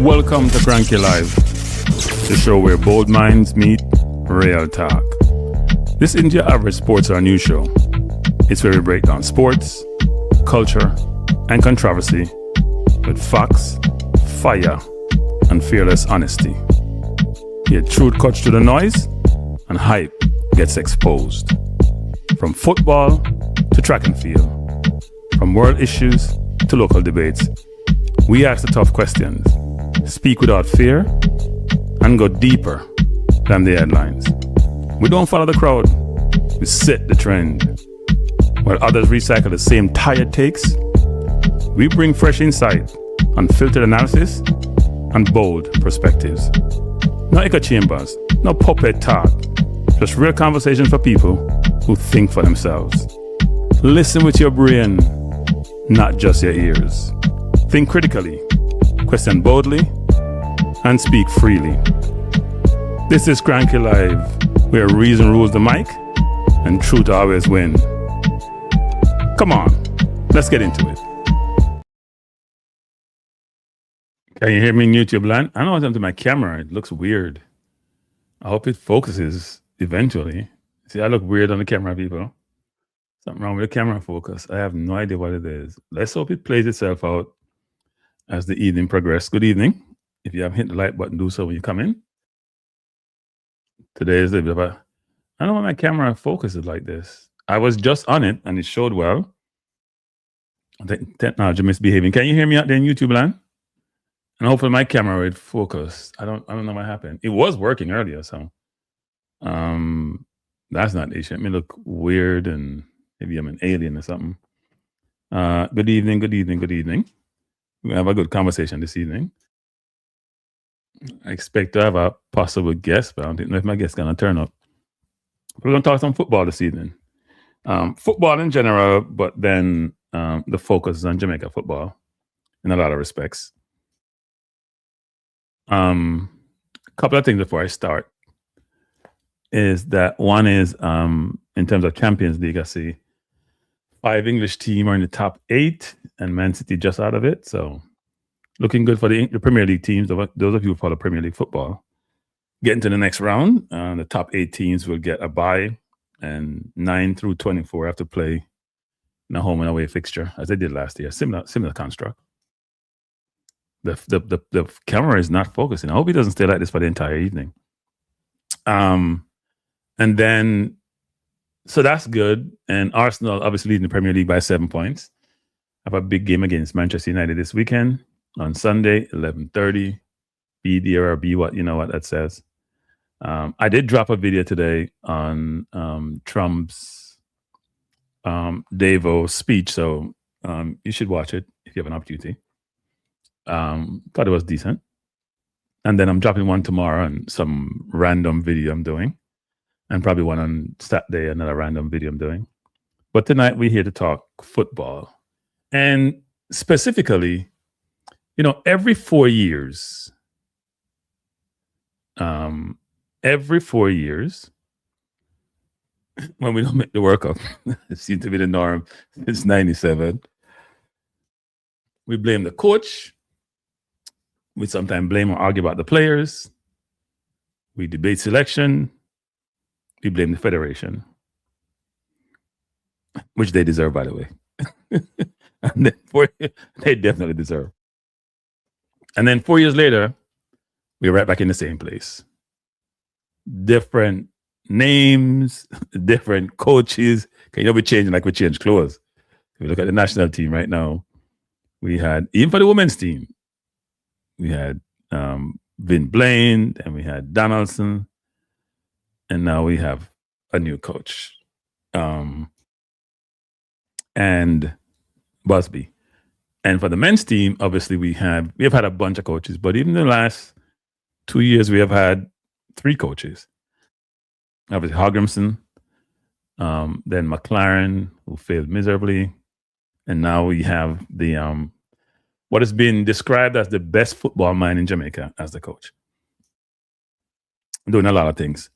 Welcome to Cranky Live, the show where bold minds meet real talk. This isn't your average sports or news show. It's where we break down sports, culture, and controversy with facts, fire, and fearless honesty. Here, truth cuts through the noise and hype gets exposed. From football to track and field, from world issues to local debates, we ask the tough questions, speak without fear, and go deeper than the headlines. We don't follow the crowd, we set the trend. While others recycle the same tired takes, we bring fresh insight, unfiltered analysis, and bold perspectives. No echo chambers, no puppet talk, just real conversations for people who think for themselves. Listen with your brain, not just your ears. Think critically, question boldly, and speak freely. This is Cranky Live, where reason rules the mic and truth always win. Come on, let's get into it. Can you hear me in YouTube land? I don't know what's happened to my camera. It looks weird. I hope it focuses eventually. See, I look weird on the camera, people. Something wrong with the camera focus. I have no idea what it is. Let's hope it plays itself out as the evening progresses. Good evening. If you haven't hit the like button, do so when you come in. Today is a bit of a... I don't know why my camera focuses like this. I was just on it and it showed well. I think technology misbehaving. Can you hear me out there in YouTube land? And hopefully my camera would focus. I don't know what happened. It was working earlier, so that's not the issue. It may look weird and maybe I'm an alien or something. Good evening, good evening, good evening. We have a good conversation this evening. I expect to have a possible guest, but I don't know if my guest is going to turn up. We're going to talk some football this evening. Football in general, but then the focus is on Jamaica football in a lot of respects. A couple of things before I start is that one is in terms of Champions League, I see 5 English teams are in the top 8 and Man City just out of it. So looking good for the Premier League teams. Those of you who follow Premier League football. Getting to the next round, the top 8 teams will get a bye, and 9 through 24 have to play in a home and away fixture, as they did last year. Similar construct. The camera is not focusing. I hope it doesn't stay like this for the entire evening. And then, so that's good. And Arsenal obviously leading the Premier League by 7 points. Have a big game against Manchester United this weekend on Sunday, 11:30. Be there or be what, you know what that says. I did drop a video today on Trump's Davos speech, so you should watch it if you have an opportunity. Thought it was decent. And then I'm dropping one tomorrow on some random video I'm doing. And probably one on Saturday, another random video I'm doing. But tonight we're here to talk football. And specifically, you know, every 4 years, when we don't make the World Cup, it seems to be the norm since 97, we blame the coach. We sometimes blame or argue about the players. We debate selection. We blame the federation, which they deserve, by the way. And then they definitely deserve. And then 4 years later, we're right back in the same place. Different names, different coaches. Can you be changing like we change clothes? If you look at the national team right now, we had, even for the women's team, we had Vin Blaine, and we had Donaldson, and now we have a new coach, and Busby. And for the men's team, obviously we have had a bunch of coaches, but even in the last 2 years, we have had 3 coaches. Obviously Hogrimson, then McLaren, who failed miserably, and now we have the what has been described as the best football mind in Jamaica as the coach. Doing a lot of things.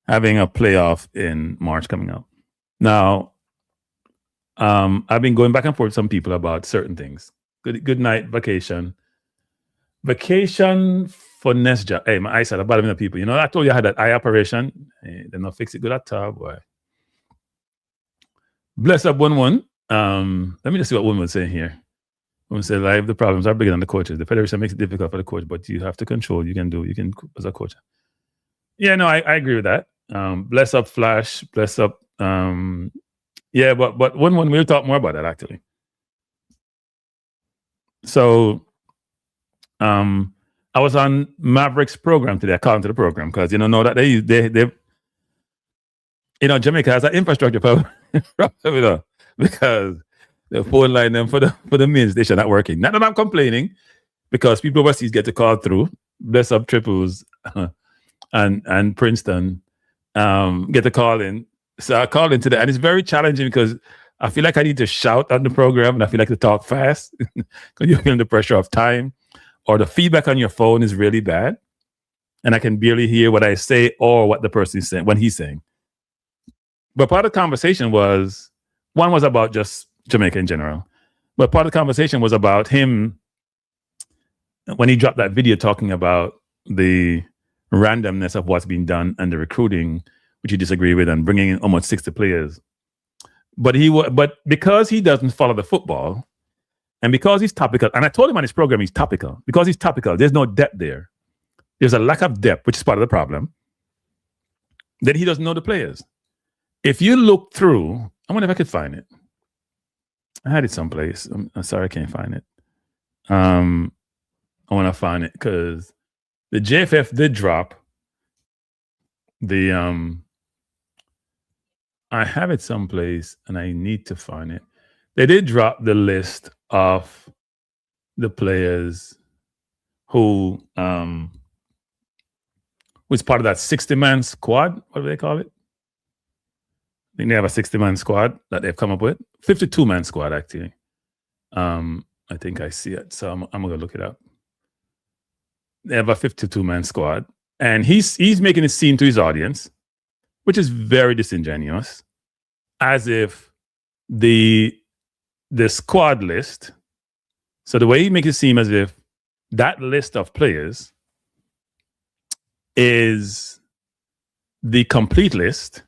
Having a playoff in March coming up. Now, I've been going back and forth with some people about certain things. Good night vacation. Vacation for next job. Hey, my eyesight, about a people. You know, I told you I had that eye operation. Hey, they're not fix it good at all, boy. Bless up 1-1. Let me just see what women say here. Women say live, the problems are bigger than the coaches. The federation makes it difficult for the coach, but you have to control. You can as a coach. Yeah, no, I agree with that. Bless up Flash, bless up. Yeah, but 1-1, we'll talk more about that actually. So, I was on Maverick's program today. I called into the program because know that they Jamaica has an infrastructure problem, because the phone line them for the main station not working. Not that I'm complaining, because people overseas get to call through. Bless up Triples and Princeton get to call in. So I called in today, and it's very challenging because I feel like I need to shout on the program, and I feel like to talk fast because you're feeling the pressure of time, or the feedback on your phone is really bad, and I can barely hear what I say or what the person is saying when he's saying. But part of the conversation was about just Jamaica in general, but part of the conversation was about him when he dropped that video talking about the randomness of what's being done and the recruiting, which you disagree with, and bringing in almost 60 players. But because he doesn't follow the football, and because he's topical, and I told him on his program he's topical, because he's topical, there's no depth there. There's a lack of depth, which is part of the problem. That he doesn't know the players. If you look through, I wonder if I could find it. I had it someplace. I'm sorry I can't find it. I want to find it because the JFF did drop the I have it someplace and I need to find it. They did drop the list of the players who was part of that 60-man squad. What do they call it? I think they have a 60-man squad that they've come up with. 52-man squad, actually. I think I see it, so I'm gonna look it up. They have a 52-man squad, and he's making it seem to his audience, which is very disingenuous, as if the squad list. So the way he makes it seem as if that list of players is the complete list,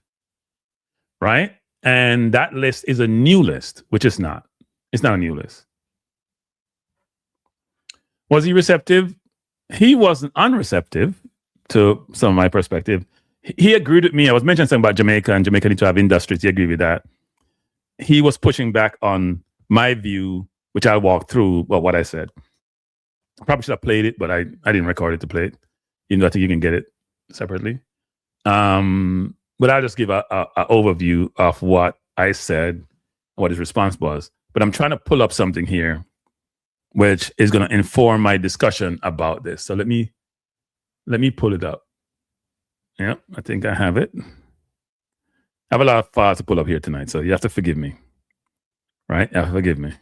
right? And that list is a new list, which is not. It's not a new list. Was he receptive? He wasn't unreceptive to some of my perspective. He agreed with me. I was mentioning something about Jamaica, and Jamaica need to have industries. He agreed with that. He was pushing back on my view, which I walked through, what I said. I probably should have played it, but I didn't record it to play it. I think you can get it separately. But I'll just give a overview of what I said, what his response was. But I'm trying to pull up something here, which is going to inform my discussion about this. So let me pull it up. Yeah, I think I have it. I have a lot of files to pull up here tonight, so you have to forgive me. Right? You have to forgive me.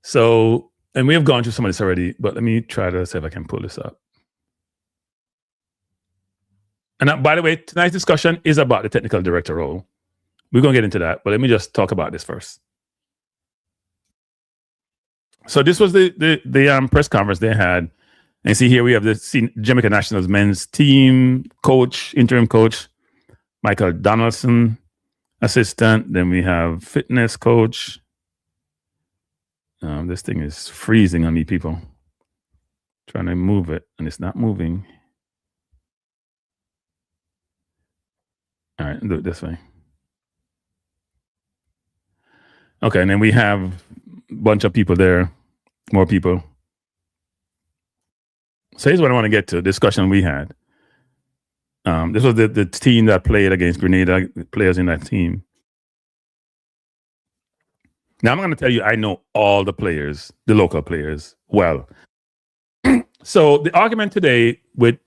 So, and we have gone through some of this already, but let me try to see if I can pull this up. And by the way, tonight's discussion is about the technical director role. We're going to get into that, but let me just talk about this first. So this was the press conference they had. And see here we have the Jamaica Nationals men's team coach, interim coach, Michael Donaldson, assistant. Then we have fitness coach. This thing is freezing on me, people. Trying to move it, and it's not moving. All right, do it this way. Okay, and then we have a bunch of people there, more people. So here's what I want to get to, the discussion we had. This was the team that played against Grenada, players in that team. Now I'm going to tell you, I know all the players, the local players, well. So the argument today with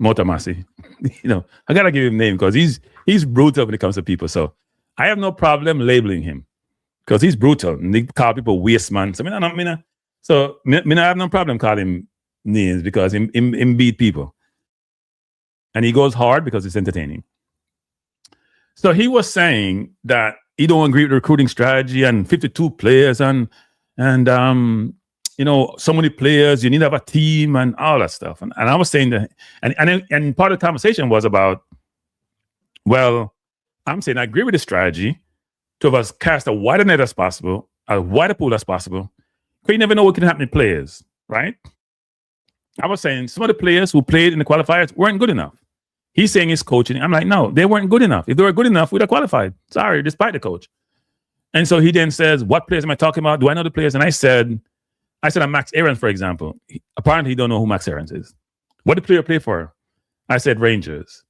Motamasi, I got to give him a name because he's brutal when it comes to people. So I have no problem labeling him because he's brutal. And they call people waste man. So I have no problem calling him names because he beat people. And he goes hard because it's entertaining. So he was saying that he don't agree with the recruiting strategy and 52 players and so many players, you need to have a team and all that stuff. And I was saying that, and part of the conversation was about, well, I'm saying I agree with the strategy to have us cast a wider net as possible, a wider pool as possible, because you never know what can happen to players, right? I was saying some of the players who played in the qualifiers weren't good enough. He's saying he's coaching. I'm like, no, they weren't good enough. If they were good enough, we'd have qualified. Sorry, despite the coach. And so he then says, what players am I talking about? Do I know the players? And I said, I'm Max Aarons, for example. Apparently, he don't know who Max Aarons is. What did the player play for? I said Rangers.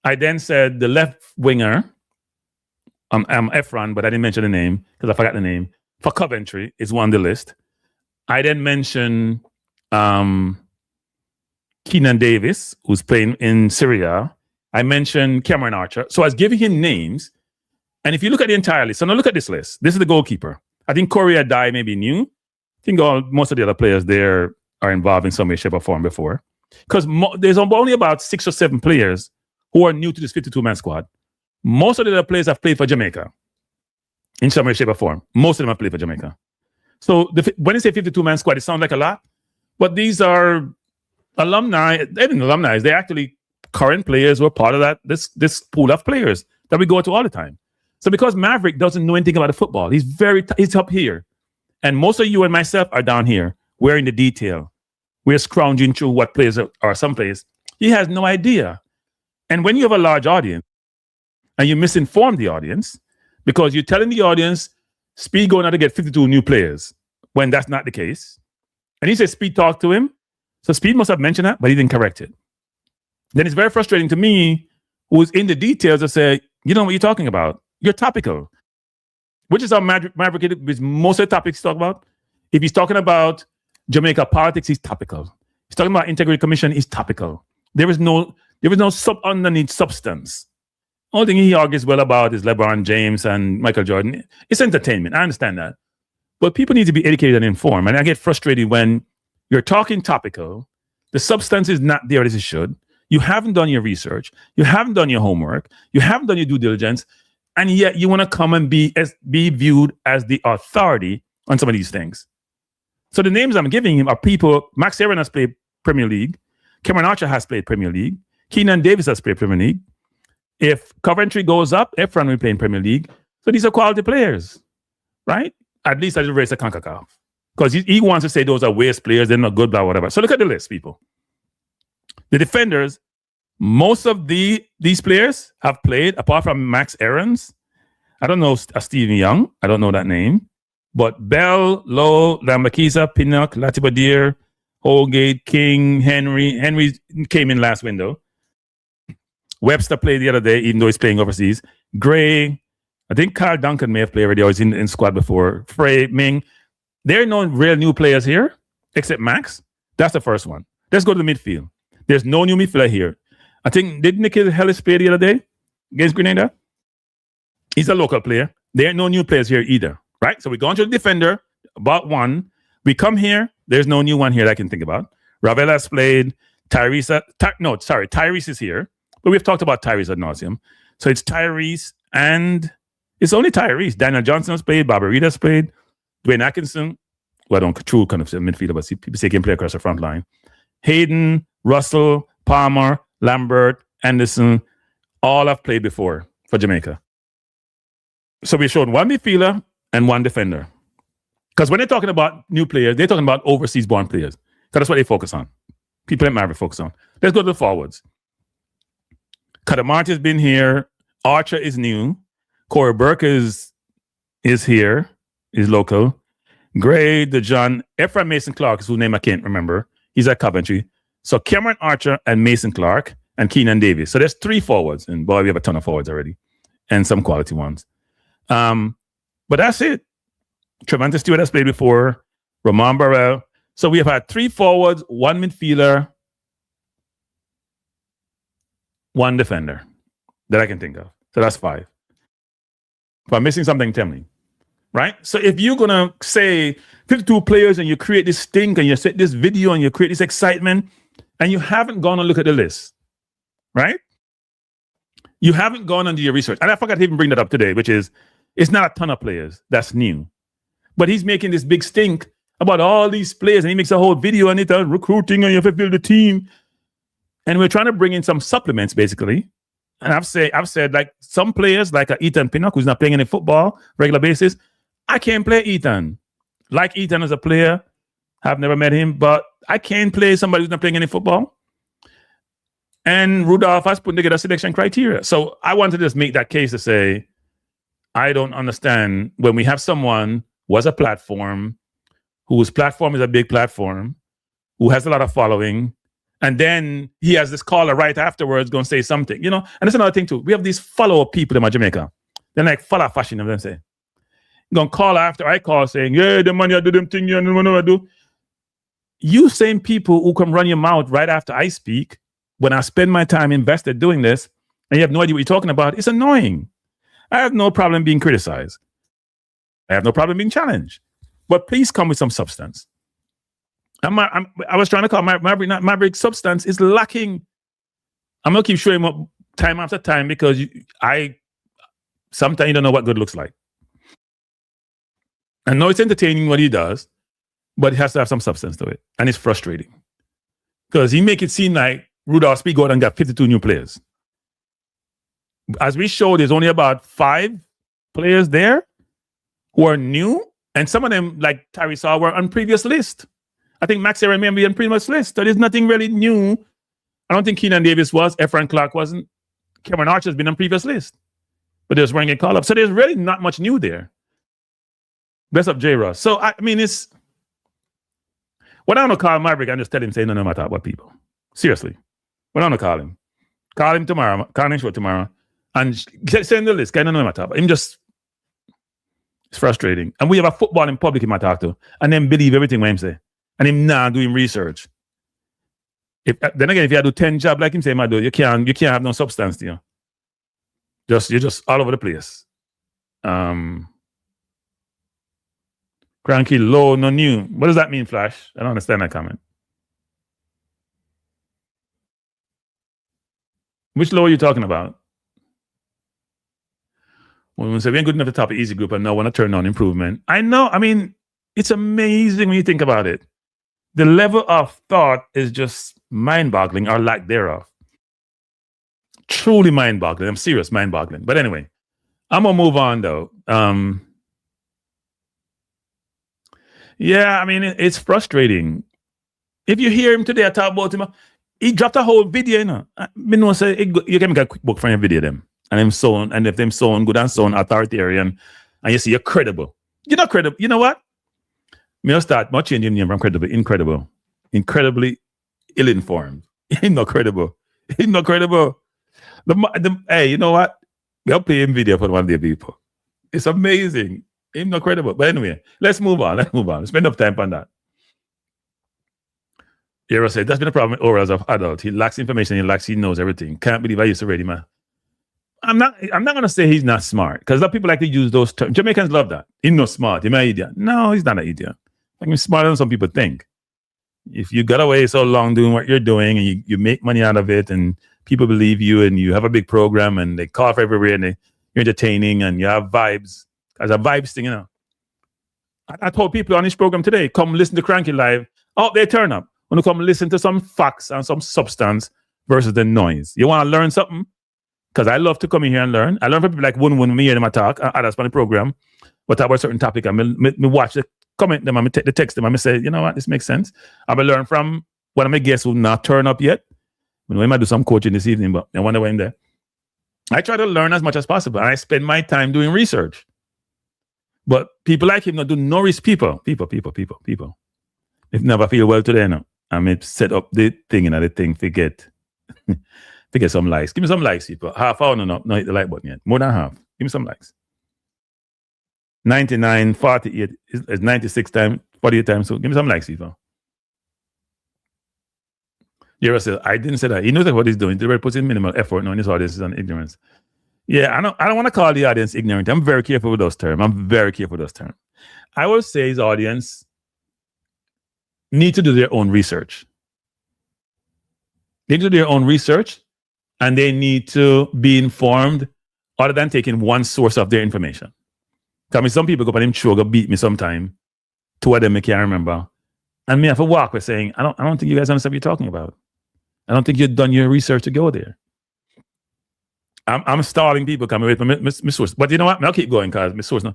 I then said the left winger, Efron, but I didn't mention the name because I forgot the name, for Coventry is one on the list. I then mentioned Keenan Davis, who's playing in Syria. I mentioned Cameron Archer. So I was giving him names. And if you look at the entire list, so now look at this list. This is the goalkeeper. I think Corey Adai may be new. I think most of the other players there are involved in some way, shape, or form before. Because there's only about 6 or 7 players who are new to this 52-man squad. Most of the other players have played for Jamaica in some way, shape, or form. Most of them have played for Jamaica. So when you say 52-man squad, it sounds like a lot. But these are alumni. They're alumni. They're actually current players who are part of this pool of players that we go to all the time. So because Maverick doesn't know anything about the football, he's up here. And most of you and myself are down here. We're in the detail. We're scrounging through what players are someplace. He has no idea. And when you have a large audience and you misinform the audience because you're telling the audience Speed going out to get 52 new players when that's not the case. And he said Speed talked to him. So Speed must have mentioned that, but he didn't correct it. Then it's very frustrating to me, who's in the details, to say, you know what you're talking about. You're topical. Which is how Maverick is most of the topics he talk about. If he's talking about Jamaica politics, he's topical. He's talking about Integrity Commission, he's topical. There is no underneath substance. Only thing he argues well about is LeBron James and Michael Jordan. It's entertainment. I understand that. But people need to be educated and informed. And I get frustrated when you're talking topical, the substance is not there as it should. You haven't done your research. You haven't done your homework. You haven't done your due diligence. And yet you want to come and be viewed as the authority on some of these things. So the names I'm giving him are people. Max Aaron has played Premier League. Cameron Archer has played Premier League. Keenan Davis has played Premier League. If Coventry goes up, Efron will play in Premier League. So these are quality players, right? At least I just raise a CONCACAF. Because he wants to say those are waste players, they're not good, blah, whatever. So look at the list, people. The defenders, most of these players have played, apart from Max Aarons. I don't know Stephen Young. I don't know that name. But Bell, Lowe, Lambakiza, Pinnock, Latibadir, Holgate, King, Henry. Henry came in last window. Webster played the other day, even though he's playing overseas. Gray, I think Kyle Duncan may have played already, or he's in squad before. Frey, Ming. There are no real new players here, except Max. That's the first one. Let's go to the midfield. There's no new midfielder here. I think, did Nikhil Ellis play the other day against Grenada? He's a local player. There are no new players here either, right? So we go on to the defender, about one. We come here. There's no new one here that I can think about. Ravel has played. Tyrese is here. But we've talked about Tyrese ad nauseum. So it's Tyrese and it's only Tyrese. Daniel Johnson has played. Barbarida's played. Dwayne Atkinson, well, I don't true kind of midfielder, but people say he can play across the front line. Hayden, Russell, Palmer, Lambert, Anderson, all have played before for Jamaica. So we showed one midfielder and one defender. Because when they're talking about new players, they're talking about overseas-born players. Because that's what they focus on. People at Maverick focus on. Let's go to the forwards. Kadamarti has been here. Archer is new. Corey Burke is here, is local. Gray, DeJohn, Ephraim Mason Clark is whose name I can't remember. He's at Coventry. So Cameron Archer and Mason Clark and Keenan Davis. So there's 3 forwards. And boy, we have a ton of forwards already. And some quality ones. But that's it. Trevante Stewart has played before. Roman Burrell. So we have had 3 forwards, 1 midfielder, 1 defender that I can think of. So that's 5. If I'm missing something, tell me. Right? So if you're going to say 52 players and you create this stink and you set this video and you create this excitement and you haven't gone and look at the list, right? You haven't gone and do your research. And I forgot to even bring that up today, which is it's not a ton of players. That's new. But he's making this big stink about all these players, and he makes a whole video on it, recruiting, and you have to build a team. And we're trying to bring in some supplements, basically. And I've said like some players, like Ethan Pinnock, who's not playing any football regular basis, I can't play Ethan. Like Ethan as a player, I've never met him, but I can't play somebody who's not playing any football. And Rudolph has put together selection criteria. So I want to just make that case to say, I don't understand when we have someone who has a platform, whose platform is a big platform, who has a lot of following, and then he has this caller right afterwards going to say something, you know? And that's another thing too. We have these follow-up people in Jamaica. They're like follow fashion, them say. Going to call after I call saying, yeah, the money I do them thing, you know what I do. You same people who come run your mouth right after I speak, when I spend my time invested doing this, and you have no idea what you're talking about, it's annoying. I have no problem being criticized. I have no problem being challenged. But please come with some substance. I was trying to call Maverick substance is lacking. I'm going to keep showing up time after time because sometimes you don't know what good looks like. I know it's entertaining what he does, but it has to have some substance to it. And it's frustrating. Because he make it seem like Rudolph speak out and got 52 new players. As we showed, there's only about 5 players there who are new. And some of them, like Tyree Saw, were on previous list. I think Max Aaron may be on previous list. So there's nothing really new. I don't think Keenan Davis was. Efren Clark wasn't. Cameron Archer's been on previous list. But there's wearing a call up. So there's really not much new there. Best up J. Ross. So, I mean, it's... When I want to call Maverick, I just tell him, say, no matter what people. Seriously. When I want to call him. Call him tomorrow. Call him show tomorrow. And send the list. No matter what. Him just... It's frustrating. And we have a football in public him I talk to. And then believe everything what him say. And him now doing research. Then again, if you do 10 jobs like him say, do, you can't have no substance to you. You're just all over the place. Cranky, low, no new. What does that mean, Flash? I don't understand that comment. Which low are you talking about? When we say we ain't good enough to top an easy group and now want to turn on improvement. I know, I mean, it's amazing when you think about it. The level of thought is just mind-boggling or lack thereof. Truly mind-boggling. I'm serious, mind-boggling. But anyway, I'm going to move on though. Yeah, I mean, it's frustrating. If you hear him today, I talk about him, he dropped a whole video, you know. I mean, say, you can make a quick book from your video them. And them so on, and if them so on good and so on authoritarian, and you see you're credible. You're not credible. You know what? Me start much changing name from credible, incredible. Incredibly ill-informed. He's not credible. He's not credible. Hey, you know what? We'll play him video for one of the people. It's amazing. He's not credible. But anyway, let's move on. Let's spend enough time on that. Hero said, that's been a problem with orals of adult. He lacks information. He knows everything. Can't believe I used to ready, man. I'm not going to say he's not smart because a lot of people like to use those terms. Jamaicans love that. He's not smart. He's an idiot. No, he's not an idiot. I mean, smarter than some people think. If you got away so long doing what you're doing and you make money out of it and people believe you and you have a big program and they cough everywhere and you're entertaining and you have vibes. As a vibes thing, you know. I told people on this program today, come listen to Cranky Live. Oh, they turn up. Want to come listen to some facts and some substance versus the noise. You want to learn something? Because I love to come in here and learn. I learn from people like when me hear them talk, others on the program, but about a certain topic, and me watch the comment them, and me take the text them, and me say, you know what, this makes sense. I will learn from one of my guests who not turn up yet. We might do some coaching this evening, but I wonder why I'm there. I try to learn as much as possible, and I spend my time doing research. But people like him not do no risk people. If never feel well today, no. I may set up the thing and the thing, forget some likes. Give me some likes, people. Half hour, no hit the like button yet. More than half. Give me some likes. 99, 48 is 96 times, 48 times. So give me some likes, people. Yera said, I didn't say that. He knows that what he's doing. They were putting minimal effort knowing his audience is on ignorance. Yeah, I don't want to call the audience ignorant. I'm very careful with those terms. I will say his audience need to do their own research. They do their own research and they need to be informed other than taking one source of their information. Because some people go up on him show, go beat me sometime, two of them I can't remember. And me have to walk with saying, I don't think you guys understand what you're talking about. I don't think you've done your research to go there. I'm stalling people coming with my source. But you know what? I'll keep going because my source no.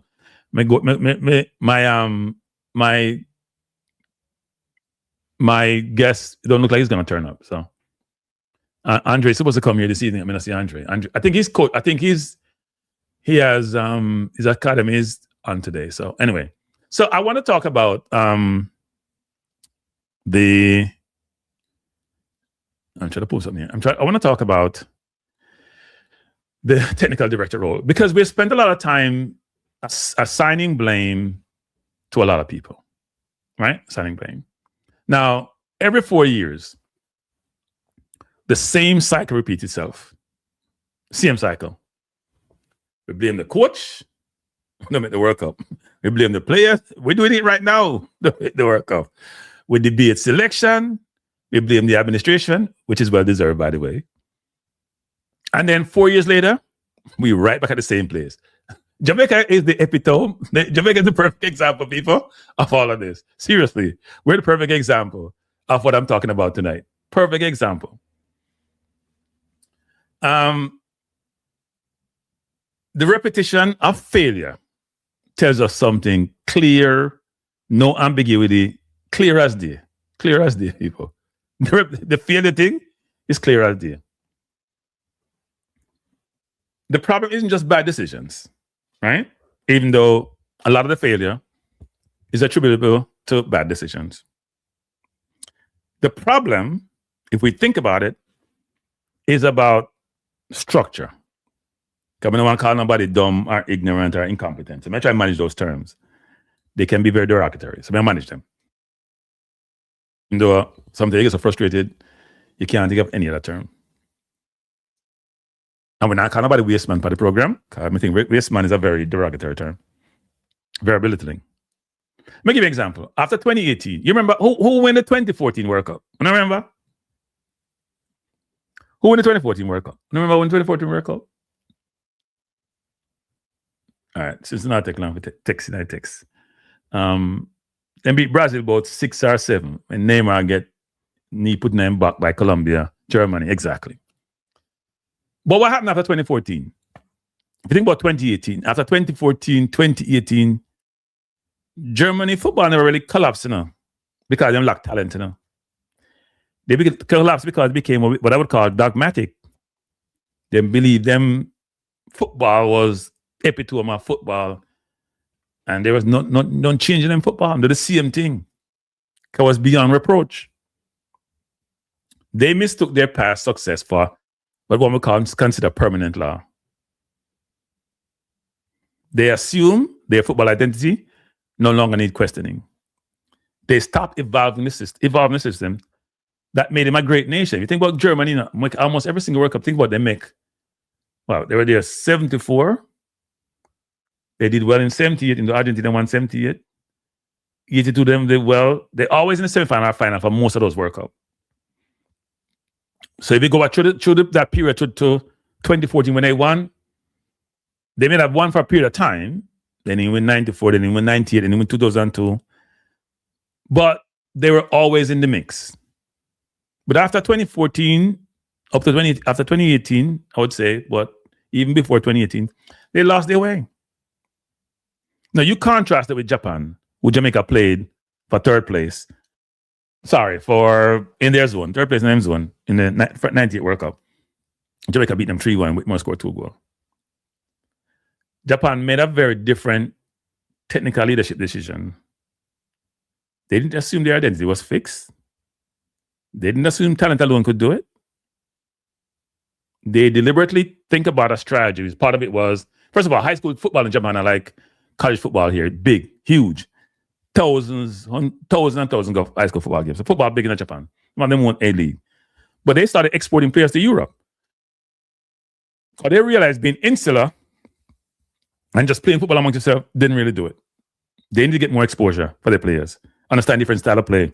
My guest don't look like he's gonna turn up. So Andre's supposed to come here this evening. I'm gonna see Andre. I think he's coach. I think he has his academy is on today. So anyway, so I want to talk about I'm trying to pull something here. I want to talk about the technical director role because we spent a lot of time assigning blame to a lot of people, right? Assigning blame. Now, every 4 years, the same cycle repeats itself. Same cycle. We blame the coach. Don't make the World Cup. We blame the players. We're doing it right now. Don't make the World Cup. We debate selection. We blame the administration, which is well deserved, by the way. And then 4 years later, we're right back at the same place. Jamaica is the epitome. Jamaica is the perfect example, people, of all of this. Seriously, we're the perfect example of what I'm talking about tonight. Perfect example. The repetition of failure tells us something clear, no ambiguity, clear as day. Clear as day, people. The failure thing is clear as day. The problem isn't just bad decisions, right? Even though a lot of the failure is attributable to bad decisions. The problem, if we think about it, is about structure. Because I don't want to call nobody dumb or ignorant or incompetent. So I try to manage those terms. They can be very derogatory. So I manage them. Even though sometimes you get so frustrated, you can't think of any other term. And we're not calling nobody waste man for the program, because I think waste man is a very derogatory term. Very belittling. Let me give you an example. After 2018, you remember who won the 2014 World Cup? You remember? Who won the 2014 World Cup? You remember when 2014 World Cup? All right, since it's not taking long for texting, I text. Then beat Brazil about 6 or 7. And Neymar get knee put name back by Colombia, Germany, exactly. But what happened after 2014? If you think about 2018, after 2014, 2018, Germany football never really collapsed, because they lacked talent, They collapsed because it became what I would call dogmatic. They believed them football was epitome of football, and there was no changing in football. They did the same thing. It was beyond reproach. They mistook their past success for what one would consider permanent law. They assume their football identity no longer need questioning. They stopped evolving the system that made them a great nation. You think about Germany, almost every single World Cup, think about them they were there 74. They did well in 78, in the Argentina won 78. 82 them did well. They're always in the semifinal or final for most of those World Cup. So if you go back through that period to 2014 when they won, they may have won for a period of time. Then they win 94, then they win 98, then they win 2002. But they were always in the mix. But after 2014, after 2018, I would say, but even before 2018, they lost their way. Now you contrast it with Japan, who Jamaica played for third place. In their zone, third place in their zone in the 98 World Cup. Jamaica beat them 3-1. Whitmore scored 2 goals. Japan made a very different technical leadership decision. They didn't assume their identity was fixed. They didn't assume talent alone could do it. They deliberately think about a strategy. Part of it was, first of all, high school football in Japan are like college football here, big, huge. Thousands and thousands of high school football games. So football big in Japan. Some of them won A-League. But they started exporting players to Europe. So they realized being insular and just playing football amongst yourself didn't really do it. They need to get more exposure for their players. Understand different style of play.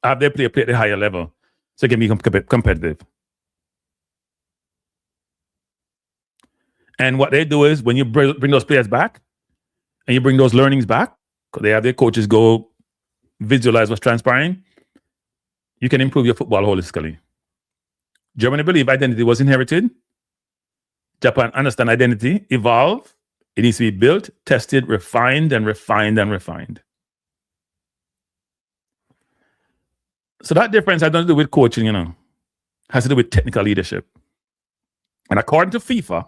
Have their player play at a higher level so they can be competitive. And what they do is when you bring those players back and you bring those learnings back, they have their coaches go visualize what's transpiring, you can improve your football holistically. Germany believe identity was inherited. Japan understand identity, evolve. It needs to be built, tested, refined, and refined, and refined. So that difference has nothing to do with coaching, has to do with technical leadership. And according to FIFA,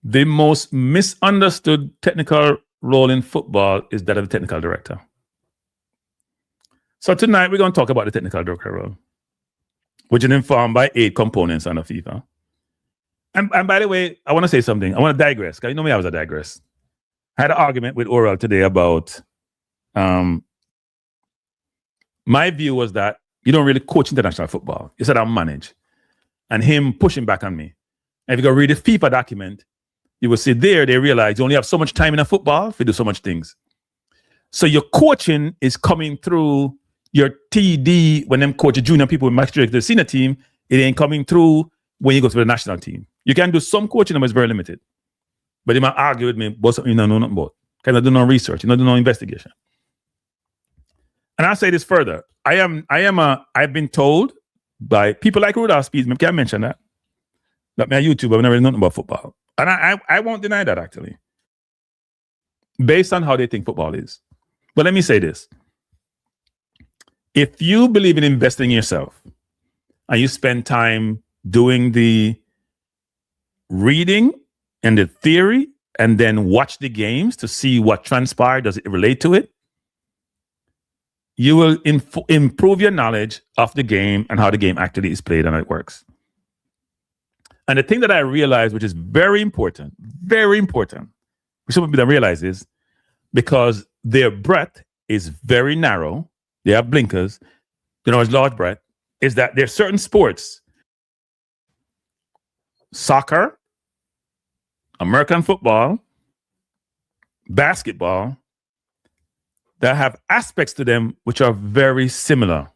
the most misunderstood technical role in football is that of the technical director. So tonight we're going to talk about the technical director role, which is informed by 8 components under FIFA. And by the way, I want to say something. I want to digress, because you know me, I was a digress. I had an argument with Oral today about my view was that you don't really coach international football. You said I manage. And him pushing back on me. And if you go read the FIFA document, you will see there, they realize you only have so much time in a football to do so much things. So your coaching is coming through your TD when them coach junior people matchday to the senior team. It ain't coming through when you go to the national team. You can do some coaching, but it's very limited. But they might argue with me about something you don't know nothing about. Kind of do no research, you don't do no investigation. And I'll say this further. I've been told by people like Rudolph Speeds, maybe I mention that. That me a YouTuber, I never know nothing about football. And I won't deny that, actually. Based on how they think football is. But let me say this. If you believe in investing in yourself and you spend time doing the reading and the theory and then watch the games to see what transpired, does it relate to it? You will improve your knowledge of the game and how the game actually is played and how it works. And the thing that I realized, which is very important, which some people don't realize is because their breadth is very narrow, they have blinkers, it's large breadth, is that there's certain sports, soccer, American football, basketball, that have aspects to them which are very similar.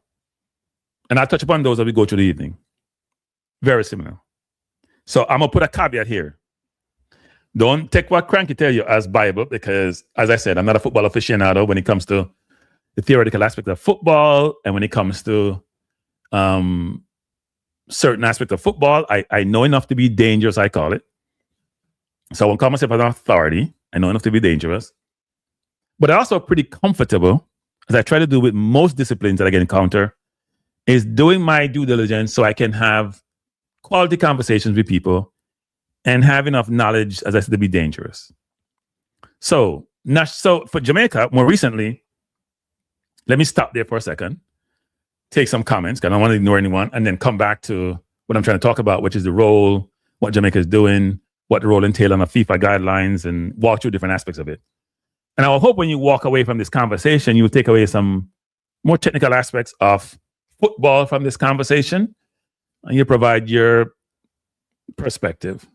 And I'll touch upon those as we go through the evening. Very similar. So I'm going to put a caveat here. Don't take what Cranky tell you as Bible, because, as I said, I'm not a football aficionado when it comes to the theoretical aspect of football, and when it comes to certain aspects of football, I know enough to be dangerous, I call it. So I won't call myself an authority. I know enough to be dangerous. But I'm also pretty comfortable, as I try to do with most disciplines that I can encounter, is doing my due diligence so I can have quality conversations with people and have enough knowledge, as I said, to be dangerous. So for Jamaica, more recently, let me stop there for a second, take some comments, because I don't want to ignore anyone, and then come back to what I'm trying to talk about, which is the role, what Jamaica is doing, what the role entails on the FIFA guidelines, and walk through different aspects of it. And I will hope when you walk away from this conversation, you will take away some more technical aspects of football from this conversation, and you provide your perspective.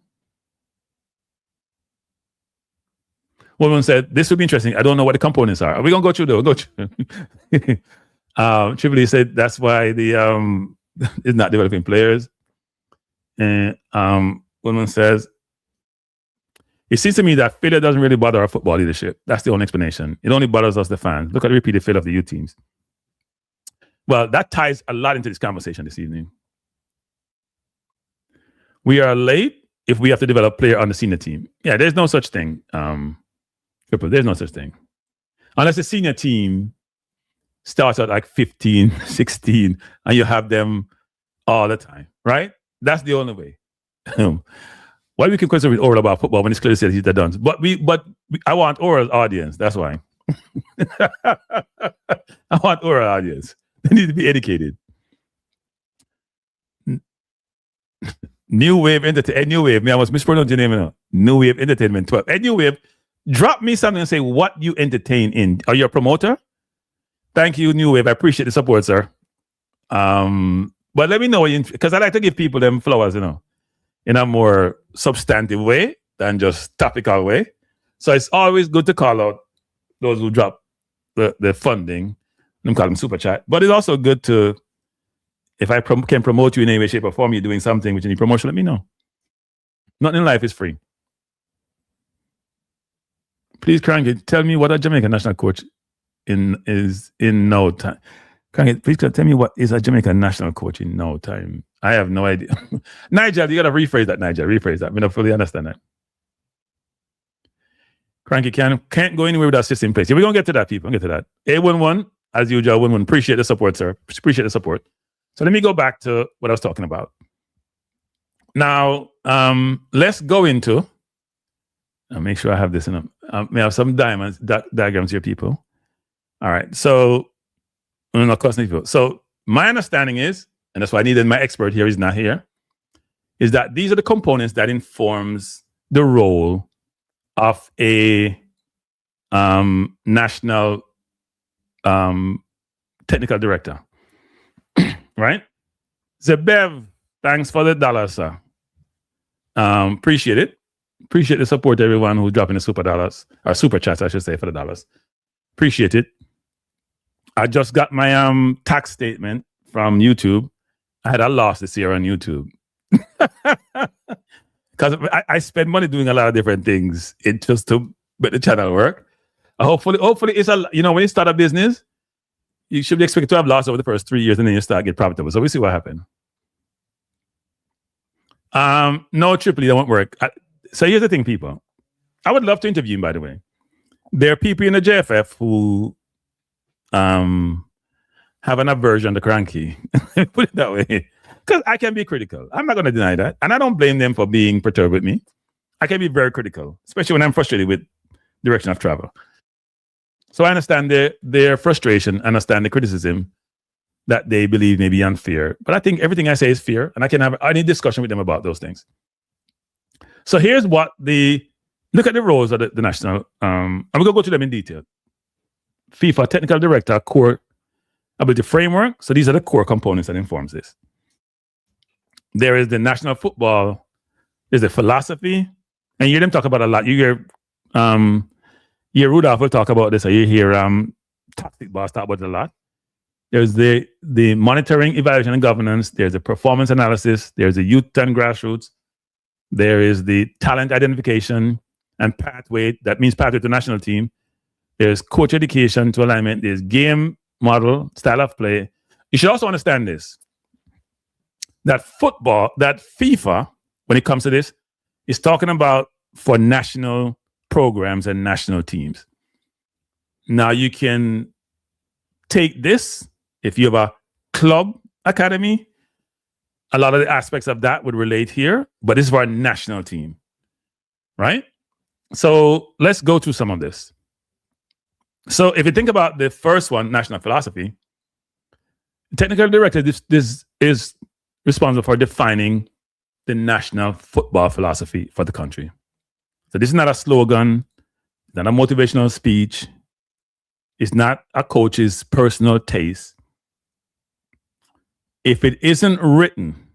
One said, this would be interesting. I don't know what the components are. Are we going to go through, though? Go through. Triple E said that's why the is not developing players. And one says, it seems to me that failure doesn't really bother our football leadership. That's the only explanation. It only bothers us, the fans. Look at the repeated failure of the youth teams. Well, that ties a lot into this conversation this evening. We are late if we have to develop a player on the senior team. Yeah, there's no such thing. There's no such thing. Unless the senior team starts at like 15, 16, and you have them all the time, right? That's the only way. Why we can question with Oral about football when it's clearly said he's done. But I want Oral's audience. That's why. I want Oral audience. They need to be educated. New Wave Entertainment. New Wave. I was mispronouncing your name now. New Wave Entertainment 12. New Wave, drop me something and say what you entertain in. Are you a promoter? Thank you, New Wave. I appreciate the support, sir. But let me know, because I like to give people them flowers, in a more substantive way than just topical way. So it's always good to call out those who drop the funding. I'm calling them super chat. But it's also good to, if I can promote you in any way, shape, or form, you're doing something which you need promotion, let me know. Nothing in life is free. Please, Cranky, tell me what a Jamaican national coach is in no time. Cranky, please tell me what is a Jamaican national coach in no time. I have no idea. Nigel, you got to rephrase that, Nigel. Rephrase that. I don't fully understand that. Cranky can't go anywhere without system in place. Yeah, we're going to get to that, people. We'll get to that. A11, as usual, 11. Appreciate the support, sir. Appreciate the support. So let me go back to what I was talking about. Now, let's go into, I'll make sure I have this in them. May have some diagrams here, people. All right. So, so my understanding is, and that's why I needed my expert here, he's not here, is that these are the components that informs the role of a national technical director. Right? Zebev, thanks for the $, sir. Appreciate it. Appreciate the support, everyone who's dropping the super dollars, or super chats, I should say, for the $. Appreciate it. I just got my tax statement from YouTube. I had a loss this year on YouTube. Because I spend money doing a lot of different things just to make the channel work. Hopefully it's when you start a business, you should be expected to have loss over the first 3 years and then you start get profitable. So we'll see what happens. No, Triple E, that won't work. So here's the thing, people. I would love to interview him, by the way. There are people in the JFF who have an aversion to Cranky. Put it that way. Because I can be critical. I'm not going to deny that. And I don't blame them for being perturbed with me. I can be very critical, especially when I'm frustrated with direction of travel. So I understand their frustration, understand the criticism that they believe may be unfair. But I think everything I say is fair, and I can have any discussion with them about those things. So here's what look at the roles of the national, I'm going to go to them in detail. FIFA Technical Director, Core Ability Framework. So these are the core components that informs this. There is the national football, there's the philosophy, and you hear them talk about a lot. You hear Rudolph will talk about this, or you hear Tactic Boss talk about it a lot. There's the monitoring, evaluation, and governance. There's the performance analysis. There's the youth and grassroots. There is the talent identification and pathway. That means pathway to national team. There's coach education to alignment. There's game model, style of play. You should also understand this, that FIFA, when it comes to this, is talking about for national programs and national teams. Now you can take this, if you have a club academy, a lot of the aspects of that would relate here, but this is for a national team, right? So let's go through some of this. So if you think about the first one, national philosophy, the technical director this is responsible for defining the national football philosophy for the country. So this is not a slogan, not a motivational speech. It's not a coach's personal taste. If it isn't written,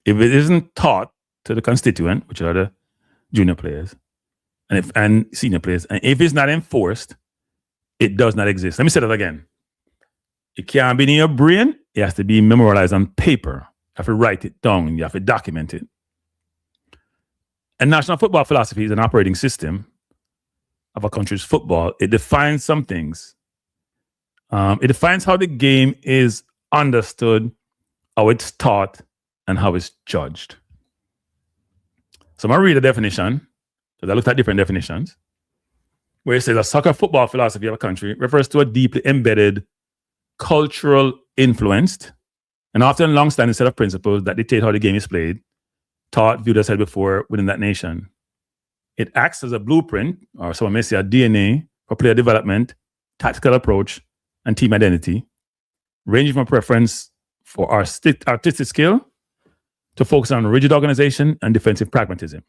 if it isn't taught to the constituent, which are the junior players and senior players, and if it's not enforced, it does not exist. Let me say that again. It can't be in your brain. It has to be memorialized on paper. You have to write it down. You have to document it. And national football philosophy is an operating system of a country's football. It defines some things. It defines how the game is understood, how it's taught, and how it's judged. So I'm going to read a definition, because I looked at different definitions, where it says a soccer football philosophy of a country refers to a deeply embedded, cultural influenced, and often long-standing set of principles that dictate how the game is played, taught, viewed, as said before, within that nation. It acts as a blueprint, or someone may say a DNA, for player development, tactical approach, and team identity, ranging from a preference for artistic skill to focus on rigid organization and defensive pragmatism.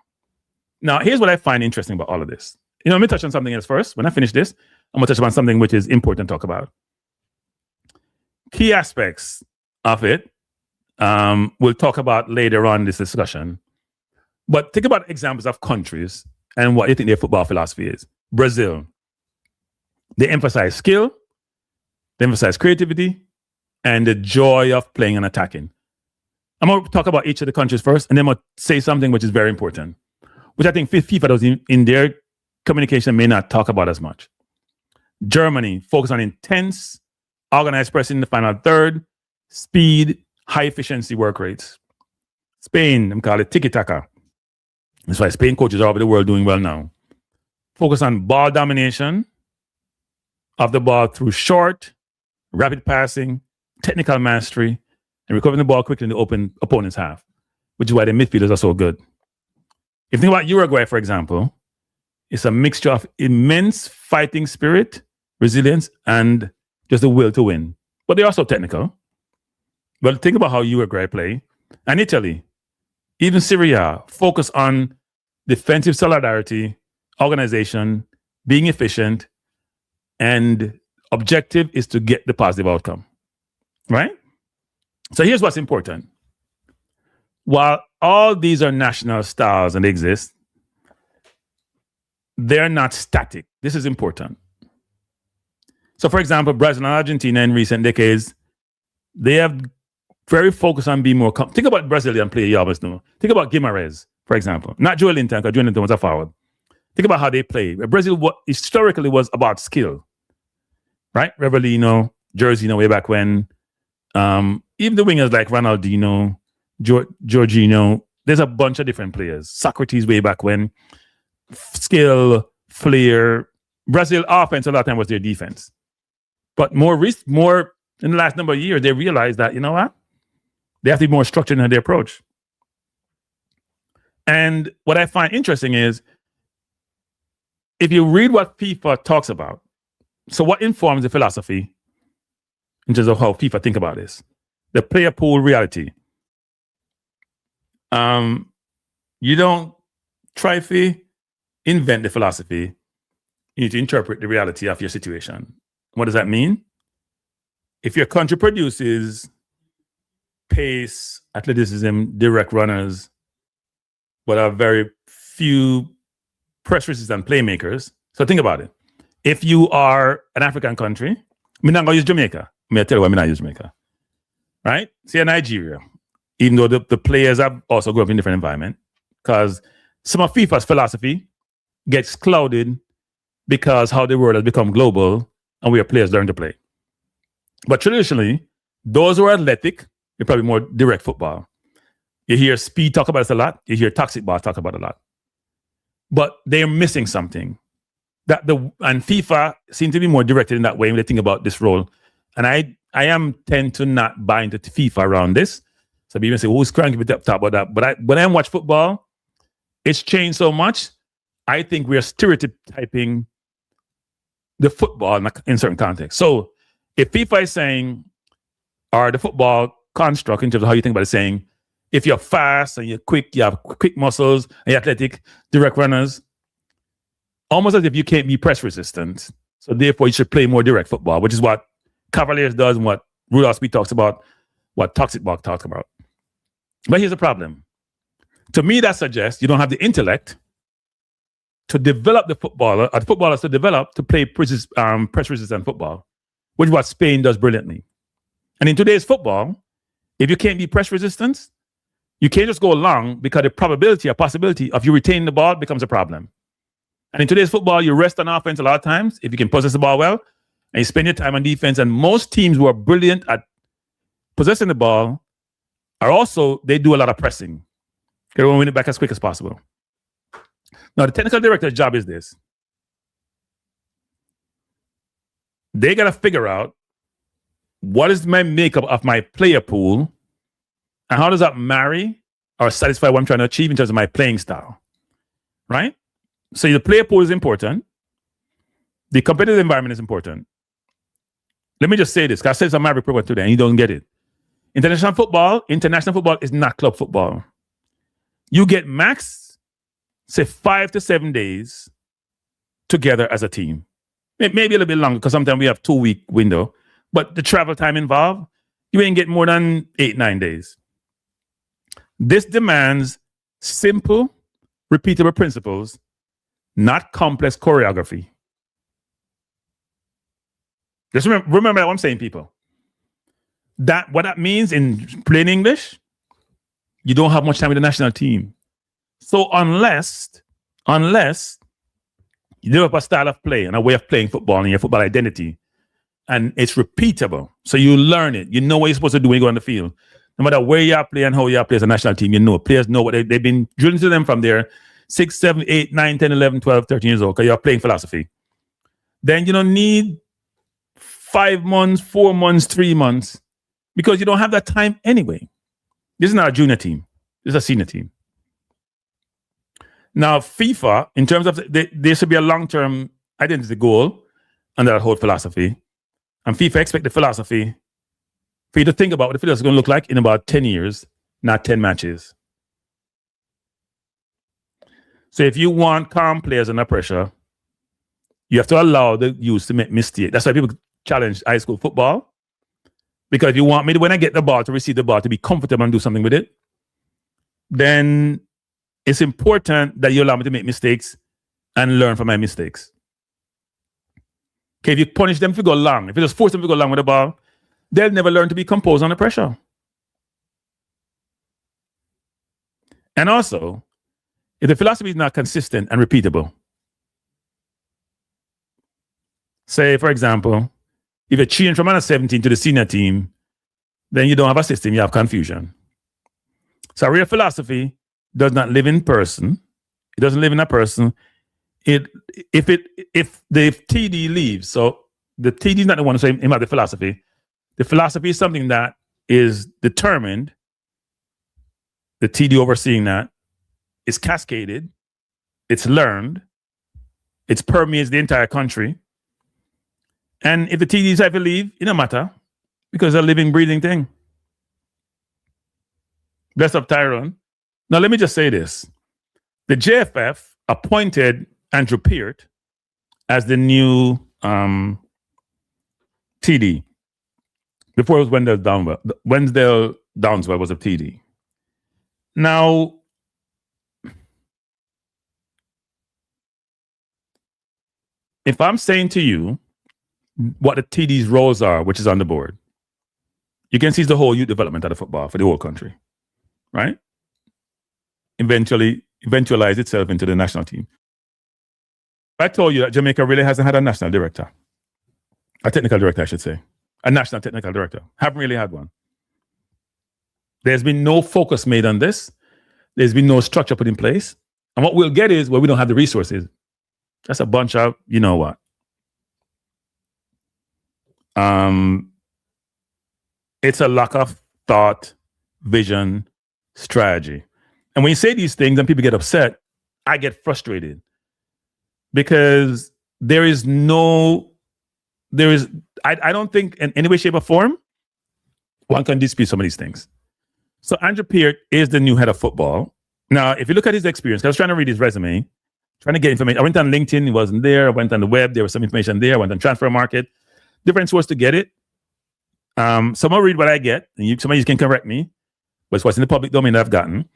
Now, here's what I find interesting about all of this. Let me touch on something else first. When I finish this, I'm going to touch on something which is important to talk about. Key aspects of it, we'll talk about later on in this discussion. But think about examples of countries and what you think their football philosophy is. Brazil. They emphasize skill, they emphasize creativity, and the joy of playing and attacking. I'm going to talk about each of the countries first, and then I'm going to say something which is very important, which I think FIFA does in their communication may not talk about as much. Germany, focus on intense, organized pressing in the final third, speed, high efficiency work rates. Spain, I'm call it tiki-taka. That's why Spain coaches all over the world doing well now. Focus on ball domination of the ball through short, rapid passing, technical mastery, and recovering the ball quickly in the open opponent's half, which is why the midfielders are so good. If you think about Uruguay, for example, it's a mixture of immense fighting spirit, resilience, and just the will to win. But they're also technical. But think about how Uruguay play. And Italy, even Syria, focus on defensive solidarity, organization, being efficient, and objective is to get the positive outcome, right? So here's what's important. While all these are national styles and they exist, they're not static. This is important. So for example, Brazil and Argentina in recent decades, they have very focused on being more, think about Brazilian player you always know. Think about Guimarães, for example. Not Joel Linton, because Joel Linton was a forward. Think about how they play. Brazil historically was about skill, right? Revelino, Jersey, way back when. Even the wingers like Ronaldinho, Jorginho, there's a bunch of different players. Socrates way back when. Skill, flair. Brazil offense a lot of time was their defense. But more in the last number of years, they realized that, you know what? They have to be more structured in their approach. And what I find interesting is, if you read what FIFA talks about, so what informs the philosophy in terms of how FIFA think about this? The player pool reality. You don't try to invent the philosophy. You need to interpret the reality of your situation. What does that mean? If your country produces pace, athleticism, direct runners, but have very few press resistant playmakers. So think about it. If you are an African country, I'm not going to use Jamaica. I'll tell you why I'm not use Jamaica. Right? Say Nigeria, even though the players have also grown up in different environment, because some of FIFA's philosophy gets clouded because how the world has become global and where players learn to play. But traditionally, those who are athletic, they're probably more direct football. You hear speed talk about this a lot. You hear toxic ball talk about it a lot. But they're missing something. And FIFA seems to be more directed in that way when they think about this role. And I tend to not buy into FIFA around this. So people say, who's cranky with talk about that? But when I watch football, it's changed so much. I think we're stereotyping the football in certain contexts. So if FIFA is saying, or the football construct in terms of how you think about it, saying, if you're fast and you're quick, you have quick muscles, and you're athletic, direct runners, almost as if you can't be press resistant. So therefore, you should play more direct football, which is what Cavaliers does and what Rudolph Speed talks about, what Toxic Ball talks about. But here's the problem. To me, that suggests you don't have the intellect to develop the footballer, or the footballers to develop to play press resistant football, which is what Spain does brilliantly. And in today's football, if you can't be press resistant, you can't just go along because the probability or possibility of you retaining the ball becomes a problem. And in today's football, you rest on offense a lot of times if you can possess the ball well, and you spend your time on defense. And most teams who are brilliant at possessing the ball are also, they do a lot of pressing. They want to win it back as quick as possible. Now, the technical director's job is this. They got to figure out what is my makeup of my player pool and how does that marry or satisfy what I'm trying to achieve in terms of my playing style, right? So the player pool is important. The competitive environment is important. Let me just say this, because I said some Maverick program today and you don't get it. International football is not club football. You get max, say 5 to 7 days together as a team. Maybe a little bit longer because sometimes we have 2-week window, but the travel time involved, you ain't get more than 8-9 days. This demands simple, repeatable principles, not complex choreography. Just remember what I'm saying, people. What that means in plain English, you don't have much time with the national team. So unless You develop a style of play and a way of playing football and your football identity. And it's repeatable. So you learn it. You know what you're supposed to do when you go on the field. No matter where you are playing and how you are playing as a national team, you know. Players know what they've been drilling to them from their 6, 7, 8, 9, 10, 11, 12, 13 years old because you're playing philosophy. Then you don't need 5 months, 4 months, 3 months because you don't have that time anyway. This is not a junior team. This is a senior team. Now, FIFA, in terms of, there should be a long-term identity goal under that whole philosophy. And FIFA expect the philosophy for you to think about what the field is going to look like in about 10 years, not 10 matches. So if you want calm players under pressure, you have to allow the youth to make mistakes. That's why people challenge high school football. Because if you want me to, when I get the ball, to receive the ball, to be comfortable and do something with it, then it's important that you allow me to make mistakes and learn from my mistakes. Okay, if you punish them if you go long, if you just force them to go long with the ball, they'll never learn to be composed under pressure. And also, if the philosophy is not consistent and repeatable, say, for example, if you change from under 17 to the senior team, then you don't have a system, you have confusion. So real philosophy does not live in person. It doesn't live in a person. If the TD leaves, so the TD is not the one saying about the philosophy. The philosophy is something that is determined. The TD overseeing that is cascaded. It's learned. It permeates the entire country. And if the TD decide to leave, it don't matter because it's a living, breathing thing. Bless up, Tyrone. Now, let me just say this. The JFF appointed Andrew Peart as the new TD. Before it was Wendell Downswell was a TD. Now, if I'm saying to you what the TD's roles are, which is on the board, you can see the whole youth development of the football for the whole country, right? Eventualize itself into the national team. I told you that Jamaica really hasn't had a national director, a technical director, I should say, a national technical director. Haven't really had one. There's been no focus made on this. There's been no structure put in place. And what we'll get is, well, we don't have the resources. That's a bunch of, you know what? It's a lack of thought, vision, strategy. And when you say these things and people get upset, I get frustrated because I don't think in any way, shape, or form one can dispute some of these things. So Andrew Peart is the new head of football. Now, if you look at his experience, I was trying to read his resume, trying to get information. I went on LinkedIn, he wasn't there. I went on the web, there was some information there. I went on Transfer Market, different source to get it. Some will read what I get, and some of you can correct me, but it's what's in the public domain that I've gotten.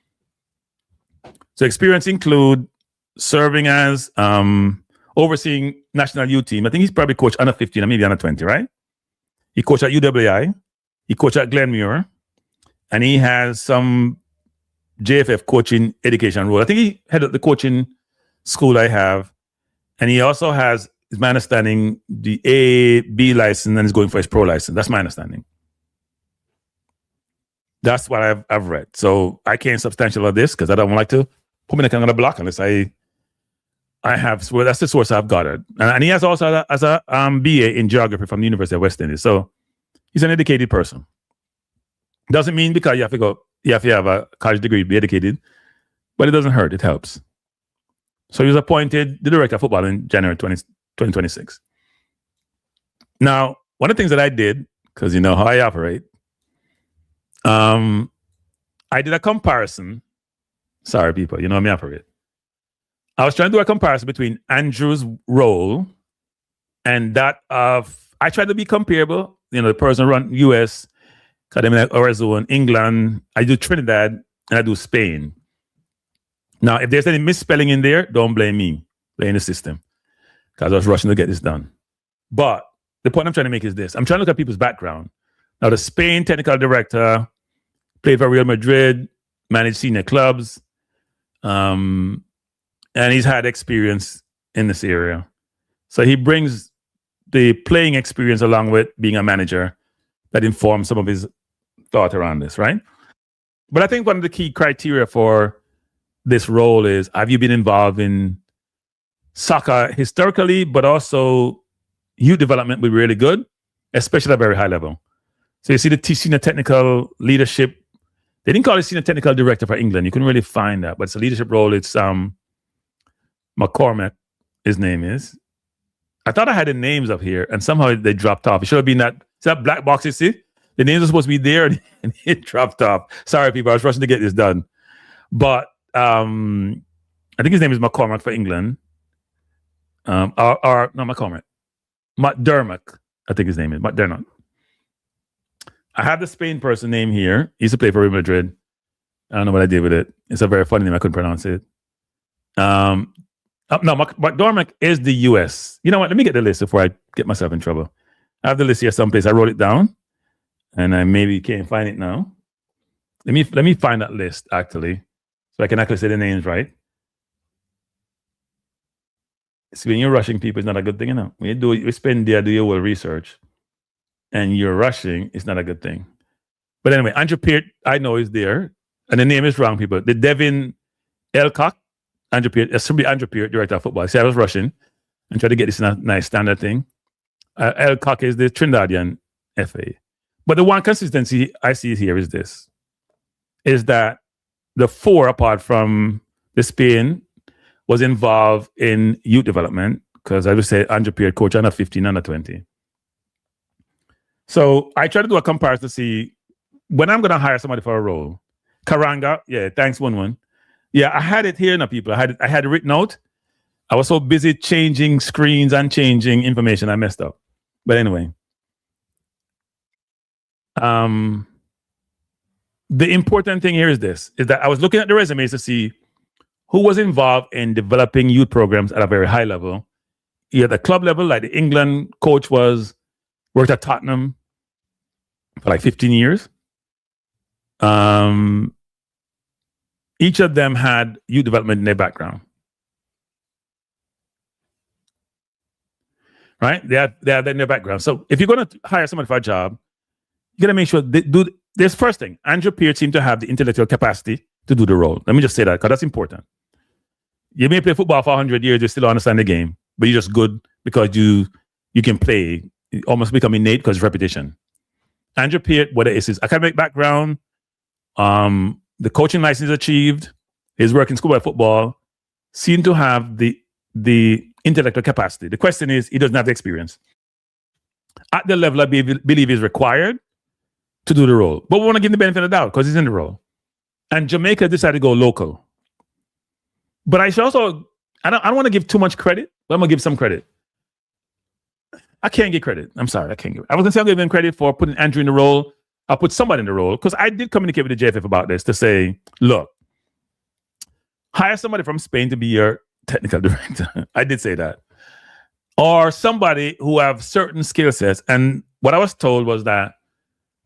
So experience include serving as overseeing national youth team. I think he's probably coached under 15 or maybe under 20, right? He coached at UWI. He coached at Glenmuir. And he has some JFF coaching education role. I think he headed the coaching school I have. And he also has, is my understanding, the A-B license and is going for his pro license. That's my understanding. That's what I've read. So I can't substantiate this because I don't like to put me in the block unless I have, well, that's the source I've got it. And he has also as a BA in geography from the University of West Indies. So he's an educated person. Doesn't mean because you have to have a college degree to be educated, but it doesn't hurt. It helps. So he was appointed the director of football in January 2026. Now, one of the things that I did, because you know how I operate, I did a comparison. Sorry, people, you know how I operate. I was trying to do a comparison between Andrew's role and that of, I tried to be comparable. You know, the person run US, Academy Arizona, England. I do Trinidad and I do Spain. Now, if there's any misspelling in there, don't blame me. Blame the system. Because I was rushing to get this done. But the point I'm trying to make is this. I'm trying to look at people's background. Now, the Spain technical director played for Real Madrid, managed senior clubs, and he's had experience in this area. So he brings the playing experience along with being a manager that informs some of his thought around this, right? But I think one of the key criteria for this role is, have you been involved in soccer historically, but also youth development would be really good, especially at a very high level. So you see the senior technical leadership. They didn't call it senior technical director for England. You couldn't really find that, but it's a leadership role. It's McCormack, his name is. I thought I had the names up here, and somehow they dropped off. It should have been that black box you see? The names are supposed to be there, and it dropped off. Sorry, people, I was rushing to get this done. But I think his name is McCormack for England. No, McCormack. McDermott, I think his name is. McDermott. I have the Spain person name here. He used to play for Real Madrid. I don't know what I did with it. It's a very funny name. I couldn't pronounce it. No, McDormand is the US. You know what? Let me get the list before I get myself in trouble. I have the list here someplace. I wrote it down, and I maybe can't find it now. Let me find that list, actually, so I can actually say the names right. See, when you're rushing people, it's not a good thing, you know. When you spend there, do your whole research, and you're rushing, it's not a good thing. But anyway, Andrew Peart, I know is there, and the name is wrong, people. The Devin Elcock, Andrew Peart, it should be Andrew Peart, director of football. See, I was rushing and trying to get this in a nice standard thing. Elcock is the Trinidadian FA. But the one consistency I see here is this, is that the four, apart from the Spain, was involved in youth development, because I would say Andrew Peart coach under 15, under 20. So I try to do a comparison to see when I'm going to hire somebody for a role. Karanga, yeah, thanks, one. Yeah, I had it here now, people. I had it written out. I was so busy changing screens and changing information, I messed up. But anyway, the important thing here is this, is that I was looking at the resumes to see who was involved in developing youth programs at a very high level. At the club level, like the England coach worked at Tottenham for like 15 years. Each of them had youth development in their background. Right? They have that in their background. So if you're going to hire someone for a job, you got to make sure they do this first thing. Andrew Peart seemed to have the intellectual capacity to do the role. Let me just say that, because that's important. You may play football for 100 years, you still don't understand the game, but you're just good because you can play. You almost become innate because it's repetition. Andrew Peart, whether it's his academic background, the coaching license achieved, his work in schoolboy football, seem to have the intellectual capacity. The question is, he doesn't have the experience at the level I believe is required to do the role. But we want to give him the benefit of the doubt because he's in the role. And Jamaica decided to go local. But I should also, I don't want to give too much credit, but I'm going to give some credit. I can't give credit. I'm sorry, I can't give. I was going to say I'm giving credit for putting Andrew in the role. I'll put somebody in the role, because I did communicate with the JFF about this to say, look, hire somebody from Spain to be your technical director. I did say that. Or somebody who have certain skill sets. And what I was told was that,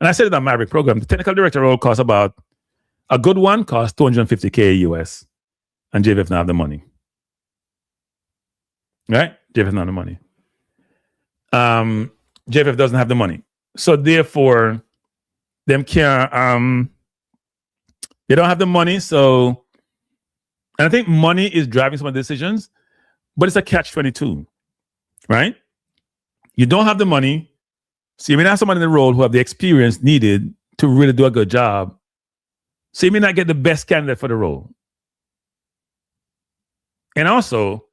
and I said it on Maverick program, the technical director role costs about, a good one costs $250K US. And JFF doesn't have the money. Right? JFF doesn't have the money. JFF doesn't have the money. So therefore, them can't, they don't have the money. So, and I think money is driving some of the decisions, but it's a catch-22, right? You don't have the money, so you may not have someone in the role who have the experience needed to really do a good job. So you may not get the best candidate for the role. And also,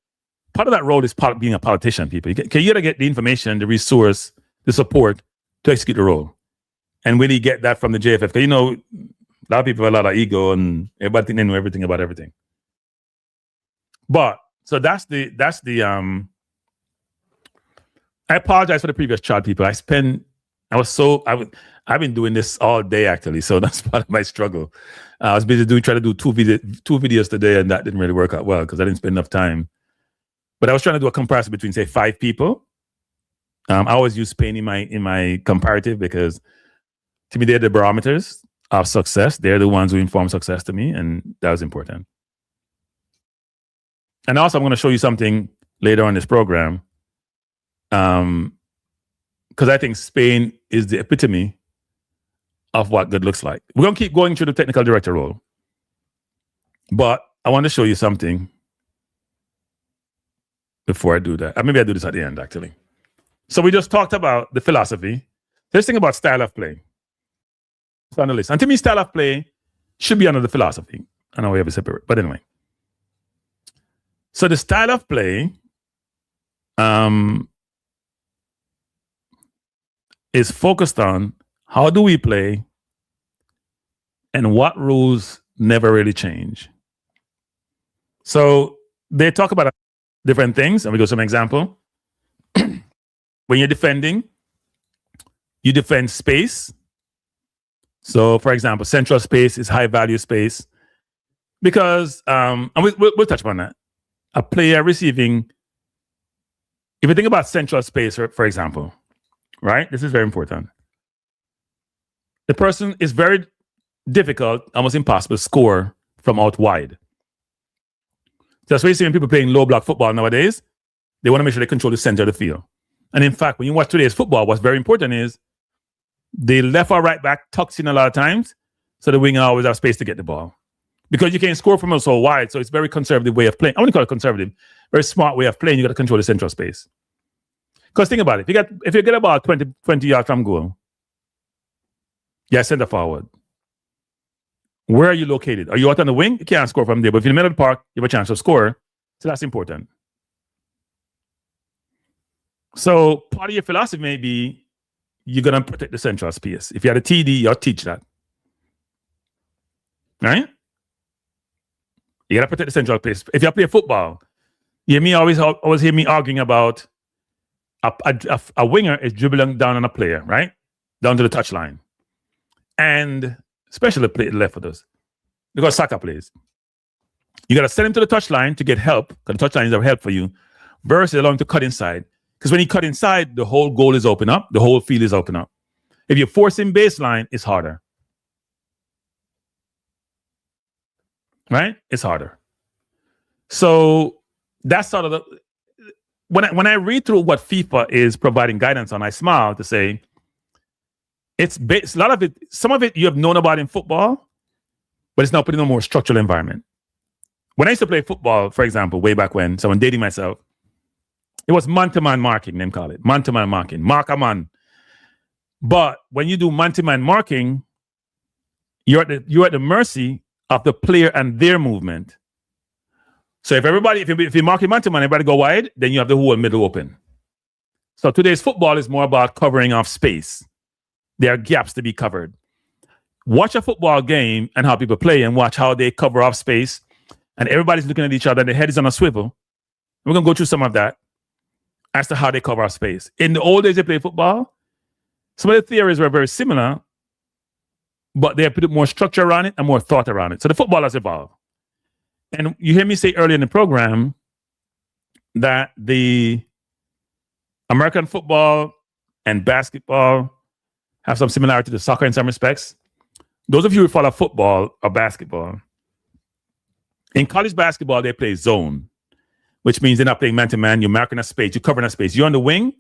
part of that role is part of being a politician, people. You got to get the information, the resource, the support to execute the role. And when you get that from the JFF, because you know, a lot of people have a lot of ego and everybody think they know everything about everything. But so that's the I apologize for the previous chart, people. I've been doing this all day actually, so that's part of my struggle. I was busy trying to do two videos today, and that didn't really work out well because I didn't spend enough time. But I was trying to do a comparison between, say, 5 people. I always use Spain in my comparative because to me they're the barometers of success. They're the ones who inform success to me, and that was important. And also, I'm going to show you something later on this program, because I think Spain is the epitome of what good looks like. We're going to keep going through the technical director role. But I want to show you something before I do that. Maybe I do this at the end, actually. So we just talked about the philosophy. Let's think about style of play. It's on the list. And to me, style of play should be under the philosophy. I know we have it separate, but anyway. So the style of play is focused on how do we play and what rules never really change. So they talk about different things, and we go to some example. When you're defending, you defend space. So, for example, central space is high value space because, and we'll touch upon that. A player receiving, if you think about central space, for example, right? This is very important. The person is very difficult, almost impossible to score from out wide. That's why you see when people playing low block football nowadays, they want to make sure they control the center of the field. And in fact, when you watch today's football, what's very important is the left or right back tucks in a lot of times, so the winger always has space to get the ball. Because you can't score from so wide, so it's a very conservative way of playing. I wouldn't call it conservative, very smart way of playing. You got to control the central space. Because think about it, if you get about 20 yards from goal, you're center forward. Where are you located? Are you out on the wing? You can't score from there. But if you're in the middle of the park, you have a chance to score. So that's important. So part of your philosophy may be you're going to protect the central space. If you had a TD, you'll teach that. Right? You got to protect the central space. If you play football, you hear me always hear me arguing about a winger is dribbling down on a player, right? Down to the touchline. And especially play left-footers, because soccer plays. You got to send him to the touchline to get help, because the touchline is a help for you, versus allowing him to cut inside. Because when he cut inside, the whole goal is open up, the whole field is open up. If you force him baseline, it's harder. Right? It's harder. So that's sort of the... When I read through what FIFA is providing guidance on, I smile to say, it's a lot of it, some of it you have known about in football, but it's now putting in a more structural environment. When I used to play football, for example, way back when, so I'm dating myself, it was man-to-man marking, they call it. Man-to-man marking. Mark a man. But when you do man-to-man marking, you're at the mercy of the player and their movement. So if you're marking man-to-man, everybody go wide, then you have the whole middle open. So today's football is more about covering off space. There are gaps to be covered. Watch a football game and how people play and watch how they cover off space. And everybody's looking at each other. Their head is on a swivel. We're going to go through some of that as to how they cover off space. In the old days they played football, some of the theories were very similar, but they have put more structure around it and more thought around it. So the football has evolved. And you hear me say earlier in the program that the American football and basketball have some similarity to soccer in some respects. Those of you who follow football or basketball, in college basketball, they play zone, which means they're not playing man-to-man. You're marking a space. You're covering a space. You're on the wing.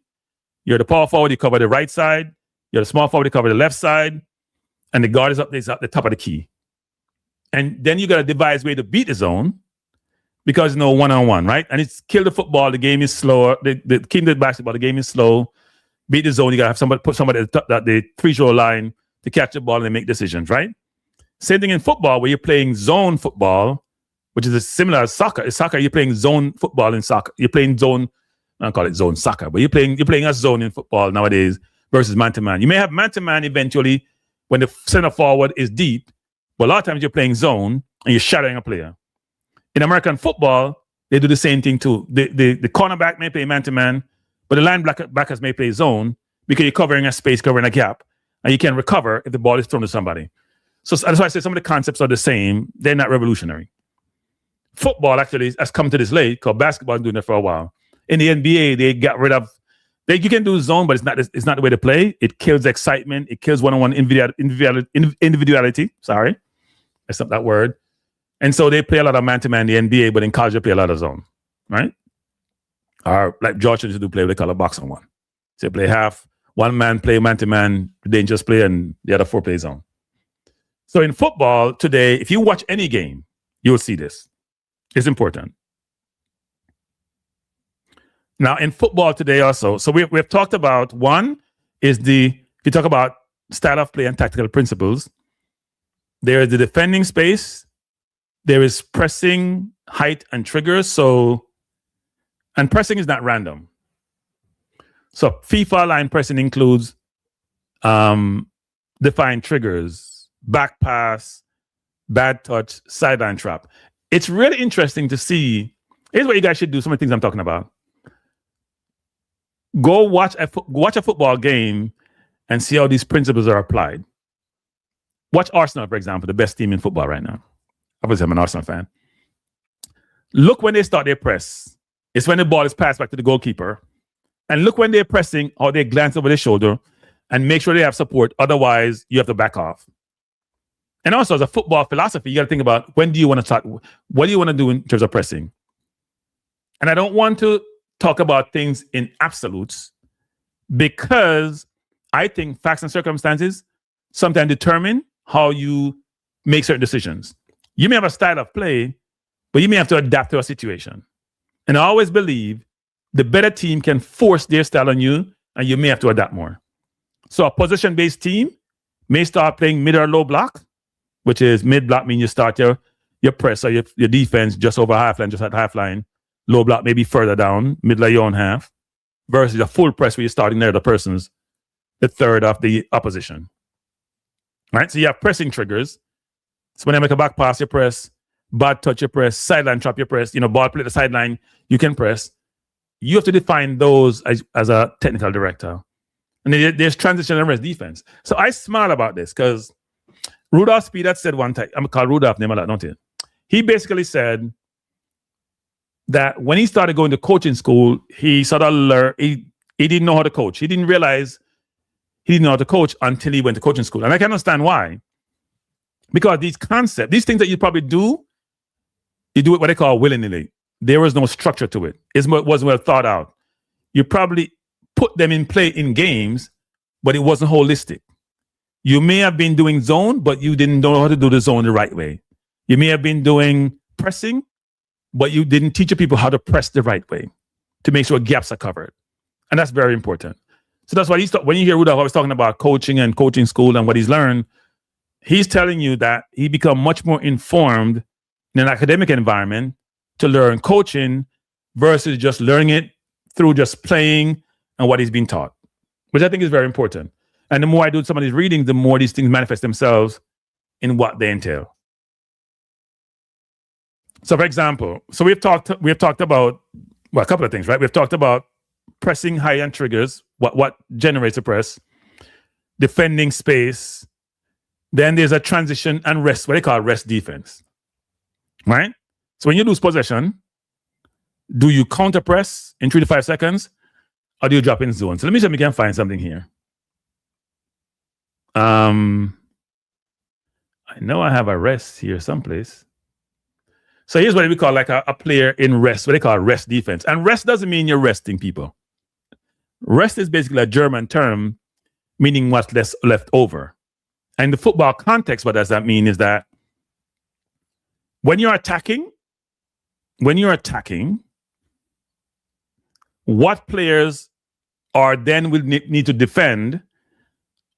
You're the power forward. You cover the right side. You're the small forward. You cover the left side. And the guard is up there, at the top of the key. And then you got to devise a way to beat the zone because no one-on-one, right? And it's kill the football. The game is slower. The keep the basketball. The game is slow. Beat the zone. You got to have put somebody at the free-throw line to catch the ball and make decisions, right? Same thing in football where you're playing zone football, which is similar as soccer. In soccer, you're playing zone football in soccer. You're playing zone, I don't call it zone soccer, but you're playing a zone in football nowadays versus man-to-man. You may have man-to-man eventually when the center forward is deep, but a lot of times you're playing zone and you're shadowing a player. In American football, they do the same thing too. The cornerback may play man-to-man, but the linebackers may play zone because you're covering a space, covering a gap, and you can recover if the ball is thrown to somebody. So that's why I say some of the concepts are the same. They're not revolutionary. Football actually has come to this late because basketball has been doing it for a while. In the NBA, they got rid of. You can do zone, but it's not the way to play. It kills excitement. It kills one-on-one individuality. Sorry, that's not that word. And so they play a lot of man-to-man in the NBA, but in college they play a lot of zone, right? Or like George used to do play, they call a box on one. So you play half, one man play man-to-man, dangerous play, and the other 4 play zone. So in football today, if you watch any game, you'll see this. It's important. Now in football today also, so we've talked about, one is if you talk about style of play and tactical principles, there is the defending space, there is pressing, height, and triggers. And pressing is not random. So FIFA line pressing includes defined triggers, back pass, bad touch, sideline trap. It's really interesting to see. Here's what you guys should do, some of the things I'm talking about. Go watch a football game and see how these principles are applied. Watch Arsenal, for example, the best team in football right now. Obviously, I'm an Arsenal fan. Look when they start their press. It's when the ball is passed back to the goalkeeper. And look when they're pressing, or they glance over their shoulder and make sure they have support. Otherwise, you have to back off. And also, as a football philosophy, you got to think about, when do you want to start? What do you want to do in terms of pressing? And I don't want to talk about things in absolutes, because I think facts and circumstances sometimes determine how you make certain decisions. You may have a style of play, but you may have to adapt to a situation. And I always believe the better team can force their style on you, and you may have to adapt more. So a position-based team may start playing mid or low block, which is mid block means you start your press or your defense just over half line, just at half line. Low block maybe further down, middle of your own half, versus a full press where you're starting there, the third of the opposition. Right? So you have pressing triggers. So when I make a back pass, you press, bad touch, you press, sideline trap, you press, ball play at the sideline, you can press. You have to define those as a technical director. And there's transition and rest defense. So I smile about this because Rudolph Speed said one time, I'm called Rudolph name a lot, don't you? He basically said that when he started going to coaching school, he sort of learned, he didn't know how to coach. He didn't realize he didn't know how to coach until he went to coaching school. And I can understand why. Because these concepts, these things that you probably do, you do it what they call willy-nilly. There was no structure to it. It wasn't well thought out. You probably put them in play in games, but it wasn't holistic. You may have been doing zone, but you didn't know how to do the zone the right way. You may have been doing pressing, but you didn't teach your people how to press the right way to make sure gaps are covered. And that's very important. So that's why when you hear Rudolph always talking about coaching and coaching school and what he's learned, he's telling you that he become much more informed in an academic environment to learn coaching versus just learning it through just playing and what he's been taught, which I think is very important. And the more I do some of these readings, the more these things manifest themselves in what they entail. So, for example, we've talked about a couple of things, right? We've talked about pressing high end triggers, what generates a press, defending space. Then there's a transition and rest, what they call rest defense, right? So when you lose possession, do you counter press in 3 to 5 seconds, or do you drop in zone? So let me see if we can find something here. I know I have a rest here someplace. So here's what we call like a player in rest, what they call rest defense. And rest doesn't mean you're resting people. Rest is basically a German term meaning what's left over. And in the football context, what does that mean is that when you're attacking, what players are then will need to defend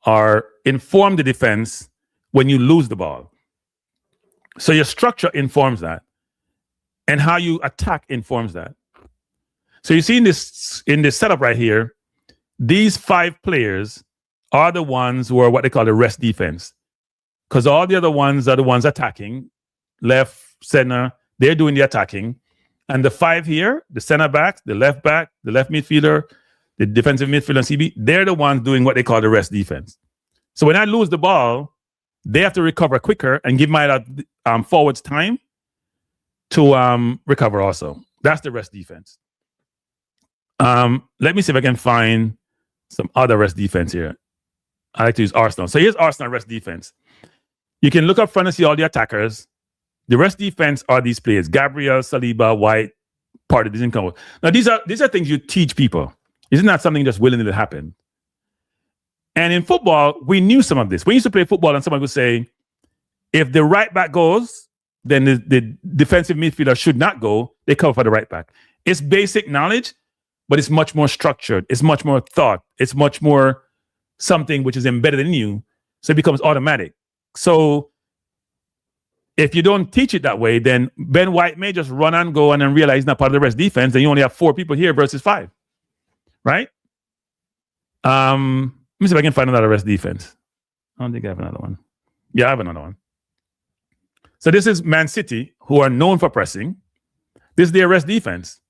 or inform the defense when you lose the ball. So your structure informs that, and how you attack informs that. So you see in this setup right here, these 5 players are the ones who are what they call the rest defense, because all the other ones are the ones attacking, left, center, they're doing the attacking. And the 5 here, the center back, the left midfielder, the defensive midfielder and CB, they're the ones doing what they call the rest defense. So when I lose the ball, they have to recover quicker and give my forwards time to recover also. That's the rest defense. Let me see if I can find some other rest defense here. I like to use Arsenal. So here's Arsenal rest defense. You can look up front and see all the attackers. The rest defense are these players: Gabriel, Saliba, White, part of this income. Now, these are things you teach people. This is not something just willingly that happened. And in football, we knew some of this. We used to play football and someone would say, if the right back goes, then the defensive midfielder should not go. They cover for the right back. It's basic knowledge, but it's much more structured. It's much more thought. It's much more something which is embedded in you. So it becomes automatic. So if you don't teach it that way, then Ben White may just run and go and then realize he's not part of the rest defense. Then you only have 4 people here versus 5. Right? Let me see if I can find another rest defense. I don't think I have another one. Yeah, I have another one. So this is Man City, who are known for pressing. This is their rest defense.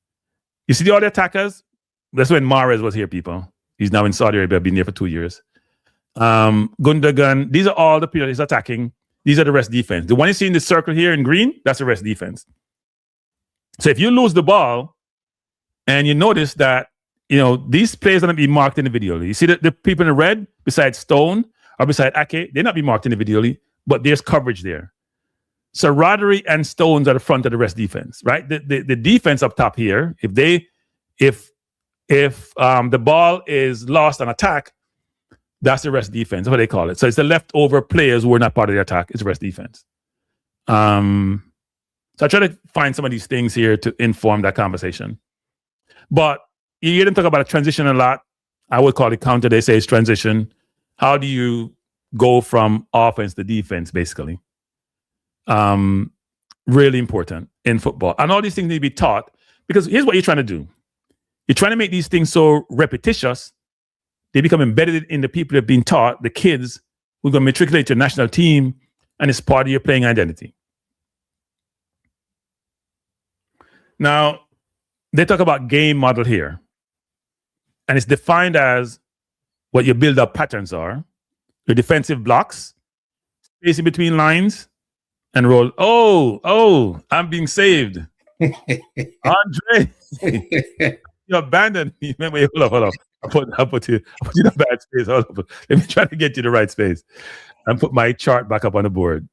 You see all the attackers? That's when Mahrez was here, people. He's now in Saudi Arabia, been there for 2 years. Gundogan, these are all the people he's attacking. These are the rest defense. The one you see in the circle here in green, that's the rest defense. So if you lose the ball and you notice that, these players are going to be marked individually. You see the people in the red beside Stone or beside Ake, they're not be marked individually, but there's coverage there. So Rodri and Stones are the front of the rest defense, right? The defense up top here, if the ball is lost on attack, that's the rest defense. That's what they call it. So it's the leftover players who are not part of the attack. It's rest defense. So I try to find some of these things here to inform that conversation. But you hear them talk about a transition a lot. I would call it counter. They say it's transition. How do you go from offense to defense, basically? Really important in football. And all these things need to be taught, because here's what you're trying to do. You're trying to make these things so repetitious, they become embedded in the people that have been taught, the kids who are going to matriculate your national team, and it's part of your playing identity. Now, they talk about game model here. And it's defined as what your build-up patterns are, your defensive blocks, spacing between lines, and roll. Oh, I'm being saved. Andre, you abandoned me. Wait, hold up. I'll put you in a bad space. Hold up. Let me try to get you the right space and put my chart back up on the board.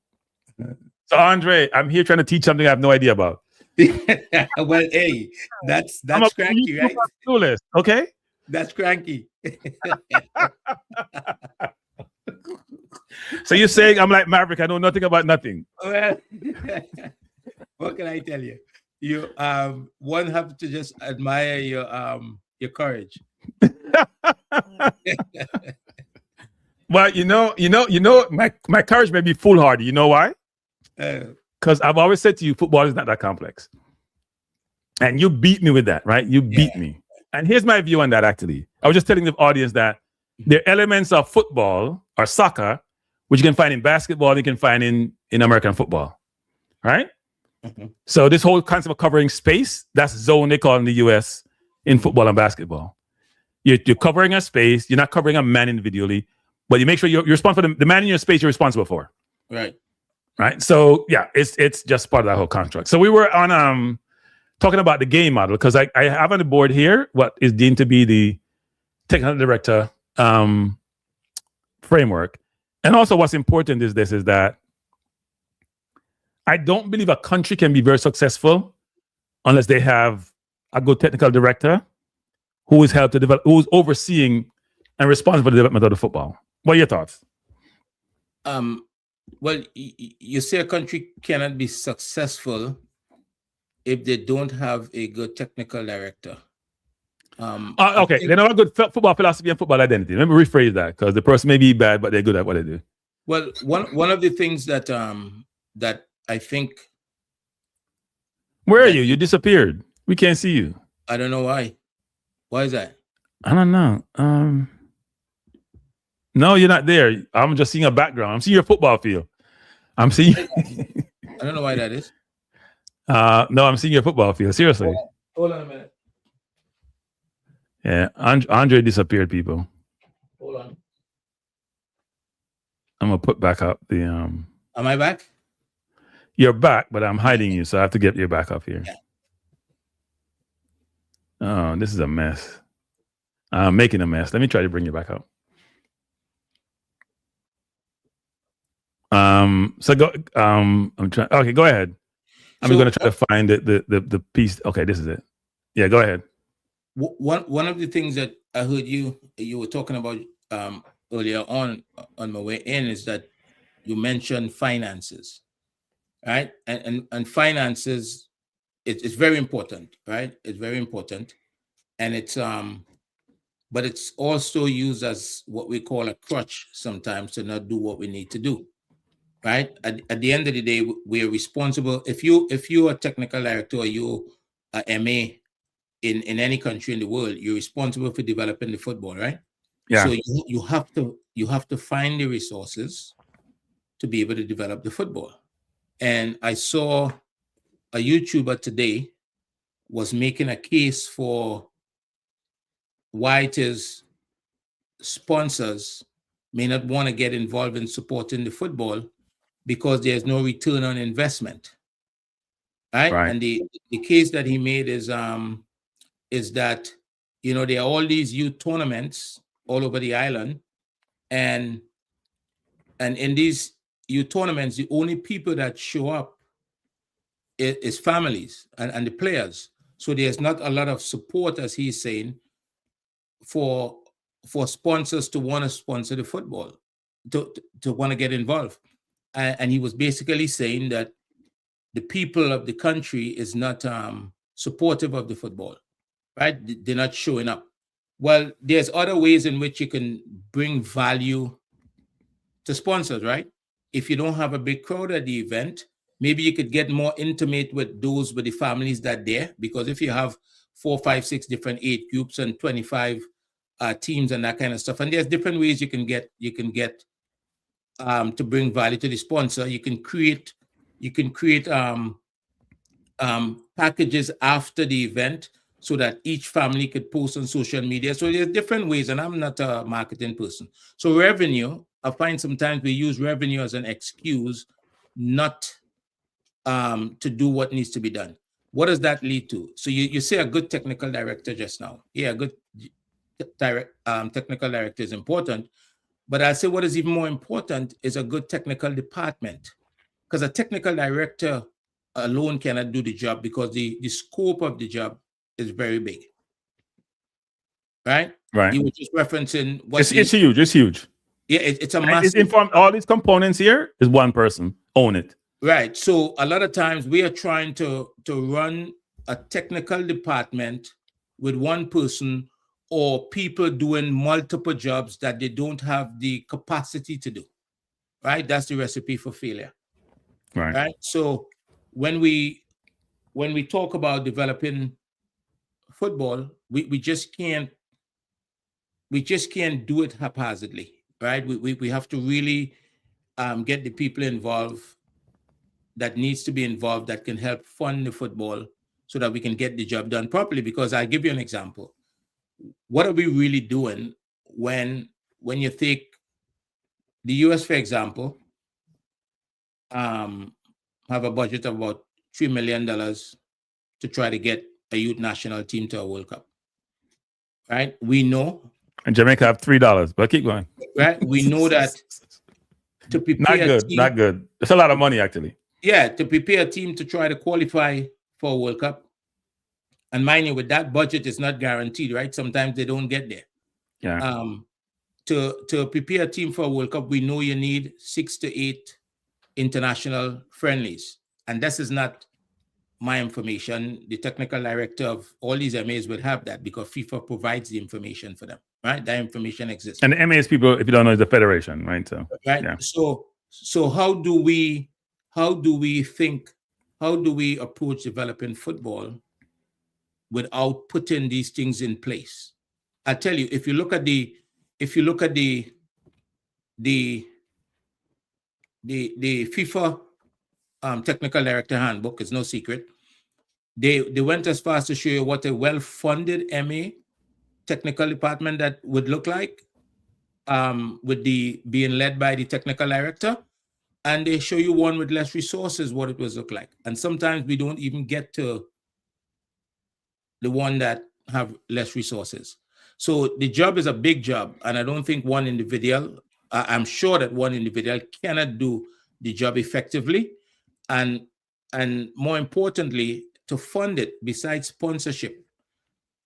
So Andre, I'm here trying to teach something I have no idea about. Well, hey, that's cranky, right? Clueless, okay? That's cranky. So you're saying I'm like Maverick, I know nothing about nothing. Well, what can I tell you? You one have to just admire your courage. Well, my courage may be foolhardy. You know why? Because I've always said to you, football is not that complex. And you beat me with that, right? You beat me. And here's my view on that, actually. I was just telling the audience that there are elements of football or soccer, which you can find in basketball, you can find in American football, right? Mm-hmm. So this whole concept of covering space, that's zone they call in the US in football and basketball. You're covering a space, you're not covering a man individually, but you make sure you're responsible for the man in your space you're responsible for. Right. Right. So yeah, it's just part of that whole construct. So we were on talking about the game model, because I have on the board here what is deemed to be the technical director framework. And also what's important is that I don't believe a country can be very successful unless they have a good technical director who is helped to develop, who's overseeing and responsible for the development of the football. What are your thoughts? Well, you say a country cannot be successful if they don't have a good technical director. Okay, they know a good football philosophy and football identity. Let me rephrase that, because the person may be bad, but they're good at what they do. Well, one of the things that that I think. Where are you? You disappeared. We can't see you. I don't know why. Why is that? I don't know. No, you're not there. I'm just seeing a background. I'm seeing your football field. I'm seeing. I don't know why that is. No, I'm seeing your football field. Seriously. Hold on a minute. Yeah, Andre disappeared, people. Hold on. I'm gonna put back up the. Am I back? You're back, but I'm hiding you, so I have to get you back up here. Yeah. Oh, this is a mess. I'm making a mess. Let me try to bring you back up. So go. I'm trying. Okay, go ahead. I'm gonna try to find the piece. Okay, this is it. Yeah, go ahead. One of the things that I heard you were talking about earlier on my way in is that you mentioned finances, right? And finances, it's very important, right? It's very important, and it's but it's also used as what we call a crutch sometimes to not do what we need to do, right? At the end of the day, we are responsible. If you're a technical director or you a MA in any country in the world, you're responsible for developing the football, right? Yeah. So you have to find the resources to be able to develop the football. And I saw a YouTuber today was making a case for why it is sponsors may not want to get involved in supporting the football because there's no return on investment, right? Right. And the case that he made is that, you know, there are all these youth tournaments all over the island, and in these youth tournaments, the only people that show up is families and the players. So there's not a lot of support, as he's saying, for sponsors to want to sponsor the football, to want to get involved. And he was basically saying that the people of the country is not supportive of the football, right? They're not showing up. Well, there's other ways in which you can bring value to sponsors, right? If you don't have a big crowd at the event, maybe you could get more intimate with the families that there, because if you have 4, 5, 6 different age groups and 25 teams and that kind of stuff, and there's different ways you can get to bring value to the sponsor. You can create packages after the event so that each family could post on social media. So there's different ways, and I'm not a marketing person. So revenue, I find sometimes we use revenue as an excuse not to do what needs to be done. What does that lead to? So you say a good technical director just now. Yeah, a good technical director is important. But I say what is even more important is a good technical department, because a technical director alone cannot do the job because the scope of the job is very big. Right? Right. You were just referencing what it's huge. It's huge. Yeah, it's a Right? massive. All these components here is one person. Own it. Right. So a lot of times we are trying to run a technical department with one person, or people doing multiple jobs that they don't have the capacity to do. Right? That's the recipe for failure. Right? So when we talk about developing football, we just can't do it haphazardly, right? We have to really get the people involved that needs to be involved, that can help fund the football so that we can get the job done properly. Because I'll give you an example. What are we really doing when you take the US, for example, have a budget of about $3 million to try to get a youth national team to a World Cup, right? We know. And Jamaica have $3, but keep going. Right? We know that to prepare not good. It's a lot of money, actually. Yeah, to prepare a team to try to qualify for a World Cup. And mind you, with that budget, it's not guaranteed, right? Sometimes they don't get there. Yeah. To prepare a team for a World Cup, we know you need 6 to 8 international friendlies. And this is not my information. The technical director of all these MAs would have that, because FIFA provides the information for them, right? That information exists. And the MAs, people, if you don't know, is the federation, right? So right. Yeah. So how do we approach developing football without putting these things in place? I tell you, if you look at the FIFA technical director handbook, it's no secret. They went as far as to show you what a well-funded MA technical department that would look like, with being led by the technical director, and they show you one with less resources, what it was look like. And sometimes we don't even get to the one that have less resources. So the job is a big job, and I don't think one individual, I'm sure that one individual cannot do the job effectively, and more importantly, to fund it, besides sponsorship,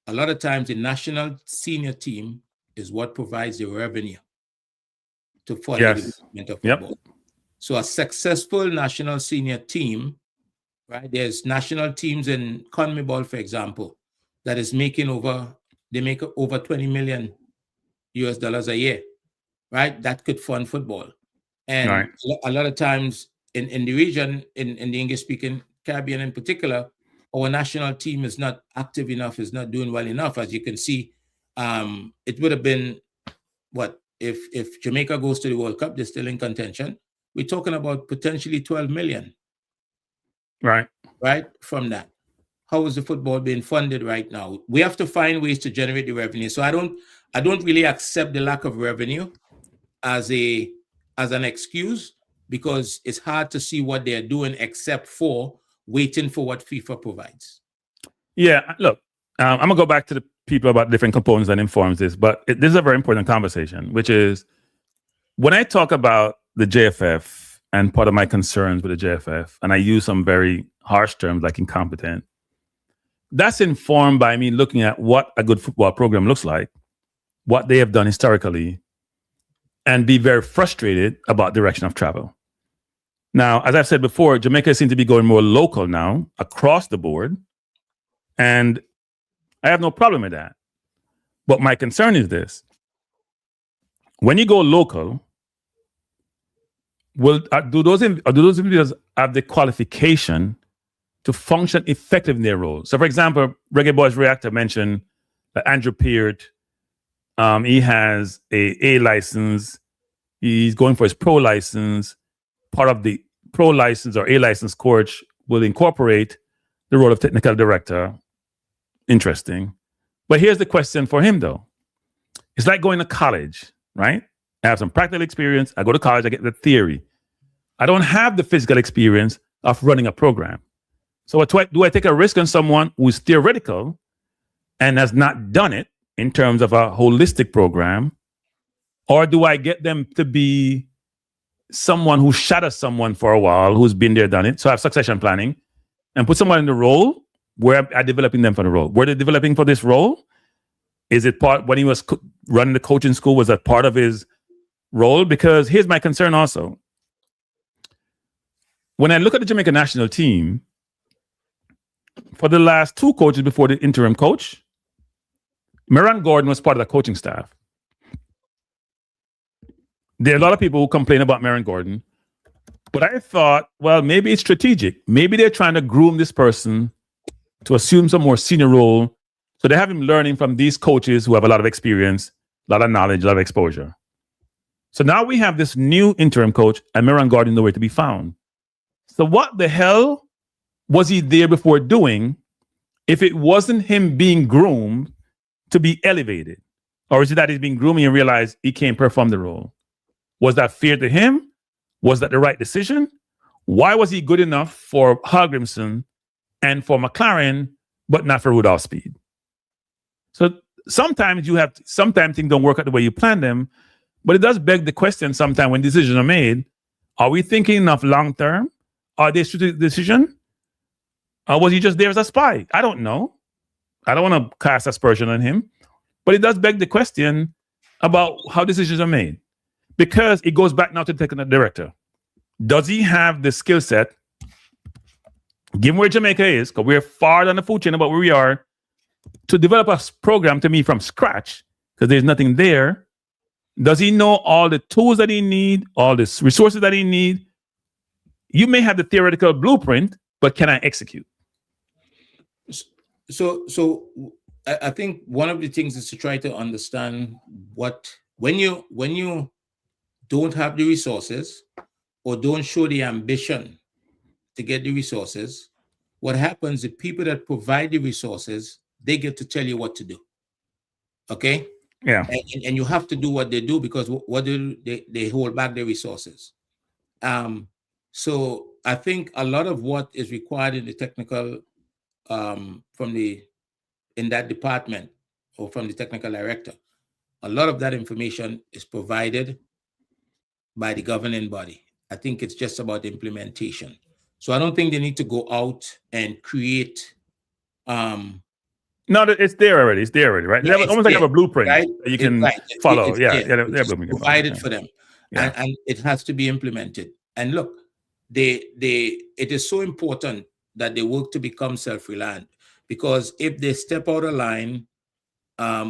a lot of times the national senior team is what provides the revenue to fund the development of football. So a successful national senior team, right? There's national teams in CONMEBOL, for example, that is making they make over 20 million US dollars a year, right? That could fund football. And a lot of times in the region, in the English-speaking Caribbean in particular, our national team is not active enough, is not doing well enough. As you can see, it would have been, what, if Jamaica goes to the World Cup, they're still in contention. We're talking about potentially 12 million. Right, from that. How is the football being funded right now? We have to find ways to generate the revenue. So I don't really accept the lack of revenue as an excuse, because it's hard to see what they're doing except for waiting for what FIFA provides. Yeah, look, I'm gonna go back to the people about different components that informs this, but this is a very important conversation, which is when I talk about the JFF and part of my concerns with the JFF, and I use some very harsh terms like incompetent, that's informed by me looking at what a good football program looks like, what they have done historically, and be very frustrated about direction of travel. Now, as I've said before, Jamaica seems to be going more local now across the board, and I have no problem with that. But my concern is this. When you go local, do those individuals have the qualification to function effectively in their role? So, for example, Reggae Boys Reactor mentioned that Andrew Peart, he has a license. He's going for his pro license. Part of the pro license or a license course will incorporate the role of technical director. Interesting. But here's the question for him, though. It's like going to college, right? I have some practical experience. I go to college, I get the theory. I don't have the physical experience of running a program. So do I take a risk on someone who's theoretical and has not done it in terms of a holistic program? Or do I get them to be someone who shadows someone for a while, who's been there, done it? So I have succession planning and put someone in the role where I'm developing them for the role. Were they developing for this role? Is it part, when he was running the coaching school, was that part of his role? Because here's my concern also. When I look at the Jamaica national team, for the last two coaches before the interim coach, Meron Gordon was part of the coaching staff. There are a lot of people who complain about Meron Gordon, but I thought, well, maybe it's strategic. Maybe they're trying to groom this person to assume some more senior role. So they have him learning from these coaches who have a lot of experience, a lot of knowledge, a lot of exposure. So now we have this new interim coach and Meron Gordon nowhere to be found. So what the hell was he there before doing if it wasn't him being groomed to be elevated? Or is it that he's being groomed and realized he can't perform the role? Was that fear to him? Was that the right decision? Why was he good enough for Hallgrimson and for McLaren, but not for Rudolph Speed? So sometimes things don't work out the way you plan them, but it does beg the question sometimes when decisions are made, are we thinking enough long-term? Are they strategic decision? Or was he just there as a spy? I don't know. I don't want to cast aspersion on him, but it does beg the question about how decisions are made, because it goes back now to the technical director. Does he have the skill set, given where Jamaica is, because we're far down the food chain about where we are, to develop a program to me from scratch, because there's nothing there? Does he know all the tools that he needs, all the resources that he needs? You may have the theoretical blueprint, but can I execute? So I think one of the things is to try to understand when you don't have the resources or don't show the ambition to get the resources, what happens, the people that provide the resources, they get to tell you what to do. Okay? Yeah. And you have to do what they do, because what they hold back their resources. So I think a lot of what is required in the technical, in that department or from the technical director, a lot of that information is provided by the governing body. I think it's just about implementation. So I don't think they need to go out and create No, it's there already. It's there already, right? Yeah, Almost like you have a blueprint right? that you can follow. It's Yeah, there. yeah, It is blueprint you can follow. provided for them, Yeah. and it has to be implemented. And look, it is so important that they work to become self-reliant, because if they step out of line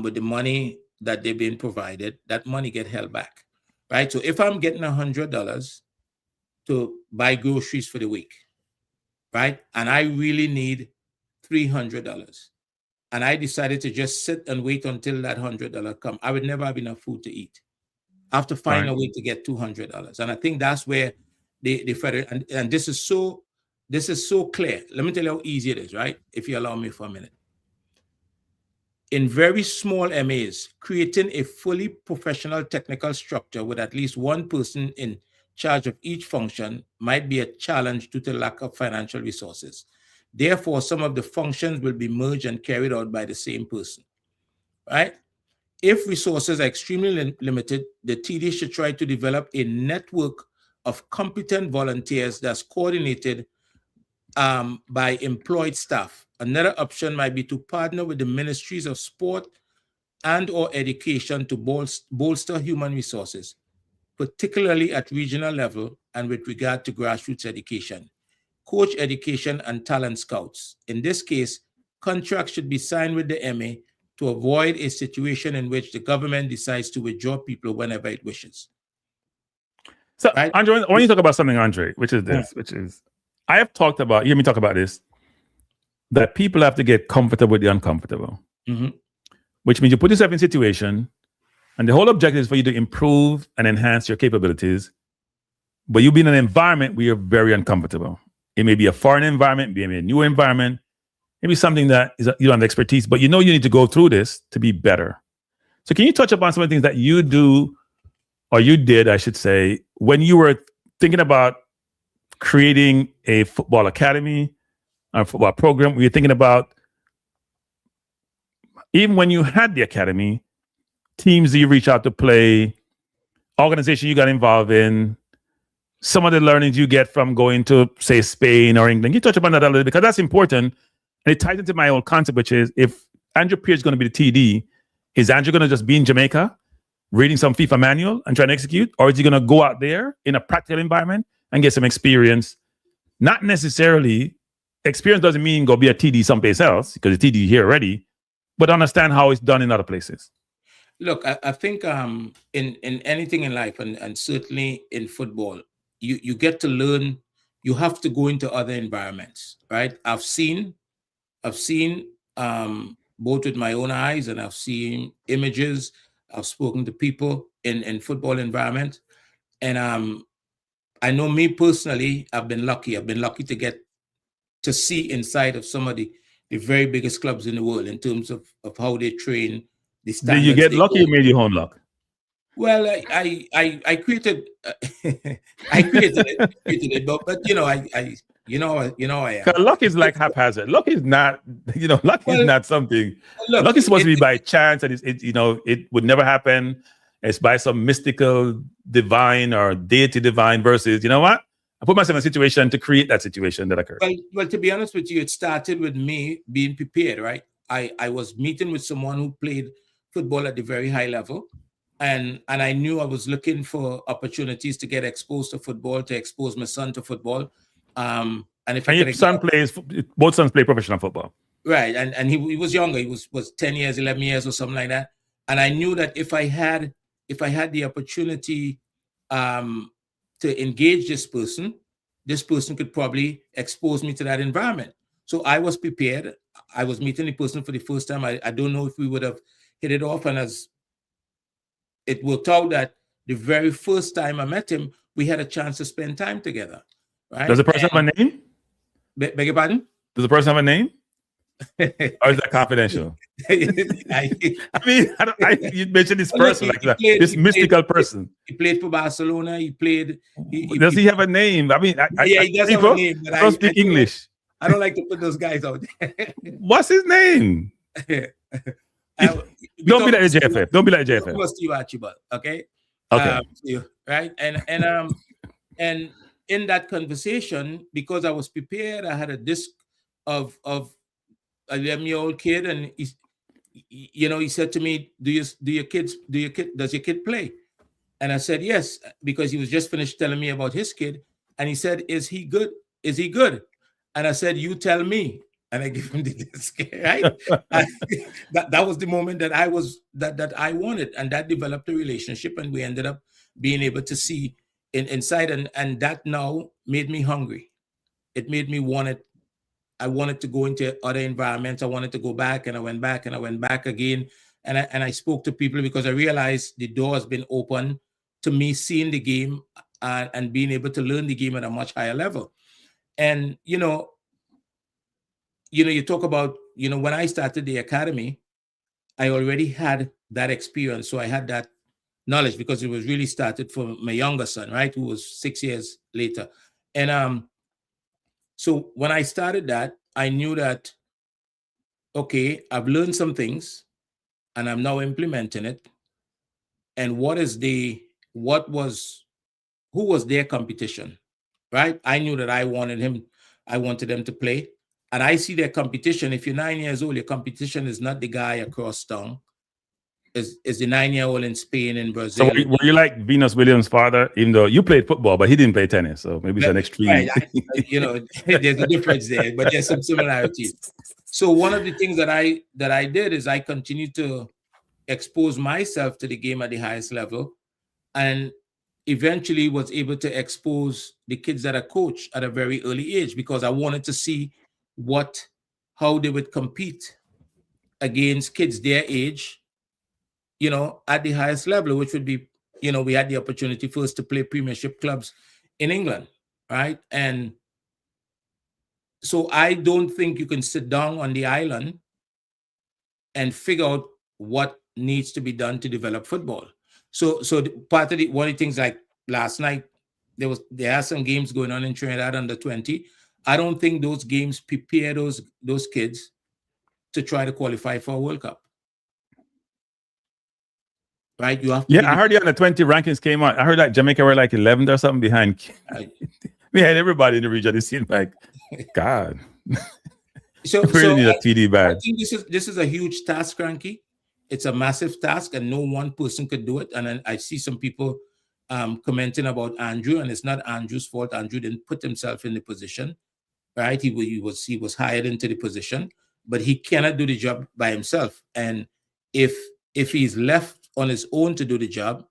with the money that they've been provided, that money get held back, right? So if I'm getting $100 to buy groceries for the week, right, and I really need $300, and I decided to just sit and wait until that $100 come, I would never have enough food to eat. I have to find a way to get $200, and I think that's where the federal and this is so clear. Let me tell you how easy it is, right? If you allow me for a minute. In very small MAs, creating a fully professional technical structure with at least one person in charge of each function might be a challenge due to lack of financial resources. Therefore, some of the functions will be merged and carried out by the same person, right? If resources are extremely limited, the TD should try to develop a network of competent volunteers that's coordinated by employed staff. Another option might be to partner with the ministries of sport and or education to bolster human resources, particularly at regional level and with regard to grassroots education, coach education, and talent scouts. In this case, contracts should be signed with the MA to avoid a situation in which the government decides to withdraw people whenever it wishes. So, right? Andre, I want you to talk about something, Andre, which is I have talked about, you hear me talk about this, that people have to get comfortable with the uncomfortable, which means you put yourself in a situation, and the whole objective is for you to improve and enhance your capabilities, but you'll be in an environment where you're very uncomfortable. It may be a foreign environment, maybe a new environment, maybe something that is you don't have expertise, but you know you need to go through this to be better. So can you touch upon some of the things that you do, or you did, I should say, when you were thinking about creating a football academy, a football program? Were you thinking about, even when you had the academy, teams that you reach out to play, organization you got involved in, some of the learnings you get from going to, say, Spain or England? Can you touch upon that a little bit? Because that's important. And it ties into my old concept, which is, if Andrew Pierce is going to be the TD, is Andrew going to just be in Jamaica reading some FIFA manual and trying to execute? Or is he going to go out there in a practical environment and get some experience? Not necessarily, experience doesn't mean go be a TD someplace else, because the TD here already, but understand how it's done in other places. Look, I think in anything in life, and certainly in football, you get to learn. You have to go into other environments, right? I've seen both with my own eyes, and I've seen images. I've spoken to people in football environment, and I know me personally, I've been lucky. I've been lucky to get to see inside of some of the very biggest clubs in the world in terms of how they train. Did you get lucky or made your own luck? Well, I created I created it, but I am. Luck is like haphazard. Luck is not, luck is not something. Luck is supposed to be by chance, and it would never happen. It's by some mystical divine or deity divine versus, you know what? I put myself in a situation to create that situation that occurred. Well, to be honest with you, it started with me being prepared, right? I was meeting with someone who played football at the very high level. And I knew I was looking for opportunities to get exposed to football, to expose my son to football. And your son both sons play professional football. Right. And he was younger. He was 10 years, 11 years or something like that. And I knew that if I had the opportunity to engage this person could probably expose me to that environment. So I was prepared. I was meeting the person for the first time. I don't know if we would have hit it off. And as it worked out that the very first time I met him, we had a chance to spend time together. Right? Does the person have a name? Beg your pardon? Does the person have a name? Or is that confidential? You mentioned this person, this mystical person. He played for Barcelona. He played. Does he have a name? He does have a name. But I don't speak English. I don't like to put those guys out there. What's his name? Don't be like a JFF. Don't be like a JFF. Was Steve Archibald, okay? Okay. Right, and in that conversation, because I was prepared, I had a disc of 11-year-old kid, and he said to me, does your kid play? And I said, yes, because he was just finished telling me about his kid. And he said, is he good? Is he good? And I said, you tell me. And I give him the disc, right? that was the moment that I wanted. And that developed a relationship. And we ended up being able to see inside. And that now made me hungry. It made me want it. I wanted to go into other environments. I wanted to go back, and I went back, and I went back again. And I spoke to people because I realized the door has been open to me seeing the game and being able to learn the game at a much higher level. And, you talk about, when I started the academy, I already had that experience. So I had that knowledge because it was really started for my younger son, right, who was 6 years later. And so when I started that, I knew that, okay, I've learned some things and I'm now implementing it. And who was their competition, right? I knew that I wanted them to play. And I see their competition. If you're 9 years old, your competition is not the guy across town. Is the 9-year-old in Spain and Brazil. So were you like Venus Williams' father, even though you played football, but he didn't play tennis? So maybe it's an extreme. Right, there's a difference there, but there's some similarities. So one of the things that I did is I continued to expose myself to the game at the highest level, and eventually was able to expose the kids that I coach at a very early age, because I wanted to see how they would compete against kids their age, at the highest level, which would be, we had the opportunity first to play premiership clubs in England, right? And so I don't think you can sit down on the island and figure out what needs to be done to develop football. So one of the things, like last night, there are some games going on in Trinidad under 20. I don't think those games prepare those kids to try to qualify for a World Cup. Right? You have to. I heard the under 20 rankings came out. I heard that Jamaica were like 11th or something behind. We had everybody in the region. It seemed like, God. So really need a TD badge. I think this is a huge task, Cranky. It's a massive task, and no one person could do it. And then I see some people commenting about Andrew, and it's not Andrew's fault. Andrew didn't put himself in the position, right? He was hired into the position, but he cannot do the job by himself. And if he's left on his own to do the job,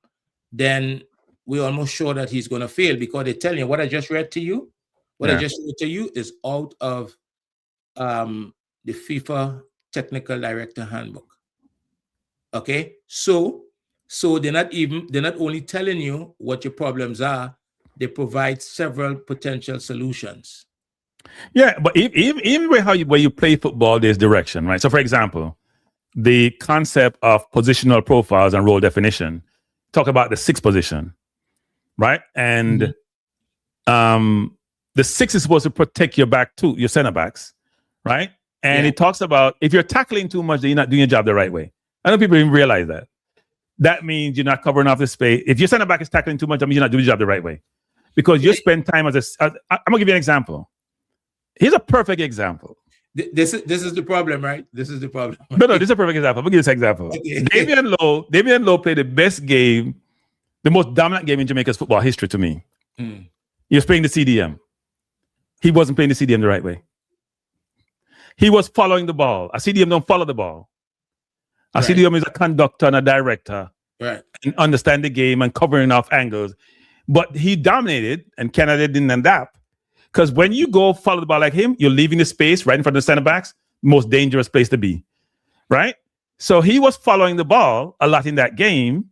then we're almost sure that he's going to fail, because they're telling you what I just read to you. I just read to you is out of the FIFA Technical Director Handbook. Okay, so they're not only telling you what your problems are, they provide several potential solutions. Yeah, but even where you play football, there's direction, right? So, for example, the concept of positional profiles and role definition talk about the 6 position, right? And the 6 is supposed to protect your back too, your center backs, right? And it talks about if you're tackling too much, then you're not doing your job the right way. I know people even realize that. That means you're not covering off the space. If your center back is tackling too much, that means you're not doing your job the right way, because you spend time I'm gonna give you an example. Here's a perfect example. This is the problem, right? This is the problem. No, this is a perfect example. I'll give you this example. Okay. Damian Lowe played the best game, the most dominant game in Jamaica's football history to me. He was playing the CDM. He wasn't playing the CDM the right way. He was following the ball. A CDM don't follow the ball. A CDM is a conductor and a director, right, and understand the game and covering off angles. But he dominated, and Canada didn't adapt. Because when you go follow the ball like him, you're leaving the space right in front of the center backs, most dangerous place to be, right? So he was following the ball a lot in that game.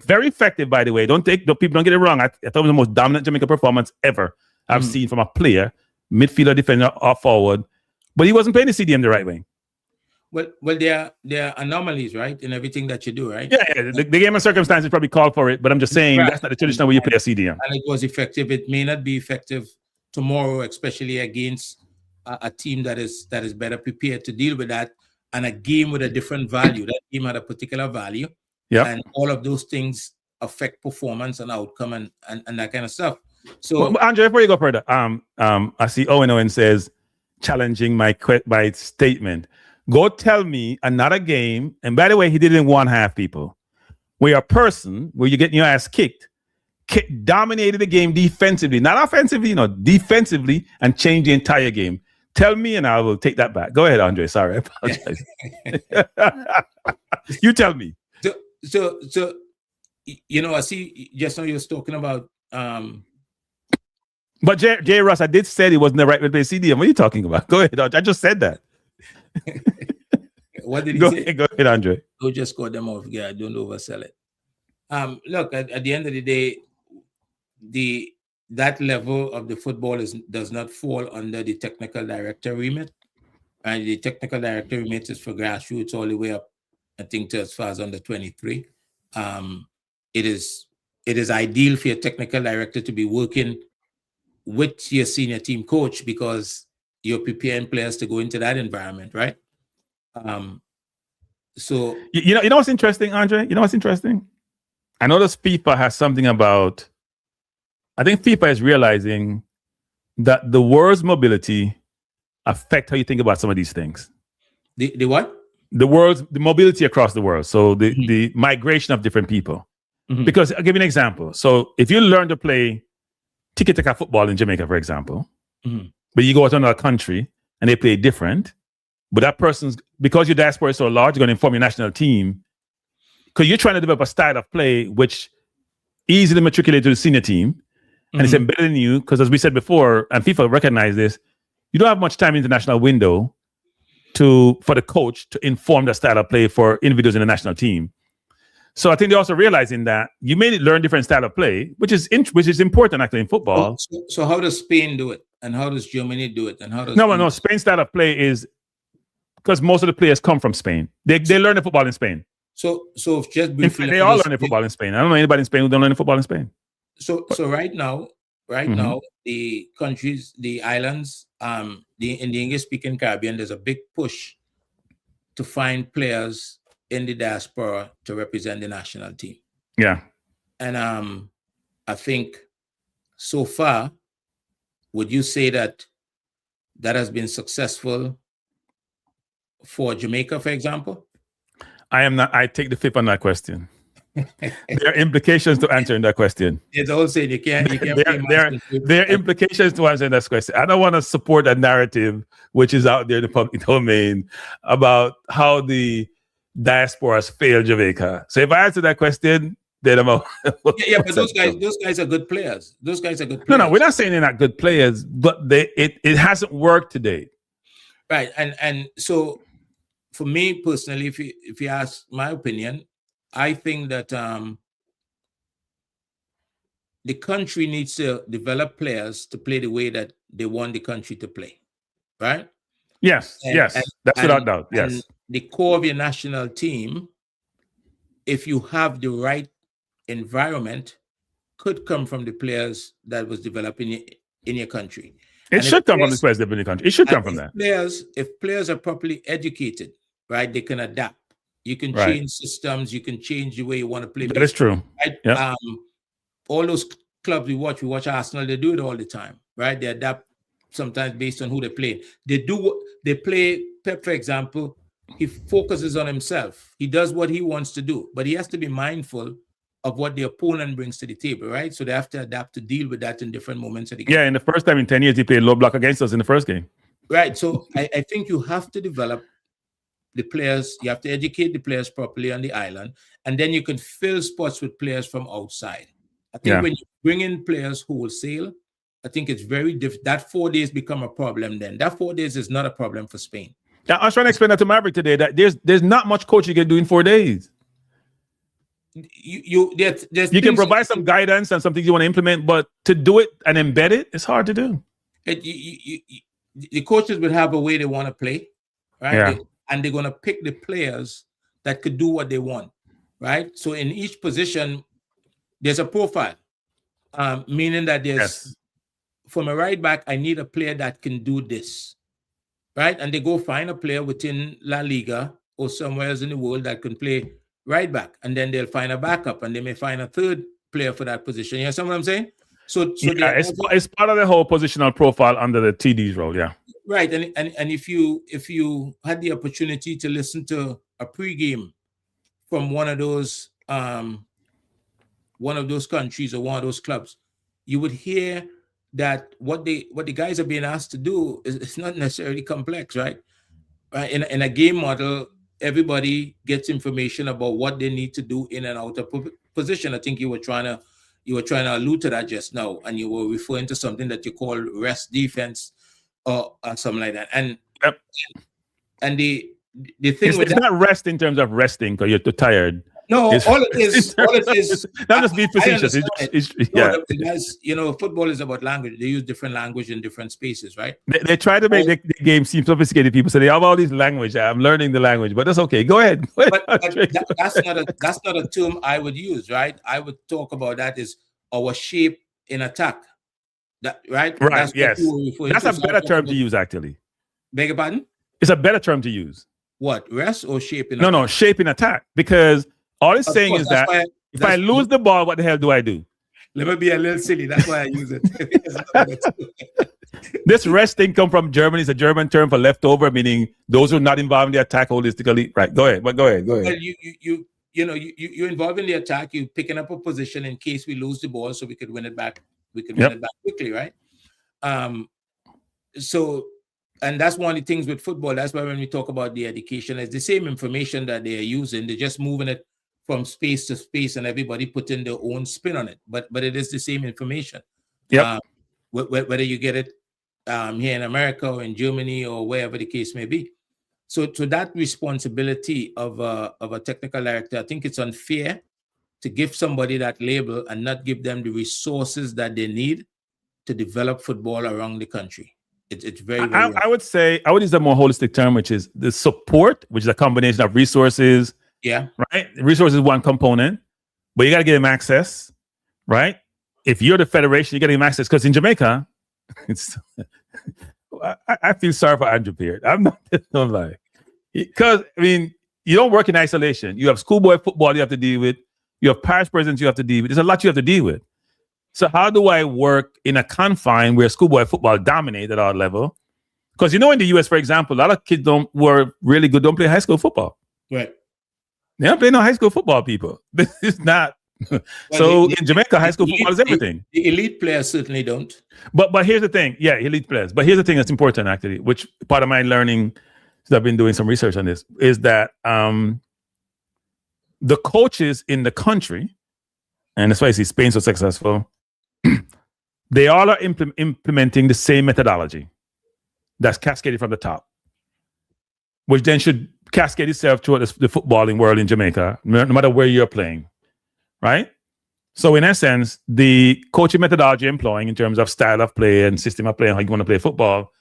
Very effective, by the way. People don't get it wrong. I thought it was the most dominant Jamaica performance ever I've seen from a player, midfielder, defender, or forward. But he wasn't playing the CDM the right way. Well, there are anomalies, right, in everything that you do, right? Yeah. The game and circumstances probably call for it, but I'm just saying that's not the traditional way you play a CDM. And it was effective. It may not be effective tomorrow, especially against a team that is better prepared to deal with that, and a game with a different value. That game had a particular value, and all of those things affect performance and outcome and that kind of stuff. So, Andre, before you go further, I see Owen says challenging my statement. Go tell me another game. And by the way, he didn't want half people. Where a person, where you're getting your ass kicked, dominated the game defensively, not offensively, defensively, and changed the entire game. Tell me, and I will take that back. Go ahead, Andre. Sorry, I apologize. You tell me. So, I see just now you was talking about. But J. Ross, I did say he wasn't the right way to play CDM. What are you talking about? Go ahead. I just said that. What did he say? Go ahead, Andre. Don't just call them off. Yeah, don't oversell it. Look, at the end of the day, that level of the football does not fall under the technical director remit, and the technical director remit is for grassroots all the way up, I think, to as far as under 23. It is ideal for your technical director to be working with your senior team coach because you're preparing players to go into that environment, right? So you know what's interesting, Andre? You know what's interesting? I notice FIFA has something about. I think FIFA is realizing that the world's mobility affect how you think about some of these things. The what? The mobility across the world. So the migration of different people. Mm-hmm. Because I'll give you an example. So if you learn to play tiki-taka football in Jamaica, for example, but you go to another country and they play different, but that person's, because your diaspora is so large, you're going to inform your national team because you're trying to develop a style of play which easily matriculated to the senior team. And it's embedded in you because, as we said before, and FIFA recognize this, you don't have much time in the international window for the coach to inform the style of play for individuals in the national team. So I think they're also realizing that you may learn different style of play, which is important actually in football. So how does Spain do it, and how does Germany do it, and how does Spain's style of play is because most of the players come from Spain. They learn the football in Spain. So if just briefly, they all learn the football in Spain. I don't know anybody in Spain who don't learn the football in Spain. So right now, the countries, the islands, in the English-speaking Caribbean, there's a big push to find players in the diaspora to represent the national team. Yeah. And I think so far, would you say that has been successful for Jamaica, for example? I am not. I take the flip on that question. There are implications to answering that question. It's also you can't. There are implications to answering that question. I don't want to support a narrative which is out there in the public domain about how the diasporas failed Jamaica. So if I answer that question, then I'm out. But those guys are good players. Those guys are good players. No, we're not saying they're not good players, but it hasn't worked to date. Right, and so for me personally, if you ask my opinion, I think that the country needs to develop players to play the way that they want the country to play, right? Yes, that's without doubt. Yes. And the core of your national team, if you have the right environment, could come from the players that was developing in your country. It should come from the players developing the country. It should come from that. If players are properly educated, right, they can adapt. You can change systems. You can change the way you want to play. That is true. Right? Yep. All those clubs we watch Arsenal, they do it all the time, right? They adapt sometimes based on who they play. They play Pep, for example. He focuses on himself. He does what he wants to do, but he has to be mindful of what the opponent brings to the table, right? So they have to adapt to deal with that in different moments of the game. Yeah, in the first time in 10 years, he played low block against us in the first game. Right. So I think you have to develop the players. You have to educate the players properly on the island, and then you can fill spots with players from outside. I think when you bring in players wholesale, I think it's very difficult. That 4 days become a problem then. That 4 days is not a problem for Spain. I was trying to explain that to Maverick today, that there's not much coaching you can do in 4 days. You can provide some guidance and something you want to implement, but to do it and embed it, it's hard to do. The coaches would have a way they want to play, right? Yeah. And they're going to pick the players that could do what they want, right? So in each position, there's a profile, meaning that there's, from a right back, I need a player that can do this, right? And they go find a player within La Liga or somewhere else in the world that can play right back, and then they'll find a backup, and they may find a third player for that position. You understand what I'm saying? So it's part of the whole positional profile under the TD's role, yeah. Right, and if you had the opportunity to listen to a pregame from one of those countries or one of those clubs, you would hear that what the guys are being asked to do is it's not necessarily complex, right? In a game model, everybody gets information about what they need to do in and out of position. I think you were trying to allude to that just now, and you were referring to something that you call rest defense or something like that. And Yep. and the thing it's with that, not rest in terms of resting because you're too tired. No, all it is. Not just be facetious. Guys, football is about language. They use different language in different spaces, right? They try to make the game seem sophisticated. People say they have all these language. I'm learning the language, but that's okay. Go ahead. But that's not a term I would use, right? I would talk about that as our shape in attack. That right? Right. Yes. That's a better term to use, actually. Beg your pardon? It's a better term to use. What, rest or shape in attack? No, shape in attack, because all it's saying is that if I lose the ball, what the hell do I do? Let me be a little silly. That's why I use it. This rest thing come from Germany. It's a German term for leftover, meaning those who are not involved in the attack holistically. Right. Go ahead. Go ahead. Well, you're involved in the attack. You're picking up a position in case we lose the ball, so we could win it back. We could win it back quickly, right? And that's one of the things with football. That's why when we talk about the education, it's the same information that they are using. They're just moving it from space to space, and everybody putting their own spin on it. But it is the same information. Yeah. Whether you get it here in America or in Germany or wherever the case may be. So to that responsibility of a technical director, I think it's unfair to give somebody that label and not give them the resources that they need to develop football around the country. It's very, very I would use a more holistic term, which is the support, which is a combination of resources. Yeah. Right. Resources is one component, but you got to give them access. Right. If you're the federation, you got to give them access. Because in Jamaica, I feel sorry for Andrew Beard. I'm not gonna lie. Because you don't work in isolation. You have schoolboy football you have to deal with. You have parish presidents you have to deal with. There's a lot you have to deal with. So how do I work in a confine where schoolboy football dominates at our level? Because in the US, for example, a lot of kids who are really good don't play high school football. Right. They don't play no high school football, people. This is not. So in Jamaica, high school football is everything. The elite players certainly don't. But here's the thing. Yeah, elite players. But here's the thing that's important, actually, which part of my learning, because I've been doing some research on this, is that the coaches in the country, and that's why I see Spain so successful, they all are implementing the same methodology that's cascaded from the top, which then should cascade itself toward the footballing world in Jamaica, no matter where you're playing, right? So in essence, the coaching methodology employing in terms of style of play and system of play and how you want to play football,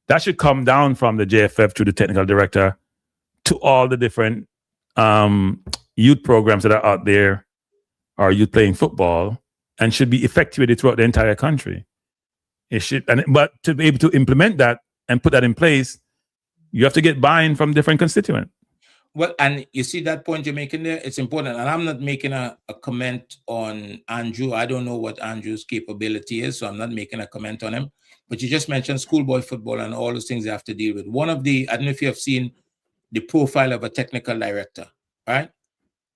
that should come down from the JFF to the technical director to all the different youth programs that are out there, or youth playing football, and should be effectuated throughout the entire country. It should, but to be able to implement that and put that in place, you have to get buy-in from different constituents. Well, and you see that point you're making there, it's important. And I'm not making a comment on Andrew. I don't know what Andrew's capability is, so I'm not making a comment on him. But you just mentioned schoolboy football and all those things they have to deal with. I don't know if you have seen the profile of a technical director, right?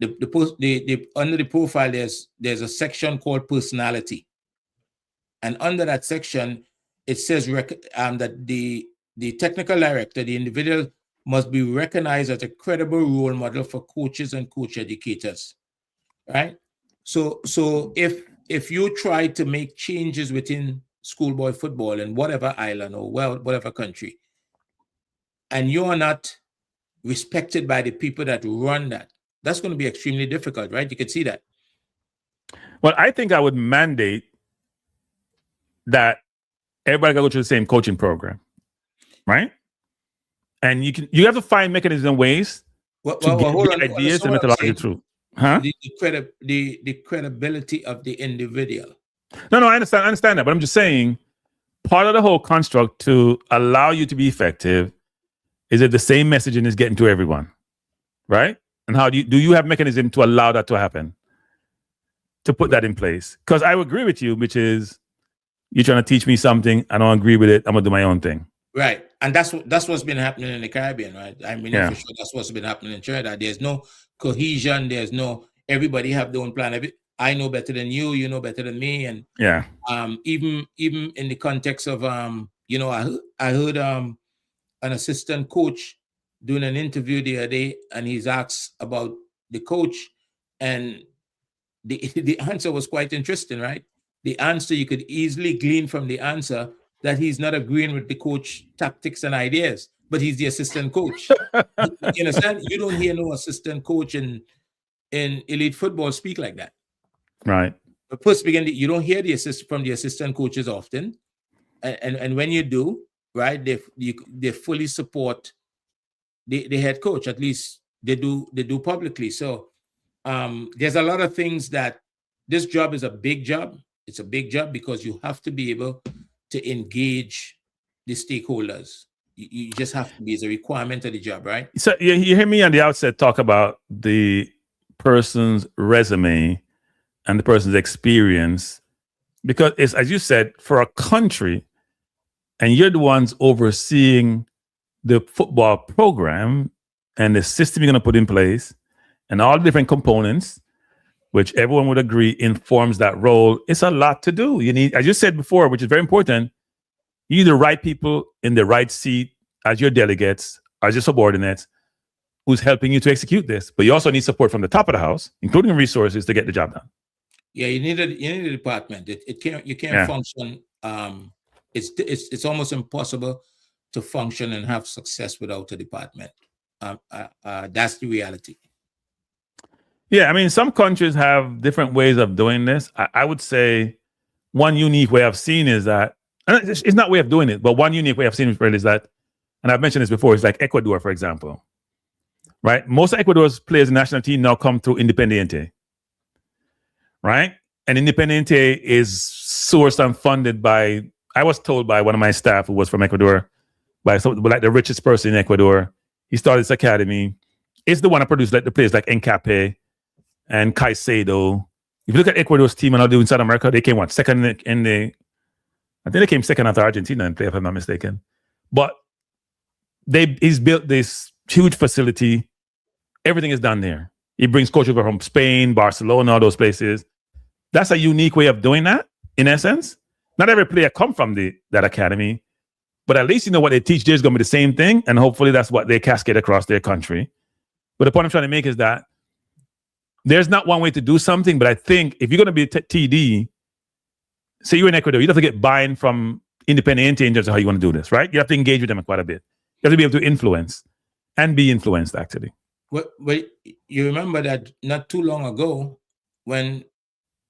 Under the profile, there's a section called personality. And under that section, it says that the technical director, the individual, must be recognized as a credible role model for coaches and coach educators, right? So if you try to make changes within schoolboy football in whatever island or whatever country, and you're not respected by the people that run that, that's going to be extremely difficult, right? You can see that. Well, I think I would mandate that everybody go to the same coaching program, right? And you have to find mechanisms and ways to get ideas and methodology through. Huh? The credibility of the individual. No, I understand that, but I'm just saying part of the whole construct to allow you to be effective is that the same messaging is getting to everyone, right? And how do you have mechanism to allow that to happen, to put that in place? Because I would agree with you, which is you're trying to teach me something, I don't agree with it, I'm gonna do my own thing. Right. And that's what's been happening in the Caribbean, right? I mean, Yeah. for sure that's what's been happening in Trinidad. There's no cohesion, there's no everybody have their own plan. I know better than you, you know better than me. And Yeah. Even in the context of I heard an assistant coach doing an interview the other day, and he's asked about the coach, and the answer was quite interesting, right? The answer, you could easily glean from the answer that he's not agreeing with the coach tactics and ideas, but he's the assistant coach. You understand? You don't hear no assistant coach in elite football speak like that. Right. But first, you don't hear from the assistant coaches often, and when you do, right, they fully support the head coach. At least they do publicly. So there's a lot of things that this job is a big job. It's a big job because you have to be able to engage the stakeholders. You just have to be, as a requirement of the job, right? So you hear me on the outset talk about the person's resume and the person's experience, because it's, as you said, for a country, and you're the ones overseeing the football program and the system you're going to put in place and all the different components, which everyone would agree informs that role. It's a lot to do. You need, as you said before, which is very important, you need the right people in the right seat as your delegates, as your subordinates, who's helping you to execute this. But you also need support from the top of the house, including resources, to get the job done. Yeah, you need a department. You can't function. It's almost impossible to function and have success without a department. That's the reality. Yeah, I mean, some countries have different ways of doing this. I would say one unique way I've seen is that, and it's not a way of doing it, but one unique way I've seen is that, and I've mentioned this before, is like Ecuador, for example, right? Most of Ecuador's players in the national team now come through Independiente, right? And Independiente is sourced and funded by, I was told by one of my staff who was from Ecuador, by like the richest person in Ecuador. He started this academy. It's the one that produced like the players like Encape and Caicedo. If you look at Ecuador's team and how they do in South America, they came second in the, I think they came second after Argentina and play, if I'm not mistaken. But he's built this huge facility. Everything is done there. He brings coaches over from Spain, Barcelona, all those places. That's a unique way of doing that, in essence. Not every player come from that academy, but at least you know what they teach there is going to be the same thing, and hopefully that's what they cascade across their country. But the point I'm trying to make is that there's not one way to do something, but I think if you're going to be TD, say you're in Ecuador, you have to get buy-in from Independiente in terms of how you want to do this, right? You have to engage with them quite a bit. You have to be able to influence and be influenced, actually. Well, you remember that not too long ago when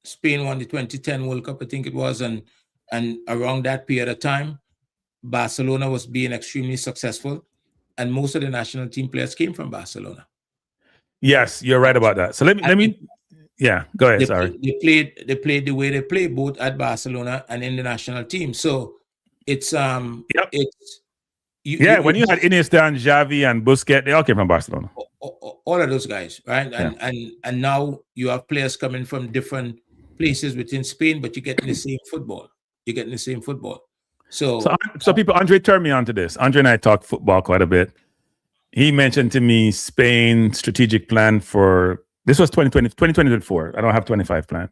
Spain won the 2010 World Cup, I think it was, and around that period of time, Barcelona was being extremely successful, and most of the national team players came from Barcelona. Yes, you're right about that. So let me yeah, go ahead. Sorry. They played the way they play, both at Barcelona and in the national team. So it's when you had Iniesta and Xavi and Busquets, they all came from Barcelona. All of those guys, right? And now you have players coming from different places within Spain, but you're getting the same football. So people, Andre turned me on to this. Andre and I talk football quite a bit. He mentioned to me Spain strategic plan for, this was 2024. I don't have 25 plan.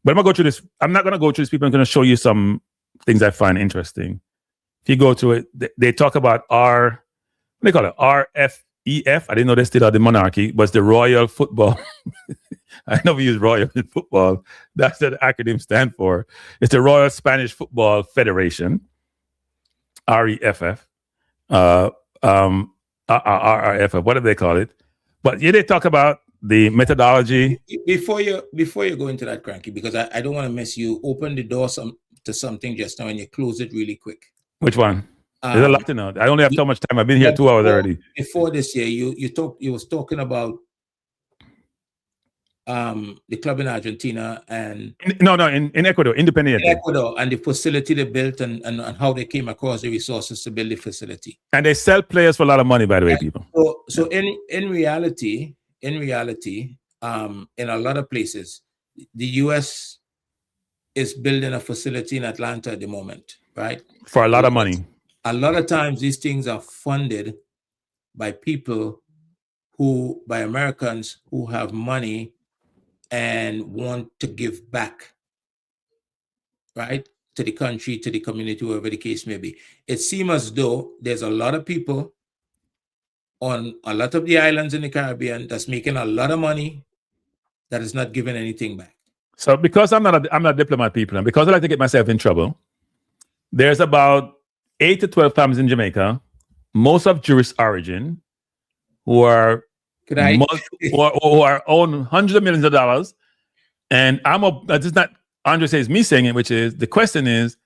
But I'm going to go through this. I'm not going to go through this. People, I'm going to show you some things I find interesting. If you go to it, they talk about they call it RFEF. I didn't know they still had the monarchy, but it's the Royal Football. I never use Royal in football. That's what the acronym stand for. It's the Royal Spanish Football Federation, REFF. RRF, what do they call it? But yeah, they talk about the methodology. Before you go into that, Cranky, because I don't want to miss you. Open the door to something just now and you close it really quick. Which one? There's a lot to know. I only have so much time. I've been here 2 hours already. Before this year, you was talking about the club in Argentina and in Ecuador, Independiente. In Ecuador, and the facility they built and how they came across the resources to build the facility. And they sell players for a lot of money, by the way, people. So in reality, in a lot of places, the US is building a facility in Atlanta at the moment, right? For a lot of money. a lot of times these things are funded by people by Americans who have money and want to give back, right? To the country, to the community, whatever the case may be. It seems as though there's a lot of people on a lot of the islands in the Caribbean that's making a lot of money that is not giving anything back. So because I'm not a diplomat, people, and because I like to get myself in trouble, there's about 8 to 12 families in Jamaica, most of Jewish origin, who are who are own hundreds of millions of dollars. And that's not Andre says me saying it, which is the question is,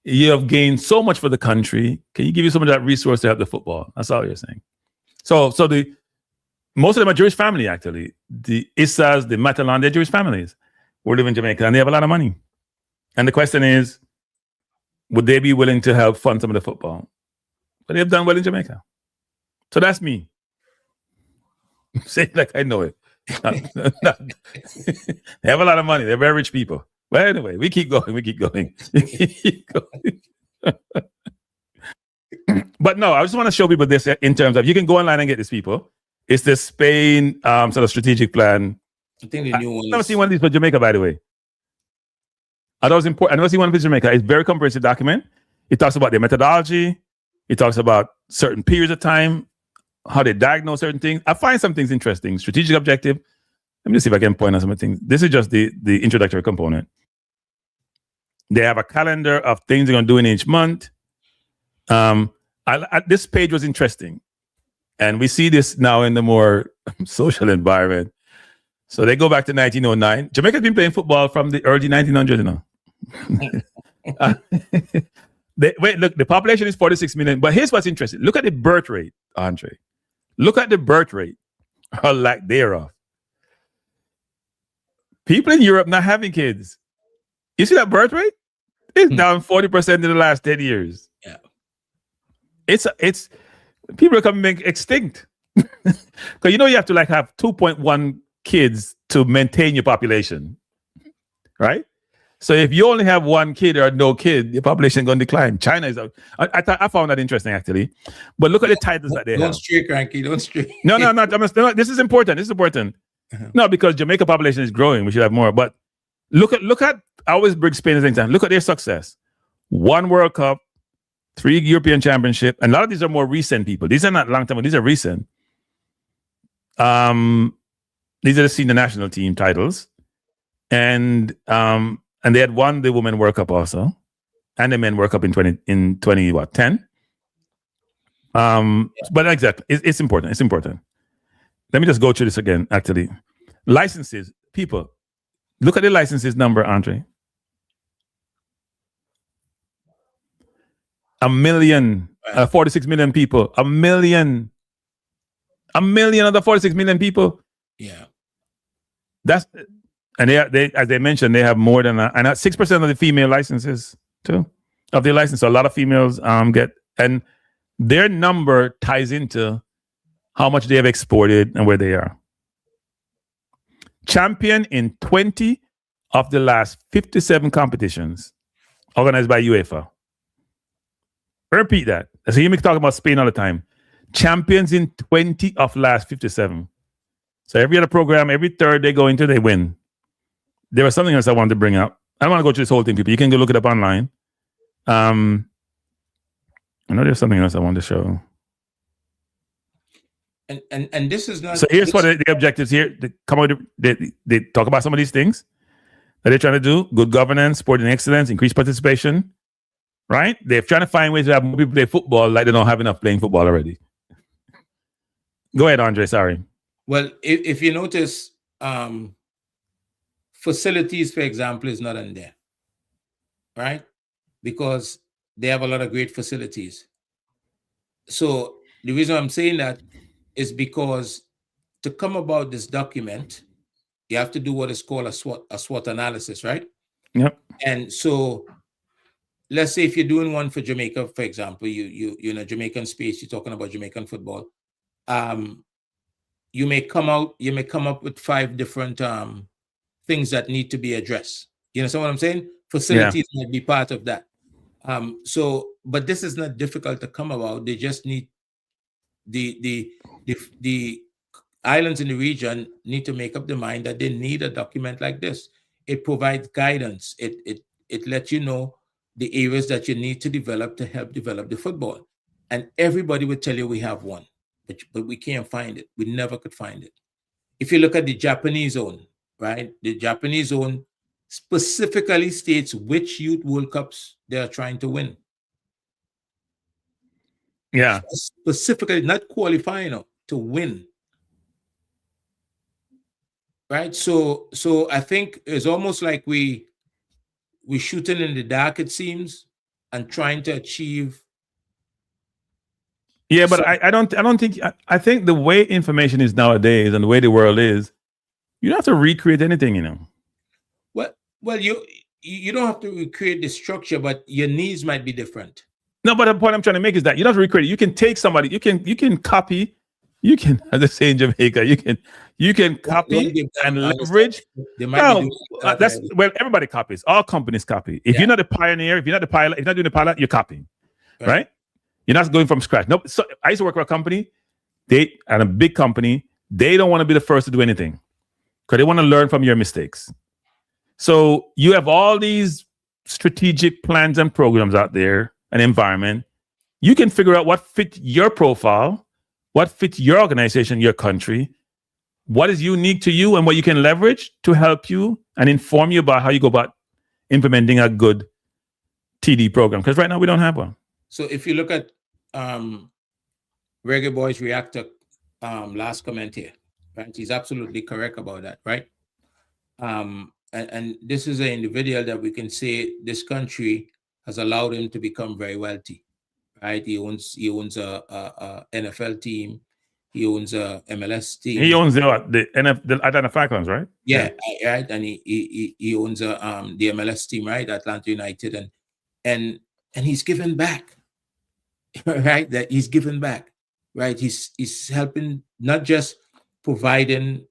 you have gained so much for the country. Can you give you some of that resource to help the football? That's all you're saying. So most of them are Jewish family, actually. The Issas, the Matalan, they're Jewish families who live in Jamaica, and they have a lot of money. And the question is, would they be willing to help fund some of the football? But they've done well in Jamaica. So that's me. Say it like I know it. They have a lot of money. They're very rich people. But anyway, we keep going. But no, I just want to show people this in terms of, you can go online and get these people. It's the Spain sort of strategic plan. I think the new one. I've never seen one of these for Jamaica, by the way. I thought it was important. I never seen one for Jamaica. It's a very comprehensive document. It talks about their methodology. It talks about certain periods of time, how they diagnose certain things. I find some things interesting. Strategic objective. Let me just see if I can point out some of the things. This is just the introductory component. They have a calendar of things they're going to do in each month. This page was interesting. And we see this now in the more social environment. So they go back to 1909. Jamaica's been playing football from the early 1900s, you know. Look, the population is 46 million. But here's what's interesting. Look at the birth rate, Andre. Look at the birth rate, or lack thereof. People in Europe not having kids. You see that birth rate? It's down 40% in the last 10 years. Yeah. It's people are coming extinct. Because you have to have 2.1 kids to maintain your population. Right? So if you only have one kid or no kid, your population is going to decline. China is out. I found that interesting, actually. But look at the titles that they have. Don't stray, Cranky. Don't stray. No. This is important. Uh-huh. No, because Jamaica population is growing. We should have more. But look at I always bring Spain as an example. Look at their success. 1 World Cup, 3 European Championship. And a lot of these are more recent people. These are not long time, but these are recent. These are the senior national team titles. And they had won the Women World Cup also. And the Men World Cup in 2010. But exactly, it's important. It's important. Let me just go through this again, actually. Licenses, people. Look at the licenses number, Andre. 1 million, 46 million people. 1 million. 1 million of the 46 million people. Yeah. And they as they mentioned, they have more than and 6% of the female licenses too. Of their license. So a lot of females get, and their number ties into how much they have exported and where they are. Champion in 20 of the last 57 competitions organized by UEFA. I repeat that. So you make talk about Spain all the time. Champions in 20 of last 57. So every other program, every third they go into, they win. There was something else I wanted to bring up. I don't want to go through this whole thing, people. You can go look it up online. I know there's something else I want to show. And this is not. So here's what the objectives here. They come out. They talk about some of these things that they're trying to do: good governance, sporting excellence, increased participation. Right? They're trying to find ways to have more people play football, like they don't have enough playing football already. Go ahead, Andre. Sorry. Well, if you notice, facilities, for example, is not in there, right? Because they have a lot of great facilities. So the reason I'm saying that is because to come about this document, you have to do what is called a SWOT analysis, right? Yep. And so let's say if you're doing one for Jamaica, for example, you're in a Jamaican space, you're talking about Jamaican football. You may come up with 5 different things that need to be addressed. You understand what I'm saying? Facilities might be part of that. So but this is not difficult to come about. They just need the islands in the region need to make up their mind that they need a document like this. It provides guidance. It lets you know the areas that you need to develop to help develop the football. And everybody would tell you we have one, but we can't find it. We never could find it. If you look at the Japanese zone, right? The Japanese zone specifically states which youth World Cups they are trying to win. Yeah. Specifically, not qualifying, to win. Right? So I think it's almost like we're shooting in the dark, it seems, and trying to achieve. Yeah, but I don't think I think the way information is nowadays and the way the world is, you don't have to recreate anything, Well, you don't have to recreate the structure, but your needs might be different. No, but the point I'm trying to make is that you don't have to recreate it. You can take somebody, you can copy, you can, as they say in Jamaica, you can copy and leverage. That's well, everybody copies. All companies copy. If you're not a pioneer, if you're not the pilot, if you're not doing the pilot, you're copying, right? You're not going from scratch. Nope. So I used to work for a company, and a big company, they don't want to be the first to do anything because they want to learn from your mistakes. So you have all these strategic plans and programs out there, an environment. You can figure out what fit your profile, what fits your organization, your country, what is unique to you and what you can leverage to help you and inform you about how you go about implementing a good TD program. Because right now we don't have one. So if you look at Reggae Boy's reactor last comment here, right? He's absolutely correct about that, right? And this is an individual that we can say this country has allowed him to become very wealthy, right? He owns a NFL team. He owns a MLS team. He owns the Atlanta Falcons, right? Yeah, right. And he owns the MLS team, right? Atlanta United, and he's given back, right? That he's given back, right? He's helping, not just providing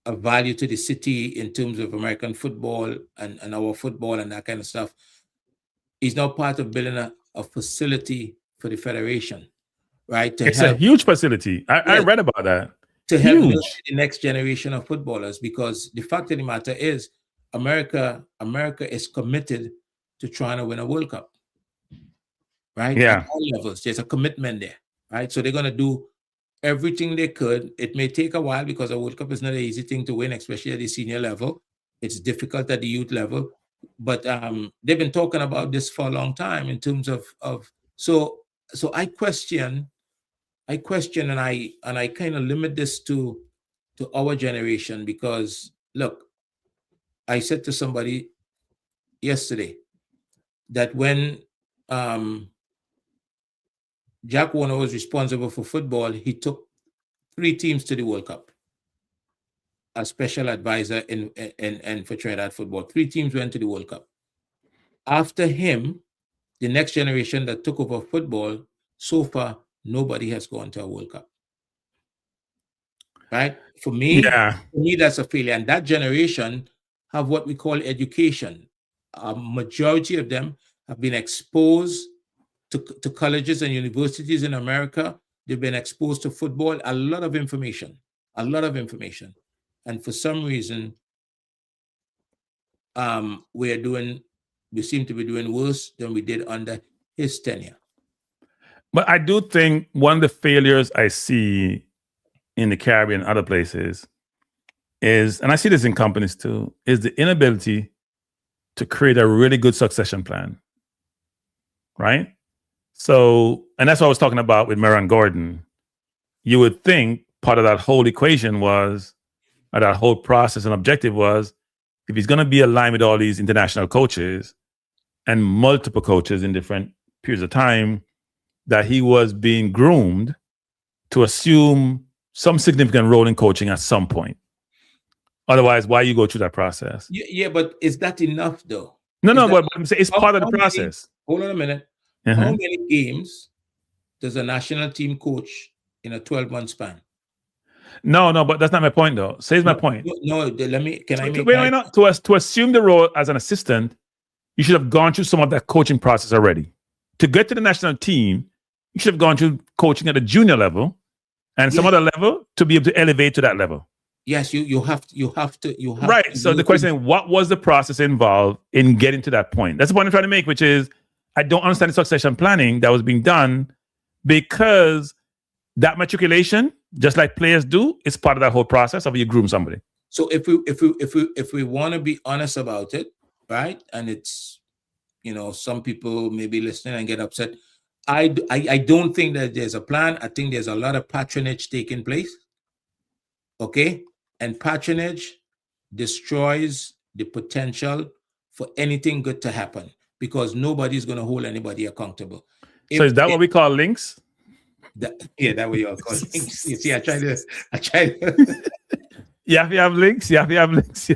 a value to the city in terms of American football and our football and that kind of stuff. He's now part of building a facility for the federation, right? It's a huge facility. I read about that. To help the next generation of footballers, because the fact of the matter is, America is committed to trying to win a World Cup, right? Yeah. At all levels, there's a commitment there, right? So they're going to do everything they could. It may take a while because a World Cup is not an easy thing to win, especially at the senior level. It's difficult at the youth level. But they've been talking about this for a long time in terms of so I question and I kind of limit this to our generation, because look, I said to somebody yesterday that when Jack Warner was responsible for football, he took 3 teams to the World Cup. A special advisor in for Trinidad football. 3 teams went to the World Cup. After him, the next generation that took over football, so far, nobody has gone to a World Cup. Right? For me, that's a failure. And that generation have what we call education. A majority of them have been exposed to colleges and universities in America. They've been exposed to football, a lot of information. And for some reason, we seem to be doing worse than we did under his tenure. But I do think one of the failures I see in the Caribbean and other places is, and I see this in companies too, is the inability to create a really good succession plan, right? So, and that's what I was talking about with Meron Gordon. You would think part of that whole equation was, or that whole process and objective was, if he's going to be aligned with all these international coaches and multiple coaches in different periods of time, that he was being groomed to assume some significant role in coaching at some point. Otherwise, why you go through that process? Yeah, but is that enough though? No, but I'm saying it's part of the process. Hold on a minute. How many games does a national team coach in a 12-month span? No, but that's not my point though. Say my point. No, to assume the role as an assistant, you should have gone through some of that coaching process already. to get to the national team, you should have gone through coaching at the junior level and some other level to be able to elevate to that level. Yes, you have to. Right. So the question is, what was the process involved in getting to that point? That's the point I'm trying to make, which is I don't understand the succession planning that was being done, because that matriculation, just like players do, is part of that whole process of you groom somebody. So if we want to be honest about it, right? And it's, some people may be listening and get upset. I don't think that there's a plan. I think there's a lot of patronage taking place. Okay, and patronage destroys the potential for anything good to happen, because nobody's going to hold anybody accountable. So is that what we call links? That what you all call links. You see, I try to. You have to have links. You have to have links.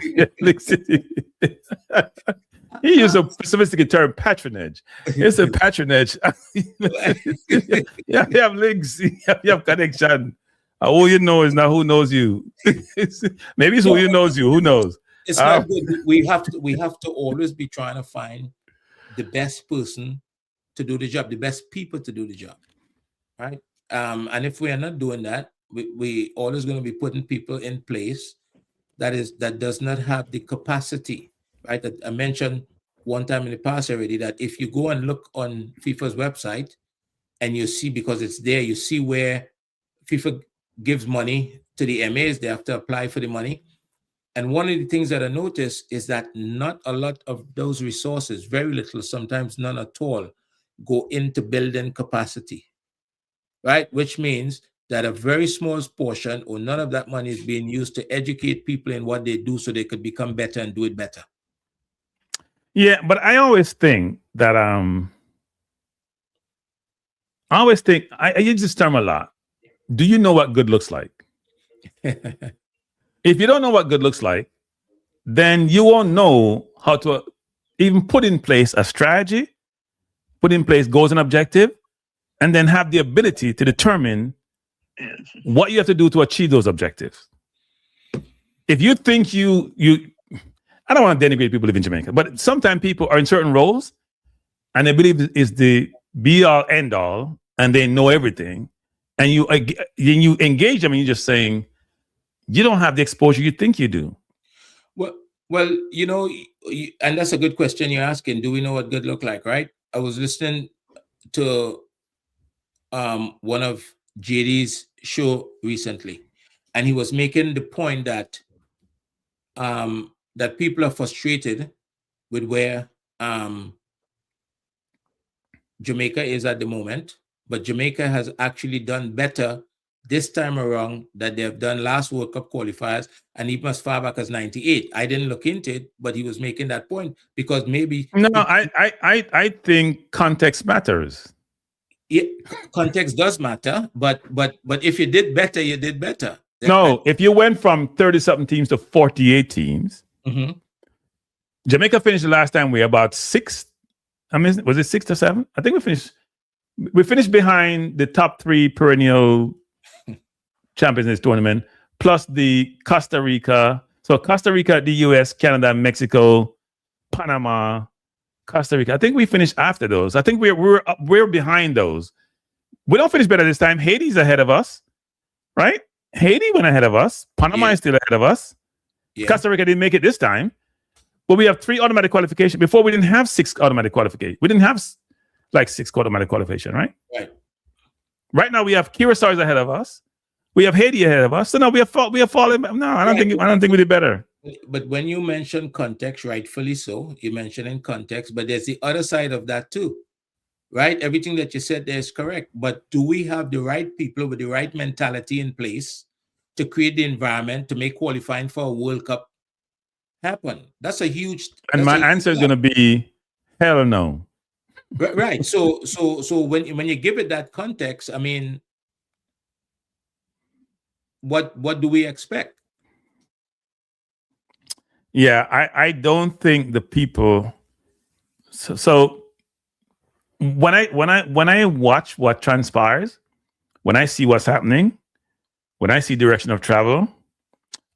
He used a sophisticated term, patronage. It's a patronage. You have to have links. You have connection. Who you know is not who knows you. Maybe it's who knows you. Who knows? It's not good. We have to always be trying to find the best person to do the job, the best people to do the job, right? And if we are not doing that, we always going to be putting people in place that does not have the capacity, right? That I mentioned one time in the past already, that if you go and look on FIFA's website and you see, because it's there, you see where FIFA gives money to the MAs, they have to apply for the money. And one of the things that I noticed is that not a lot of those resources, very little, sometimes none at all, go into building capacity, right? Which means that a very small portion or none of that money is being used to educate people in what they do so they could become better and do it better. Yeah, but I always think that I use this term a lot. Do you know what good looks like? If you don't know what good looks like, then you won't know how to even put in place a strategy, put in place goals and objective, and then have the ability to determine what you have to do to achieve those objectives. If you think I don't want to denigrate people who live in Jamaica, but sometimes people are in certain roles and they believe it's the be all end all and they know everything. And you engage them and you're just saying, you don't have the exposure you think you do. Well, and that's a good question you're asking. Do we know what good look like, right? I was listening to one of JD's show recently, and he was making the point that that people are frustrated with where Jamaica is at the moment, but Jamaica has actually done better this time around that they have done last World Cup qualifiers, and even as far back as '98. I didn't look into it, but he was making that point because maybe I think context matters. Yeah, context does matter, but if you did better, you did better. If you went from 30-something teams to 48 teams, Jamaica finished the last time we were about 6. I mean, was it 6 or 7? I think we finished behind the top 3 perennial champions in this tournament, plus the Costa Rica. So Costa Rica, the US, Canada, Mexico, Panama, Costa Rica. I think we finished after those. I think we're behind those. We don't finish better this time. Haiti's ahead of us, right? Haiti went ahead of us. Panama is still ahead of us. Yeah. Costa Rica didn't make it this time. But we have 3 automatic qualifications. Before we didn't have 6 automatic qualifications. We didn't have like 6 automatic qualification, right? Right now we have Curacao ahead of us. We have Haiti ahead of us. So no, we have fallen. No, I don't think we did better. But when you mention context, rightfully so, you mention in context, but there's the other side of that too, right? Everything that you said there is correct. But do we have the right people with the right mentality in place to create the environment to make qualifying for a World Cup happen? That's a huge. And my answer is going to be hell no. Right. So when you give it that context, I mean, what do we expect? Yeah, I don't think the people. So when I watch what transpires, when I see what's happening, when I see direction of travel,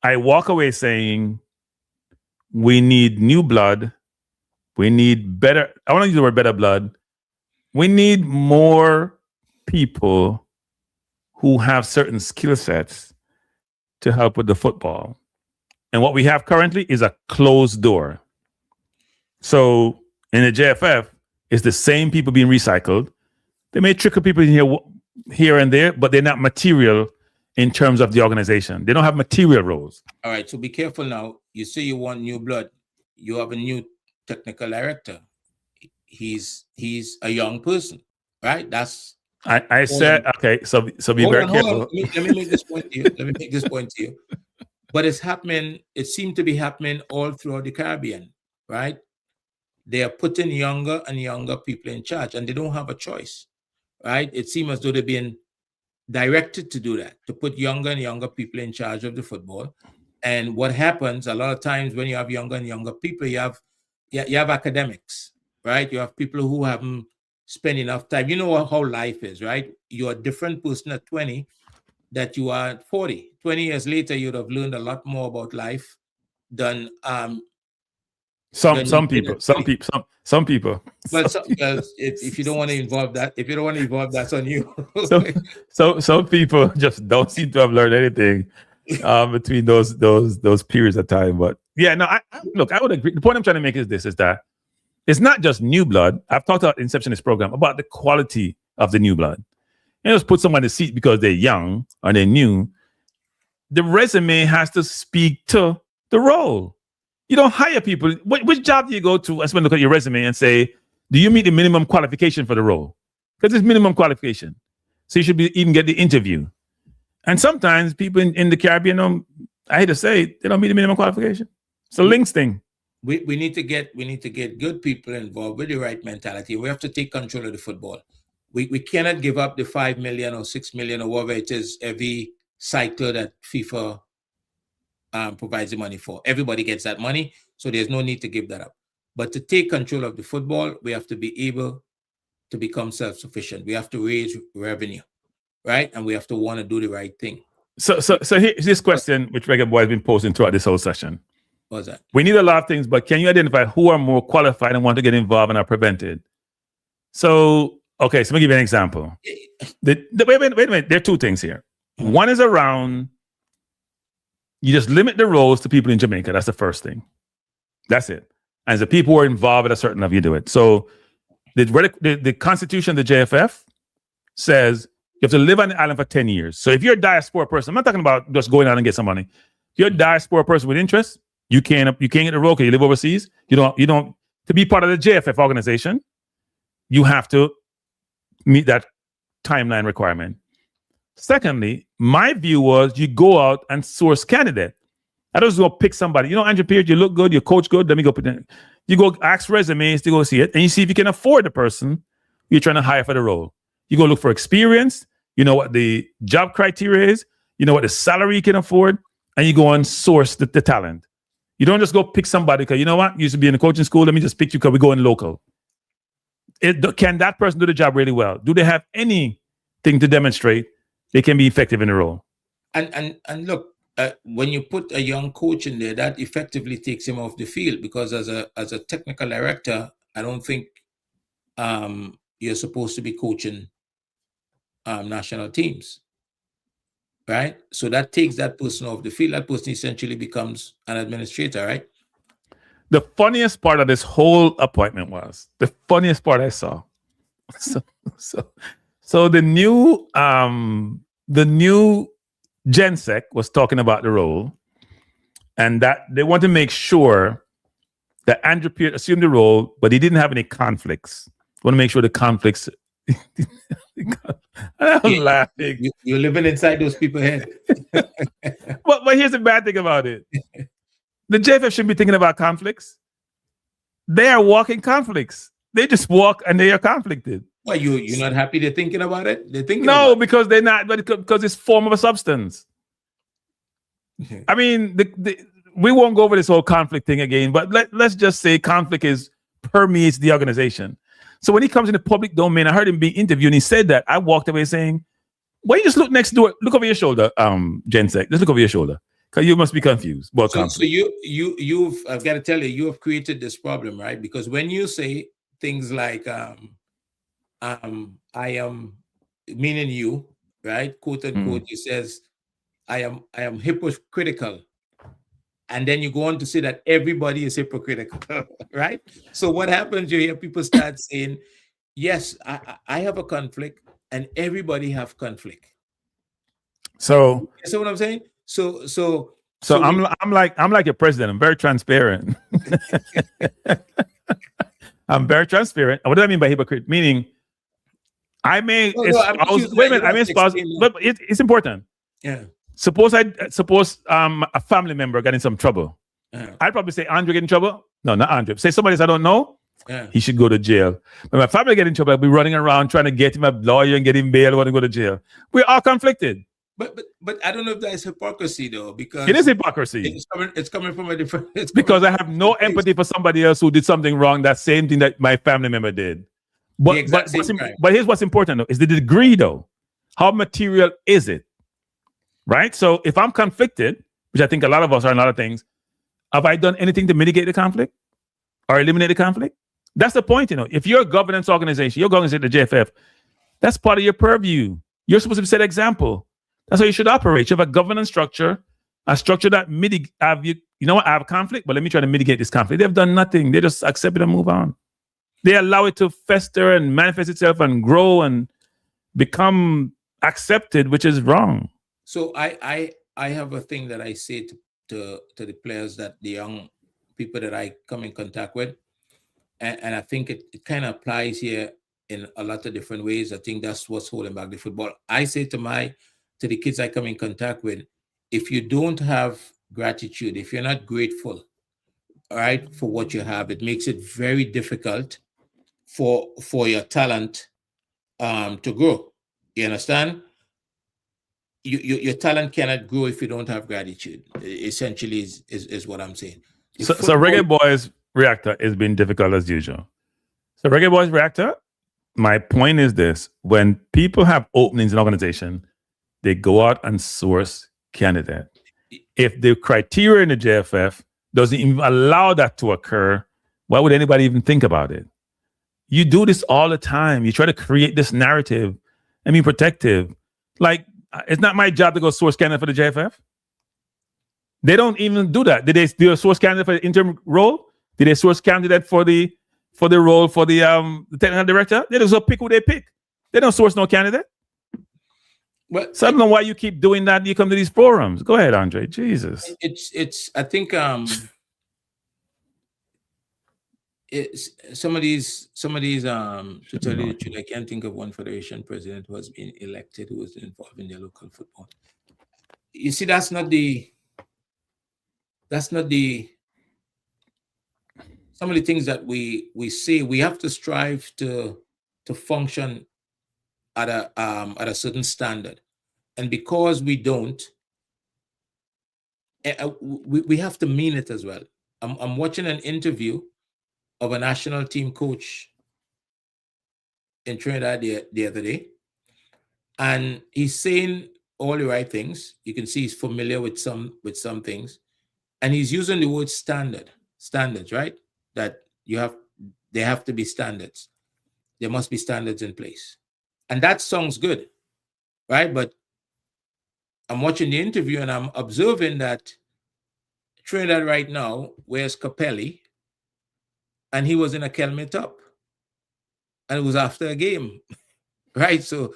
I walk away saying, we need new blood. We need better. I want to use the word better blood. we need more people who have certain skill sets to help with the football. And what we have currently is a closed door. So in the JFF, it's the same people being recycled. They may trickle people in here and there, but they're not material in terms of the organization. They don't have material roles. All right, so be careful now. You say you want new blood. You have a new technical director. He's a young person, right? That's I said, okay, so be very careful. Let me make this point to you. But it's happening, it seemed to be happening all throughout the Caribbean, right? They are putting younger and younger people in charge, and they don't have a choice, right? It seems as though they're being directed to do that, to put younger and younger people in charge of the football. And what happens a lot of times when you have younger and younger people, you have academics, right? You have people who haven't spent enough time. You know how life is, right? You're a different person at 20 that you are at 40. 20 years later, you'd have learned a lot more about life than some people. Well, if you don't want to involve that, that's on you. Some people just don't seem to have learned anything between those periods of time. But yeah, no, I would agree. The point I'm trying to make is this: is that it's not just new blood. I've talked about inception of this program about the quality of the new blood. You just put someone in the seat because they're young or they're new. The resume has to speak to the role. You don't hire people. Which job do you go to and someone look at your resume and say, do you meet the minimum qualification for the role? Because it's minimum qualification. So you should even get the interview. And sometimes people in the Caribbean, I hate to say, they don't meet the minimum qualification. It's a links thing. We need to get good people involved with the right mentality. We have to take control of the football. We cannot give up the 5 million or 6 million or whatever it is every cycle that FIFA provides the money for. Everybody gets that money, so there's no need to give that up. But to take control of the football, we have to be able to become self-sufficient. We have to raise revenue, right? And we have to want to do the right thing. So here's this question, which Reggae Boy has been posting throughout this whole session. What's that? We need a lot of things, but can you identify who are more qualified and want to get involved and are prevented? So, okay, so let me give you an example. Wait a minute. There are two things here. One is around, you just limit the roles to people in Jamaica. That's the first thing. That's it. And the people who are involved at a certain level, you do it. So the Constitution of the JFF says you have to live on the island for 10 years. So if you're a diaspora person, I'm not talking about just going out and get some money. If you're a diaspora person with interest, you can't get the role because you live overseas. You don't to be part of the JFF organization, you have to meet that timeline requirement. Secondly, my view was you go out and source candidate. I don't just go pick somebody. Andrew Pierce, you look good, you coach good. Let me go put in. You go ask resumes to go see it, and you see if you can afford the person you're trying to hire for the role. You go look for experience. You know what the job criteria is. You know what the salary you can afford, and you go and source the talent. You don't just go pick somebody because you know what? You used to be in a coaching school. Let me just pick you because we go in local. Can that person do the job really well? Do they have anything to demonstrate they can be effective in the role? And look, when you put a young coach in there, that effectively takes him off the field, because as a technical director, I don't think you're supposed to be coaching national teams, right? So that takes that person off the field. That person essentially becomes an administrator, right? The funniest part of this whole appointment was the funniest part I saw. So the new GenSec was talking about the role, and that they want to make sure that Andrew Pierce assumed the role, but he didn't have any conflicts. Want to make sure the conflicts. I was laughing. You're living inside those people's head. But here's the bad thing about it. The JFF shouldn't be thinking about conflicts. They are walking conflicts. They just walk and they are conflicted. Well, you're not happy they're thinking about it? They're thinking no, about it. Because they're not, but because it's form of a substance. I mean, we won't go over this whole conflict thing again, but let's just say conflict permeates the organization. So when he comes in the public domain, I heard him being interviewed and he said that. I walked away saying, why you just look next door? Look over your shoulder, GenSec. Just look over your shoulder. Because you must be confused. So you've I've got to tell you, you have created this problem, right? Because when you say things like I am, meaning you, right? Quote unquote, he says, I am hypocritical. And then you go on to say that everybody is hypocritical, right? So what happens? You hear people start saying, yes, I have a conflict and everybody have conflict. So You see what I'm saying? So I'm like your president. I'm very transparent. I'm very transparent. What do I mean by hypocrite? Meaning I may espouse, wait a minute, I may espouse, but it's important. Yeah. Suppose a family member got in some trouble. I'd probably say Andre get in trouble. No, not Andre. Say somebody I don't know. He should go to jail. When my family get in trouble, I'll be running around trying to get him a lawyer and get him bail, want to go to jail. We're all conflicted. But I don't know if that is hypocrisy though, because it is hypocrisy. It's coming from a different. Because I have no empathy for somebody else who did something wrong. That same thing that my family member did. But here's what's important though: is the degree though. How material is it? Right. So if I'm conflicted, which I think a lot of us are in a lot of things, have I done anything to mitigate the conflict or eliminate the conflict? That's the point, you know. If you're a governance organization, you're going to the JFF, that's part of your purview. You're supposed to set example. That's how you should operate. You have a governance structure, a structure that you know what, I have conflict, but let me try to mitigate this conflict. They've done nothing. They just accept it and move on. They allow it to fester and manifest itself and grow and become accepted, which is wrong. So I have a thing that I say to the players, that the young people that I come in contact with, and I think it kind of applies here in a lot of different ways. I think that's what's holding back the football. I say to the kids I come in contact with, if you don't have gratitude, if you're not grateful, all right, for what you have, it makes it very difficult for your talent to grow. You understand? Your talent cannot grow if you don't have gratitude. Essentially, is what I'm saying. So Reggae Boys Reactor has been difficult as usual. So Reggae Boys Reactor, my point is this: when people have openings in organization, they go out and source candidate. If the criteria in the JFF doesn't even allow that to occur, why would anybody even think about it? You do this all the time. You try to create this narrative and be protective. Like, it's not my job to go source candidate for the JFF. They don't even do that. Did they do a source candidate for the interim role? Did they source candidate for the role for the technical director? They just go pick who they pick. They don't source no candidate. But so I don't know why you keep doing that. You come to these forums. Go ahead, Andre. Jesus. It's I think it's some of these to tell you the truth, I can't think of one federation president who has been elected who was involved in their local football. You see, that's not the some of the things that we say. We have to strive to function at a certain standard, and because we don't, we have to mean it as well. I'm watching an interview of a national team coach in Trinidad the other day, and he's saying all the right things. You can see he's familiar with some things, and he's using the word standards, right? That there have to be standards. There must be standards in place, and that sounds good, right? But I'm watching the interview and I'm observing that Trinidad right now wears Capelli, and he was in a helmet up, and it was after a game, right? So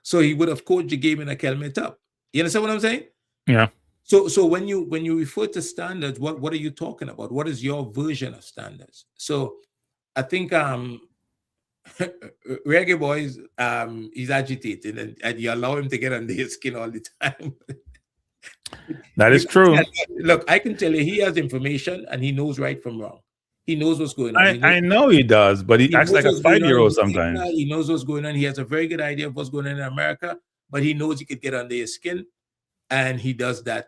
he would have coached the game in a helmet up. You understand what I'm saying? Yeah. So when you refer to standards, what are you talking about? What is your version of standards? So I think Reggae Boys, he's agitated, and you allow him to get under his skin all the time. That is true. Look, I can tell you, he has information and he knows right from wrong. He knows what's going on. I know he does, but he acts like a 5-year-old sometimes. He knows what's going on. He has a very good idea of what's going on in America, but he knows he could get under his skin, and he does that.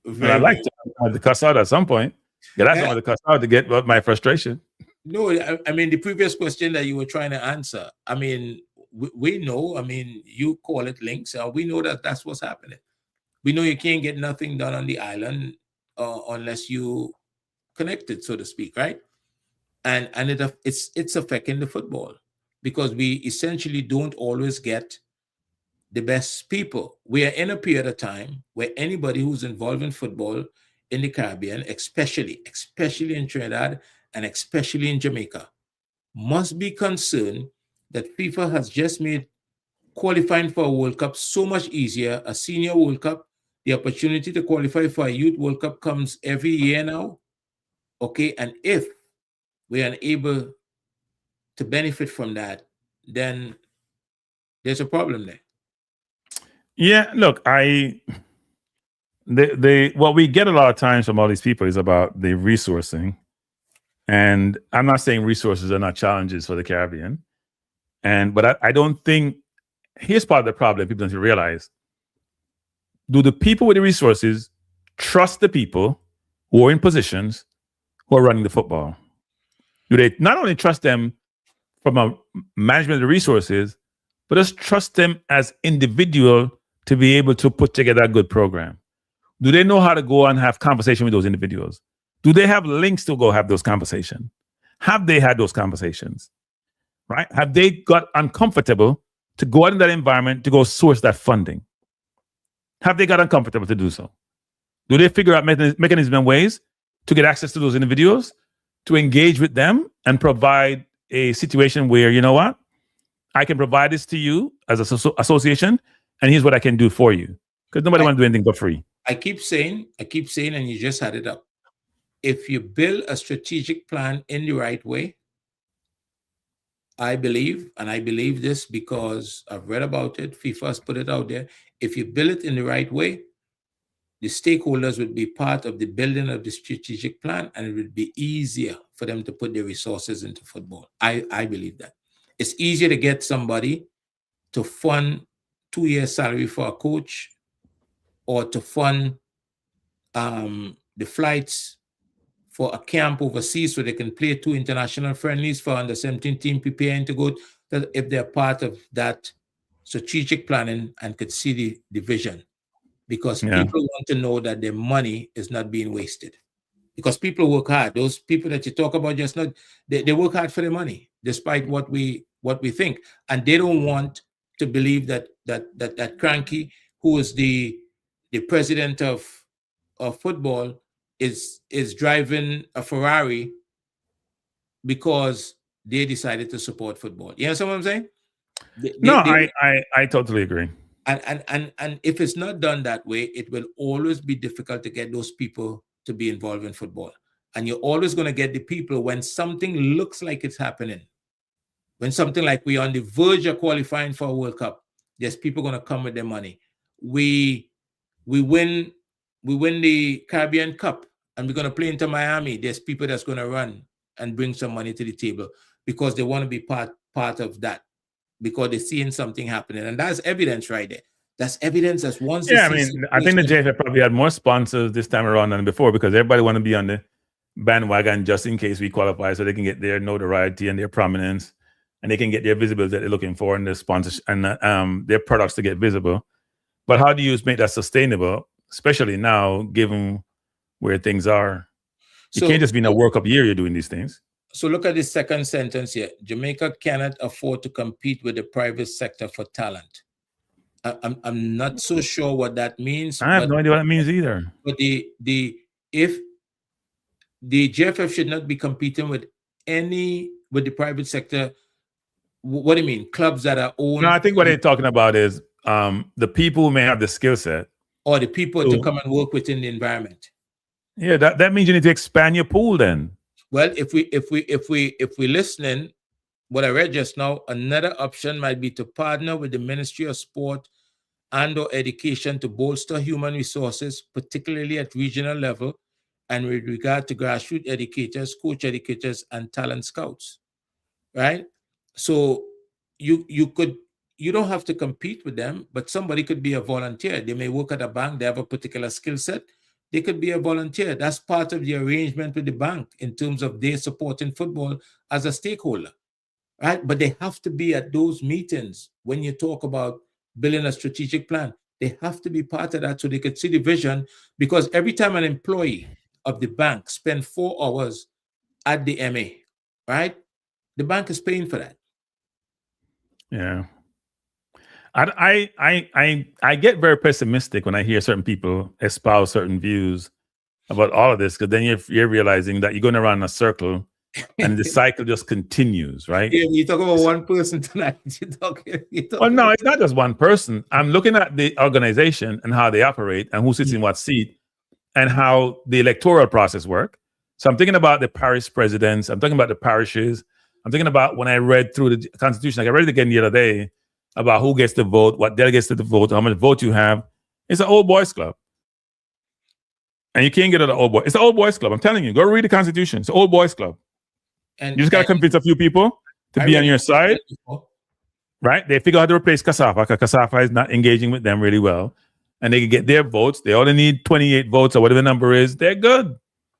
I like to cuss out at some point. Yeah, that's one of the cuss out to get my frustration. No, I mean, the previous question that you were trying to answer, I mean, we know, I mean, you call it links. We know that that's what's happening. We know you can't get nothing done on the island unless you connect it, so to speak, right? And it's affecting the football. because we essentially don't always get the best people. We are in a period of time where anybody who's involved in football in the Caribbean, especially in Trinidad and especially in Jamaica, must be concerned that FIFA has just made qualifying for a World Cup so much easier. A senior World Cup, the opportunity to qualify for a youth World Cup comes every year now. Okay, and if we are unable to benefit from that, then there's a problem there. Yeah, look, what we get a lot of times from all these people is about the resourcing. And I'm not saying resources are not challenges for the Caribbean. But I don't think, here's part of the problem people don't realize. Do the people with the resources trust the people who are in positions who are running the football? Do they not only trust them from a management of the resources, but just trust them as individual to be able to put together a good program? Do they know how to go and have conversation with those individuals? Do they have links to go have those conversations? Have they had those conversations? Right? Have they got uncomfortable to go out in that environment to go source that funding? Have they got uncomfortable to do so? Do they figure out mechanisms and ways to get access to those individuals, to engage with them and provide a situation where, you know what, I can provide this to you as an association, and here's what I can do for you? Because nobody wants to do anything for free. I keep saying, and you just had it up. If you build a strategic plan in the right way, I believe, and I believe this because I've read about it, FIFA has put it out there. If you build it in the right way, the stakeholders would be part of the building of the strategic plan, and it would be easier for them to put their resources into football. I believe that. It's easier to get somebody to fund 2 years salary for a coach, or to fund the flights for a camp overseas so they can play 2 international friendlies for under 17 team preparing to go, that if they're part of that strategic planning and could see the vision. Because people want to know that their money is not being wasted. Because people work hard. Those people that you talk about just not, they work hard for their money, despite what we think. And they don't want to believe that Cranky, who is the president of football, is driving a Ferrari because they decided to support football. You understand what I'm saying? I totally agree. And if it's not done that way, it will always be difficult to get those people to be involved in football. And you're always going to get the people when something looks like it's happening, when something like we're on the verge of qualifying for a World Cup, there's people going to come with their money. We win the Caribbean Cup and we're going to play into Miami. There's people that's going to run and bring some money to the table because they want to be part of that, because they're seeing something happening. And that's evidence right there. That's evidence that's once. Yeah, I mean, I think the JFF probably had more sponsors this time around than before, because everybody want to be on the bandwagon just in case we qualify, so they can get their notoriety and their prominence, and they can get their visibility that they're looking for, and their sponsors and their products to get visible. But how do you make that sustainable, especially now, given where things are? You can't just be in a World Cup year you're doing these things. So look at the second sentence here. Jamaica cannot afford to compete with the private sector for talent. I'm not so sure what that means. I have no idea what that means either. But if the JFF should not be competing with the private sector, what do you mean? Clubs that are owned? No, I think what they're talking about is the people who may have the skill set, or the people to come and work within the environment. Yeah, that means you need to expand your pool then. Well, if we listening, what I read just now, another option might be to partner with the Ministry of Sport and/or Education to bolster human resources, particularly at regional level, and with regard to grassroots educators, coach educators, and talent scouts. Right? So you don't have to compete with them, but somebody could be a volunteer. They may work at a bank, they have a particular skill set. They could be a volunteer. That's part of the arrangement with the bank in terms of their supporting football as a stakeholder, right? But they have to be at those meetings when you talk about building a strategic plan. They have to be part of that so they could see the vision, because every time an employee of the bank spends 4 hours at the MA, right? The bank is paying for that. Yeah. I get very pessimistic when I hear certain people espouse certain views about all of this, because then you're realizing that you're going around in a circle and the cycle just continues, right? Yeah, you talk about one person tonight. You talk Well, no, about it's not just one person. I'm looking at the organization and how they operate and who sits in what seat and how the electoral process work. So I'm thinking about the parish presidents. I'm talking about the parishes. I'm thinking about when I read through the Constitution, like I read it again the other day, about who gets to vote, what delegates to the vote, how much vote you have. It's an old boys club. And you can't get it an old boy. It's an old boys club. I'm telling you, go read the Constitution. It's an old boys club. and You just got to convince a few people to be on your side, right? They figure out how to replace Kasafa, because Kasafa is not engaging with them really well. And they can get their votes. They only need 28 votes or whatever the number is. They're good.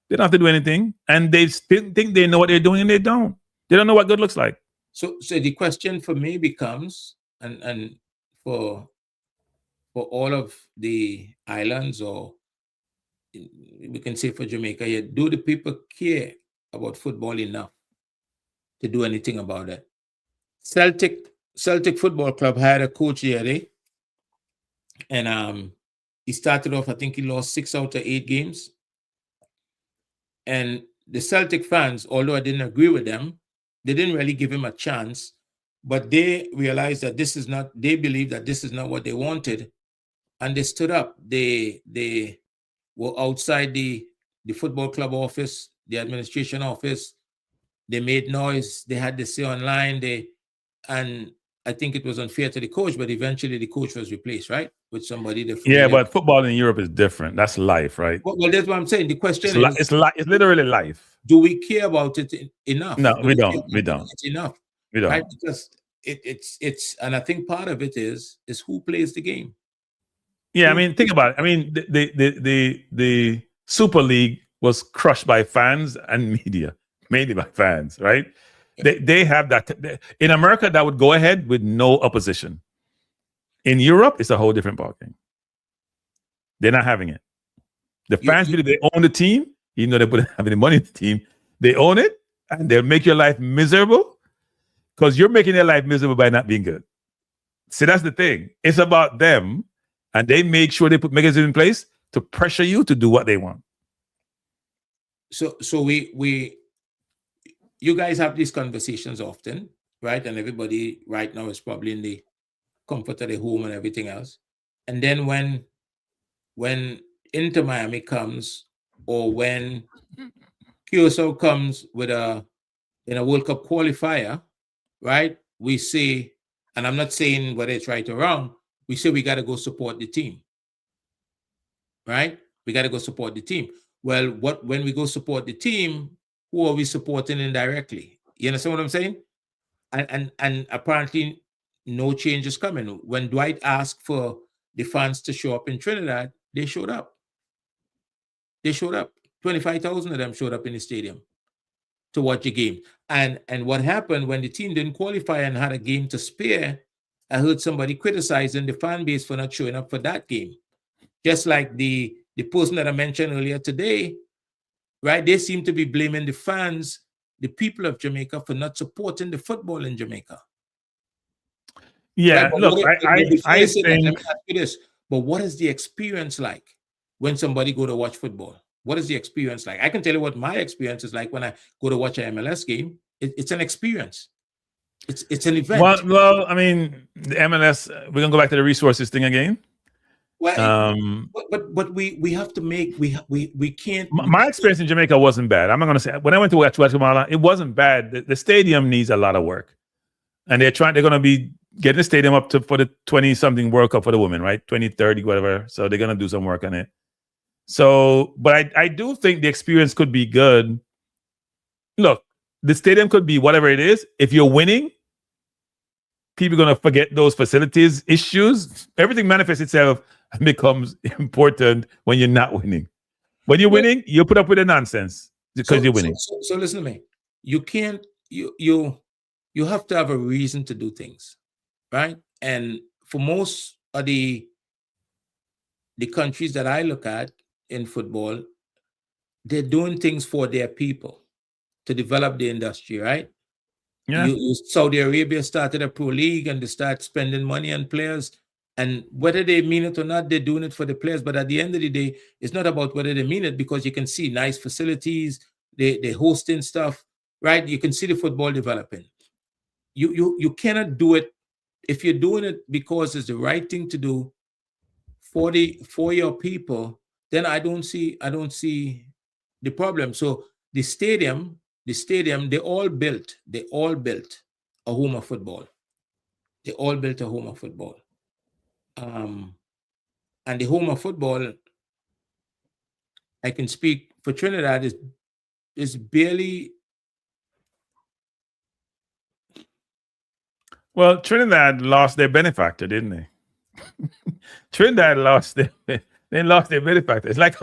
They don't have to do anything. And they still think they know what they're doing, and they don't. They don't know what good looks like. So the question for me becomes, and for all of the islands, or we can say for Jamaica, yeah, do the people care about football enough to do anything about it? Celtic Football Club had a coach here, and he started off, I think he lost 6 out of 8 games. And the Celtic fans, although I didn't agree with them, they didn't really give him a chance, but they realized that they believed that this is not what they wanted. And they stood up. They were outside the football club office, the administration office. They made noise. They had to say online. And I think it was unfair to the coach, but eventually the coach was replaced, right, with somebody different. Yeah, but football in Europe is different. That's life, right? Well, that's what I'm saying. The question is, it's literally life. Do we care about it enough? No, we don't. We don't. Enough. We don't. Right? Because it's and I think part of it is who plays the game. Yeah, I mean, think about it. I mean, the Super League was crushed by fans and media, mainly by fans, right? Yeah. They have that. In America, that would go ahead with no opposition. In Europe, it's a whole different ballgame. They're not having it. The fans believe they own the team, even though they wouldn't have any money in the team. They own it, and they'll make your life miserable because you're making their life miserable by not being good. See, that's the thing. It's about them, and they make sure they put mechanisms in place to pressure you to do what they want. So you guys have these conversations often, right? And everybody right now is probably in the comfort of their home and everything else. And then when Inter Miami comes, or when Curacao comes with a World Cup qualifier, right? We say, and I'm not saying whether it's right or wrong, we say we got to go support the team, right? We got to go support the team. Well, when we go support the team, who are we supporting indirectly? You understand what I'm saying? And apparently no change is coming. When Dwight asked for the fans to show up in Trinidad, they showed up. 25,000 of them showed up in the stadium to watch the game. And what happened when the team didn't qualify and had a game to spare, I heard somebody criticizing the fan base for not showing up for that game. Just like the person that I mentioned earlier today, right? They seem to be blaming the fans, the people of Jamaica, for not supporting the football in Jamaica. Yeah, right? Look, I think... Let me ask you this, but what is the experience like when somebody go to watch football? What is the experience like? I can tell you what my experience is like when I go to watch an MLS game. It's an experience. It's an event. Well, I mean, the MLS, we're gonna go back to the resources thing again. Well, but we have to make we can't. My experience in Jamaica wasn't bad. I'm not gonna say when I went to watch Guatemala, it wasn't bad. The stadium needs a lot of work, and they're gonna be getting the stadium up for the 20-something World Cup for the women, right? 2030, whatever. So they're gonna do some work on it. So, but I do think the experience could be good. Look, the stadium could be whatever it is. If you're winning, people are going to forget those facilities issues. Everything manifests itself and becomes important when you're not winning. When you're winning, you put up with the nonsense because you're winning. So listen to me. You can't, you have to have a reason to do things, right? And for most of the countries that I look at in football, they're doing things for their people to develop the industry, right? Yeah. Saudi Arabia started a pro league and they start spending money on players. And whether they mean it or not, they're doing it for the players. But at the end of the day, it's not about whether they mean it, because you can see nice facilities, they hosting stuff, right? You can see the football developing. You cannot do it if you're doing it because it's the right thing to do for your people. Then I don't see the problem. So the stadium, they all built a home of football. They all built a home of football. And the home of football, I can speak for Trinidad, is barely. Well, Trinidad lost their benefactor, didn't they? Trinidad lost their benefactor. It's like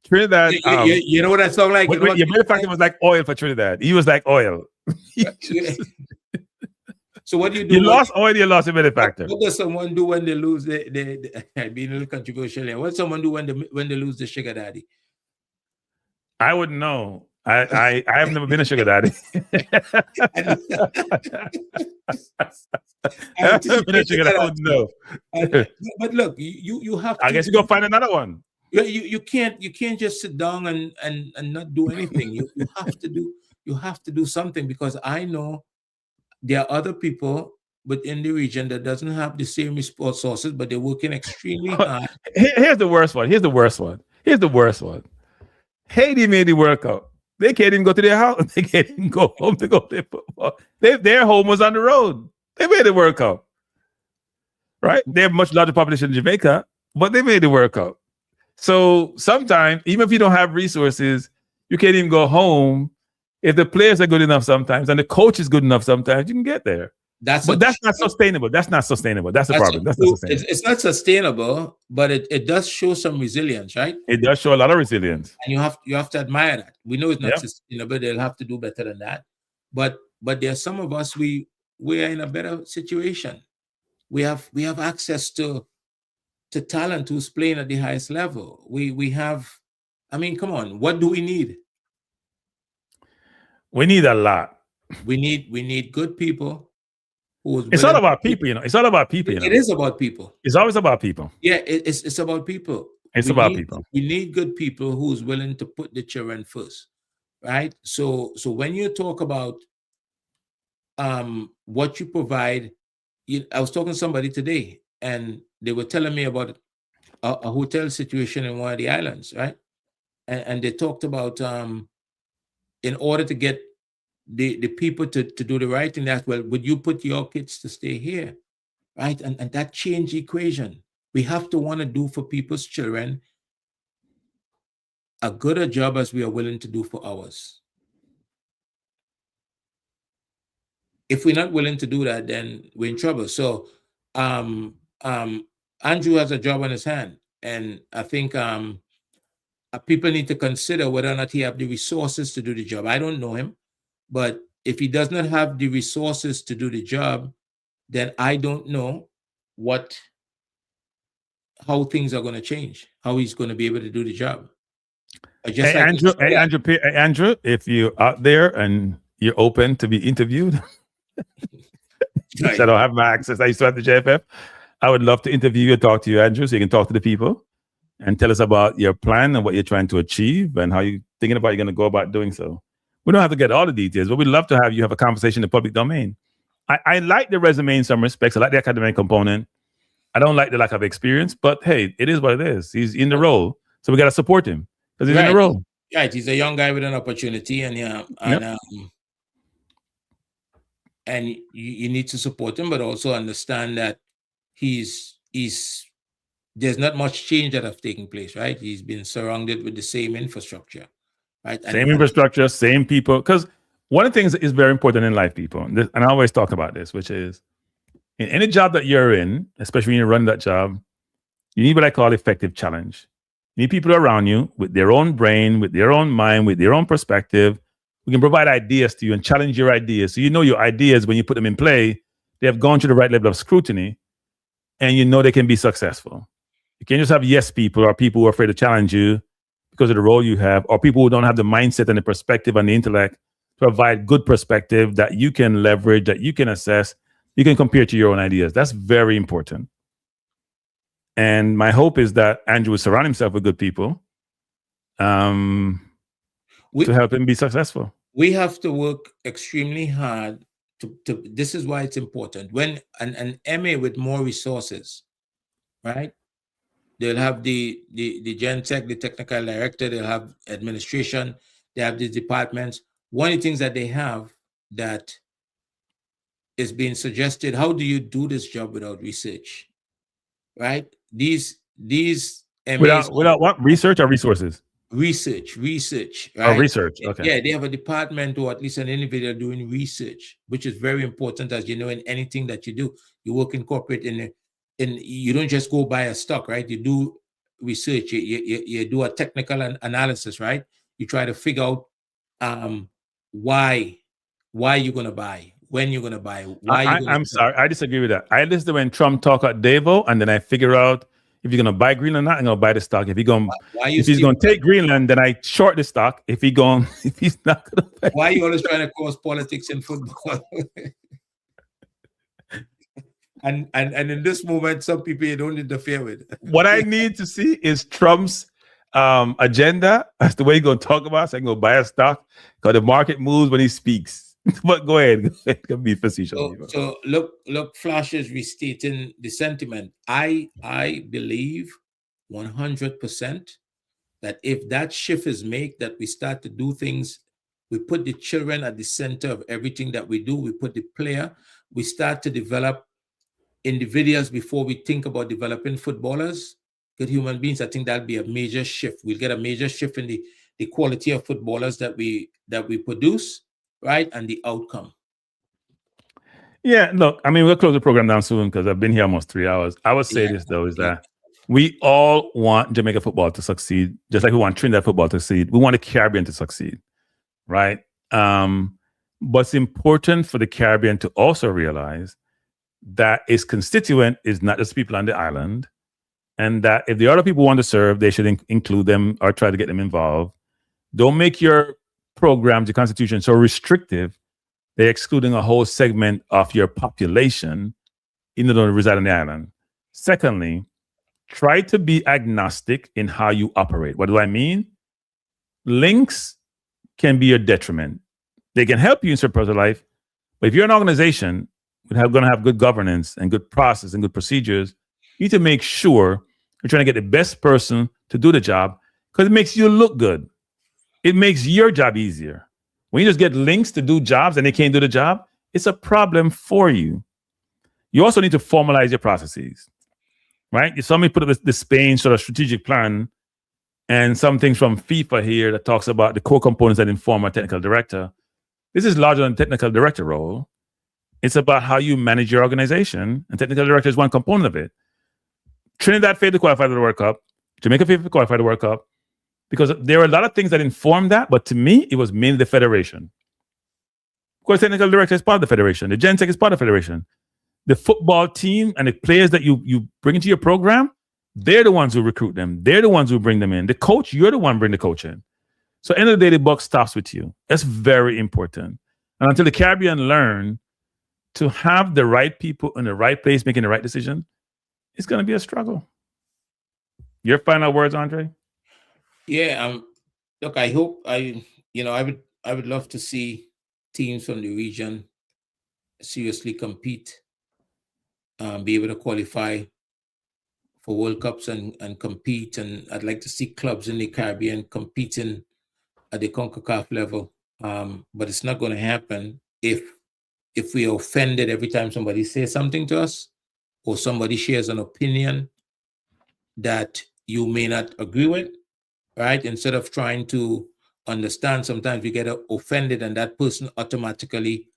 Trinidad. You know what that song like? Your benefactor was like oil for Trinidad. He was like oil. So what do you do? You lost oil, you lost a benefactor. What does someone do when they lose the being a little controversial here? What does someone do when they lose the sugar daddy? I wouldn't know. I have never been a sugar daddy. I wouldn't know. But look, you have to, I guess you go find another one. You can't just sit down and not do anything. You have to do something, because I know there are other people within the region that doesn't have the same resources, but they're working extremely hard. Here's the worst one. Haiti made the workout. They can't even go to their house. They can't even go home to go play football. Their home was on the road. They made it work out. Right? They have much larger population in Jamaica, but they made it work out. So sometimes, even if you don't have resources, you can't even go home. If the players are good enough sometimes and the coach is good enough sometimes, you can get there. That's not sustainable. That's the problem. That's not sustainable. It's not sustainable, but it does show some resilience, right? It does show a lot of resilience. And you have to admire that. We know it's not sustainable. They'll have to do better than that. But there are some of us, we are in a better situation. We have access to talent who's playing at the highest level. We have, I mean, come on, what do we need? We need a lot. We need good people. It's all about people, you know. It's all about people. You know? It is about people. It's always about people. Yeah, it's about people. It's about people. We need good people who's willing to put the children first, right? So when you talk about what you provide, I was talking to somebody today, and they were telling me about a hotel situation in one of the islands, right? And they talked about in order to get the people to do the right thing, that's, well, would you put your kids to stay here, right? And that changed the equation. We have to want to do for people's children a good a job as we are willing to do for ours. If we're not willing to do that, then we're in trouble. So Andrew has a job on his hand, and I think people need to consider whether or not he have the resources to do the job. I don't know him. But if he does not have the resources to do the job, then I don't know how things are going to change, how he's going to be able to do the job. Andrew, if you're out there and you're open to be interviewed, I don't have my access. I used to have the JFF. I would love to interview you, talk to you, Andrew, so you can talk to the people and tell us about your plan and what you're trying to achieve and how you're thinking about you're going to go about doing so. We don't have to get all the details, but we'd love to have you have a conversation in the public domain. I like the resume in some respects. I like the academic component. I don't like the lack of experience, but hey, it is what it is. He's in the role, so we got to support him because he's in the role. Right, he's a young guy with an opportunity, and you need to support him, but also understand that there's not much change that have taken place. Right, he's been surrounded with the same infrastructure. Right? Same infrastructure, same people. Because one of the things that is very important in life, people, and I always talk about this, which is in any job that you're in, especially when you're running that job, you need what I call effective challenge. You need people around you with their own brain, with their own mind, with their own perspective. We can provide ideas to you and challenge your ideas. So you know your ideas, when you put them in play, they have gone through the right level of scrutiny, and you know they can be successful. You can't just have yes people or people who are afraid to challenge you because of the role you have, or people who don't have the mindset and the perspective and the intellect provide good perspective that you can leverage, that you can assess, you can compare to your own ideas. That's very important. And my hope is that Andrew will surround himself with good people to help him be successful. We have to work extremely hard to this is why it's important. When an MA with more resources, right? They'll have the Gen Tech, the technical director, they'll have administration, they have the departments. One of the things that they have that is being suggested, how do you do this job without research? Right? These MAs without what? Research or resources? Research, right? Oh, research. Okay. Yeah, they have a department or at least an individual doing research, which is very important, as you know, in anything that you do. You work in corporate, and you don't just go buy a stock, right? You do research. You do a technical analysis, right? You try to figure out why you're gonna buy, when you're gonna buy, why. I'm sorry, I disagree with that. I listen when Trump talk at Davos, and then I figure out if you're gonna buy Greenland or not, I'm gonna buy the stock. If he's gonna take Greenland, then I short the stock. If he's not gonna buy. Why are you always trying to cause politics in football? and in this moment, some people you don't interfere with. What I need to see is Trump's agenda as the way he's gonna talk about. So I can go buy a stock because the market moves when he speaks. But go ahead. Can be facetious. So look, Flash is restating the sentiment. I believe 100% that if that shift is made, that we start to do things, we put the children at the center of everything that we do. We put the player. We start to develop individuals before we think about developing footballers, good human beings. I think that'll be a major shift. We'll get a major shift in the quality of footballers that we produce. Right, and the outcome. Yeah, look, I mean, we'll close the program down soon because I've been here almost 3 hours. I would say this, though, is that we all want Jamaica football to succeed, just like we want Trinidad football to succeed. We want the Caribbean to succeed, right? But it's important for the Caribbean to also realize that its constituent is not just people on the island, and that if the other people want to serve, they should include them or try to get them involved. Don't make your programs, the constitution, so restrictive, they're excluding a whole segment of your population, even though they reside on the island. Secondly, try to be agnostic in how you operate. What do I mean? Links can be your detriment. They can help you in certain parts of life, but if you're an organization that's going to have good governance and good process and good procedures, you need to make sure you're trying to get the best person to do the job because it makes you look good. It makes your job easier. When you just get links to do jobs and they can't do the job, it's a problem for you. You also need to formalize your processes, right? You saw me put up the Spain sort of strategic plan and some things from FIFA here that talks about the core components that inform a technical director. This is larger than technical director role. It's about how you manage your organization, and technical director is one component of it. Trinidad failed to qualify for the World Cup. Jamaica failed to qualify for the World Cup. Because there are a lot of things that inform that, but to me, it was mainly the federation. Of course, technical director is part of the federation. The Gen Tech is part of the federation. The football team and the players that you bring into your program, they're the ones who recruit them. They're the ones who bring them in. The coach, you're the one bring the coach in. So end of the day, the buck stops with you. That's very important. And until the Caribbean learn to have the right people in the right place making the right decision, it's going to be a struggle. Your final words, Andre? Yeah, look, I hope I would love to see teams from the region seriously compete, be able to qualify for World Cups and compete. And I'd like to see clubs in the Caribbean competing at the CONCACAF level. But it's not going to happen if we are offended every time somebody says something to us or somebody shares an opinion that you may not agree with. Right? Instead of trying to understand, sometimes we get offended and that person automatically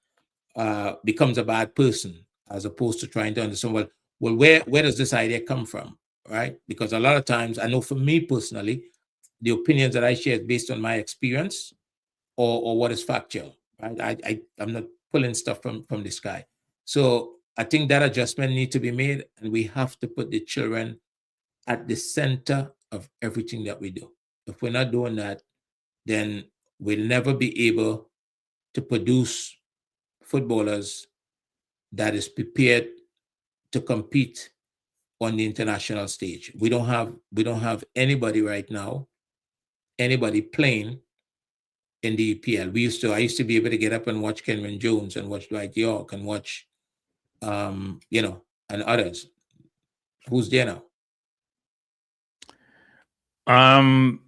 becomes a bad person, as opposed to trying to understand, well, where does this idea come from? Right? Because a lot of times, I know for me personally, the opinions that I share is based on my experience or what is factual. Right? I'm not pulling stuff from the sky. So I think that adjustment needs to be made, and we have to put the children at the center of everything that we do. If we're not doing that, then we'll never be able to produce footballers that is prepared to compete on the international stage. We don't have anybody right now, anybody playing in the EPL. I used to be able to get up and watch Kenyon Jones and watch Dwight York and watch and others. Who's there now?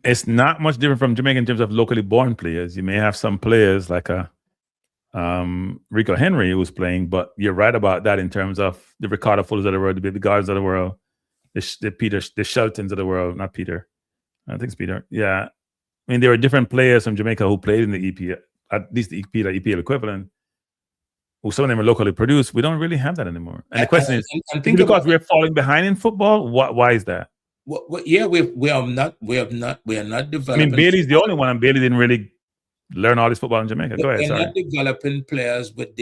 It's not much different from Jamaica in terms of locally born players. You may have some players like Rico Henry who's playing, but you're right about that in terms of the Ricardo Fullers of the world, the Baby Guards of the world, the Sheltons of the world, not Peter. I think it's Peter. Yeah. I mean, there were different players from Jamaica who played in the EPL, at least the EPL equivalent, who some of them are locally produced. We don't really have that anymore. And the question is, because we're falling behind in football, why is that? Yeah, we are not developing. I mean, Bailey's the only one, and Bailey didn't really learn all this football in Jamaica. Go ahead. We're not developing players with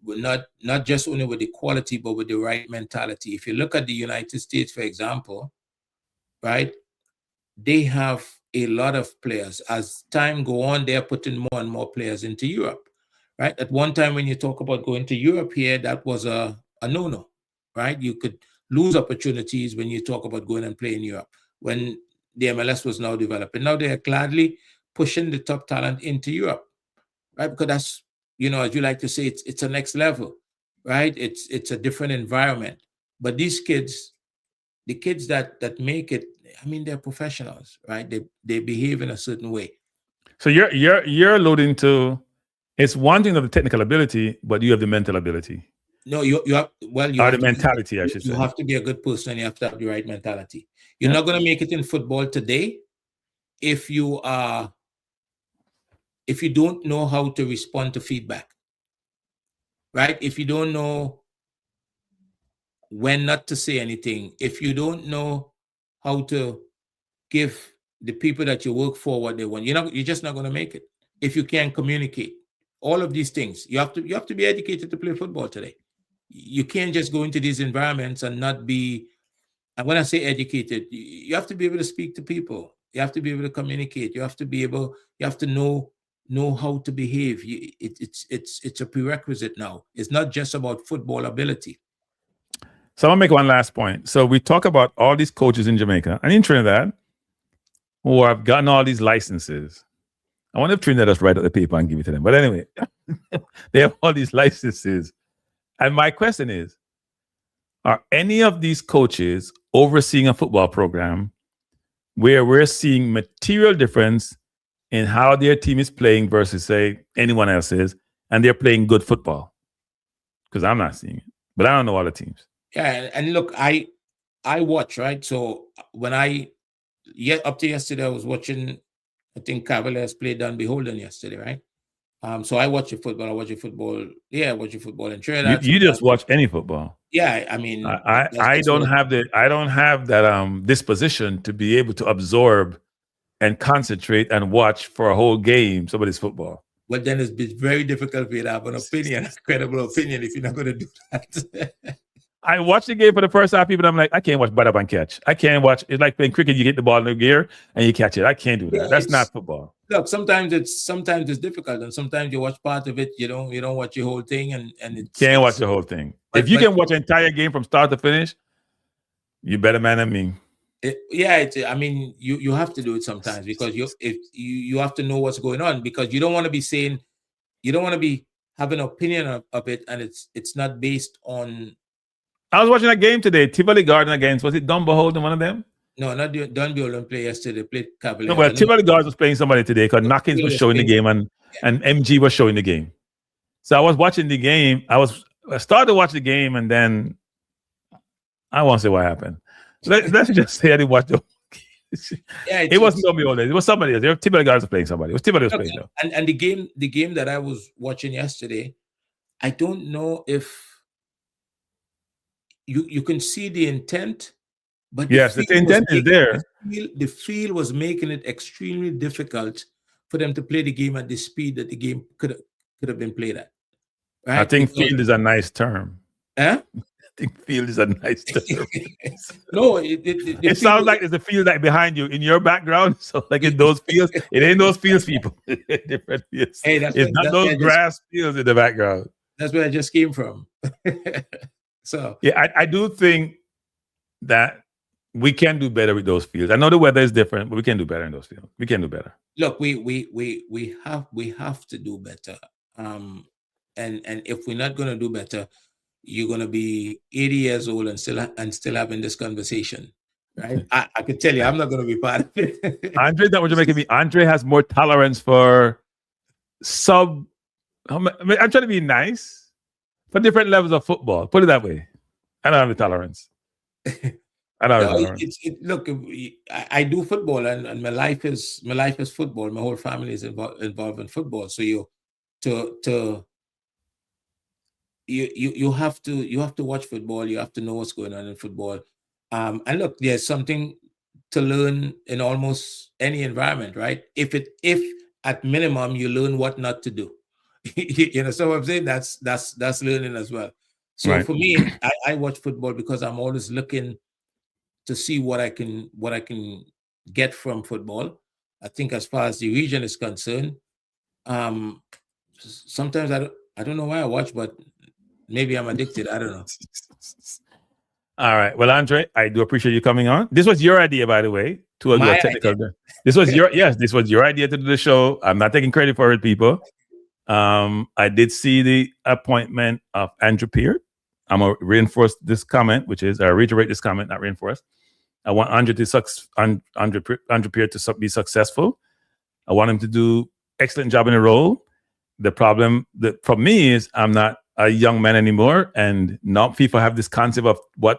not just only with the quality, but with the right mentality. If you look at the United States, for example, right, they have a lot of players. As time go on, they're putting more and more players into Europe, right? At one time, when you talk about going to Europe here, that was a no-no, right? You could lose opportunities when you talk about going and playing in Europe, when the MLS was now developing. Now they are gladly pushing the top talent into Europe, right? Because that's, as you like to say, it's a next level, right? It's a different environment. But these kids, the kids that make it, I mean, they're professionals, right? They behave in a certain way. So you're alluding to, it's one thing of the technical ability, but you have the mental ability. No, you have the mentality, I should say. You have to be a good person, and you have to have the right mentality. You're not going to make it in football today if you don't know how to respond to feedback, right? If you don't know when not to say anything, if you don't know how to give the people that you work for what they want, you're just not going to make it. If you can't communicate, all of these things, you have to be educated to play football today. You can't just go into these environments and not be, and when I say educated, you have to be able to speak to people. You have to be able to communicate. You have to know how to behave. It's a prerequisite now. It's not just about football ability. So I'm gonna make one last point. So we talk about all these coaches in Jamaica and in Trinidad who have gotten all these licenses. I wonder if Trinidad just write out the paper and give it to them. But anyway, they have all these licenses. And my question is, are any of these coaches overseeing a football program where we're seeing material difference in how their team is playing versus, say, anyone else's, and they're playing good football? Because I'm not seeing it, but I don't know all the teams. Yeah, and look, I watch, right? So when up to yesterday, I was watching, I think Cavaliers played Down Beholden yesterday, right? So I watch the football. I watch the football. Yeah, I watch the football in Trinidad. You just watch any football. Yeah, I mean, I don't have that disposition to be able to absorb and concentrate and watch for a whole game somebody's football. Well, then it's very difficult for you to have an opinion, a credible opinion, if you're not going to do that. I watch the game for the first half, people. I'm like, I can't watch butt up and catch. I can't watch. It's like playing cricket. You get the ball in the gear and you catch it. I can't do that. Yeah, that's not football. Look, sometimes it's difficult, and sometimes you watch part of it. You don't watch the whole thing, and can't watch the whole thing. If you can watch an entire game from start to finish, you better man than me. I mean, you have to do it sometimes because you have to know what's going on, because you don't want to be saying, you don't want to be having an opinion of it, and it's not based on. I was watching a game today, Tivoli Garden against, was it Dumbo Holden, one of them? No, not Dunby Holden played yesterday. Played Cavaliers. No, but Tivoli Garden was playing somebody today because Knockins was showing the game and MG was showing the game. So I was watching the game. I started to watch the game, and then I won't say what happened. So let's just say I didn't watch the it wasn't Dumby Holden. It was somebody else. Tivoli Garden was playing somebody. It was Tivoli was playing though. And the game that I was watching yesterday, I don't know if you can see the intent, but yes, the intent is there. The field was making it extremely difficult for them to play the game at the speed that the game could have been played at. Right? I think field is a nice term. Eh? think field is a nice term. No, It sounds like there's a field like behind you in your background. So like in those fields, it ain't those fields, people. Different fields. Hey, it's not those grass fields in the background. That's where I just came from. So yeah, I do think that we can do better with those fields. I know the weather is different, but we can do better in those fields. We can do better. Look, we have to do better. And if we're not going to do better, you're going to be 80 years old and still having this conversation, right? I can tell you, I'm not going to be part of it. Andre, that what you're making me. Andre has more tolerance for I'm trying to be nice for different levels of football. Put it that way. I don't have the tolerance. Look, I do football, and my life is football. My whole family is involved in football. So you have to watch football. You have to know what's going on in football. And look, there's something to learn in almost any environment, right? If at minimum you learn what not to do. You know, so I'm saying that's learning as well. So right. For me, I watch football because I'm always looking to see what I can get from football. I think as far as the region is concerned, sometimes I don't know why I watch, but maybe I'm addicted. I don't know. All right. Well, Andre, I do appreciate you coming on. This was your idea, by the way, to a technical. Idea. This was your idea to do the show. I'm not taking credit for it, people. I did see the appointment of Andrew Peart. I'm gonna reinforce this comment, which is reiterate this comment, not reinforce. I want Andrew Peart to be successful. I want him to do excellent job in the role. The problem for me is I'm not a young man anymore, and now FIFA have this concept of what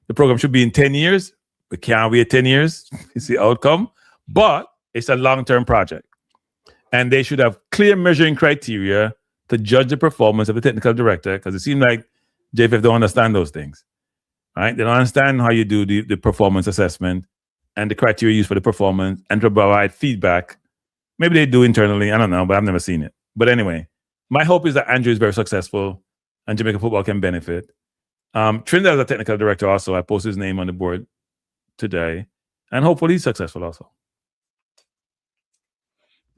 the program should be in 10 years. We can't wait 10 years. It's the outcome, but it's a long-term project, and they should have clear measuring criteria to judge the performance of the technical director, because it seems like JFF don't understand those things, right? They don't understand how you do the performance assessment and the criteria used for the performance and to provide feedback. Maybe they do internally. I don't know, but I've never seen it. But anyway, my hope is that Andrew is very successful and Jamaica football can benefit. Trinidad is a technical director also. I posted his name on the board today, and hopefully he's successful also.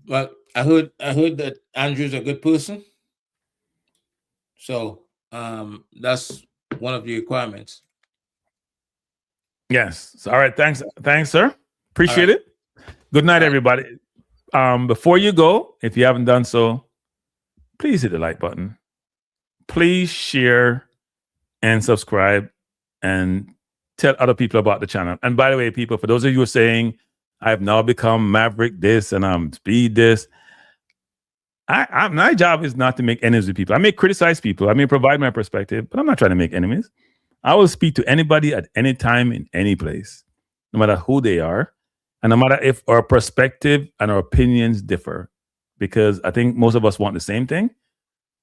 Well, I heard that Andrew's a good person. So that's one of the requirements. Yes. So, all right. Thanks, sir. Appreciate it. Good night, everybody. Before you go, if you haven't done so, please hit the like button. Please share and subscribe and tell other people about the channel. And by the way, people, for those of you who are saying, I've now become Maverick this and I'm Speed this, my job is not to make enemies with people. I may criticize people. I may provide my perspective, but I'm not trying to make enemies. I will speak to anybody at any time in any place, no matter who they are, and no matter if our perspective and our opinions differ, because I think most of us want the same thing.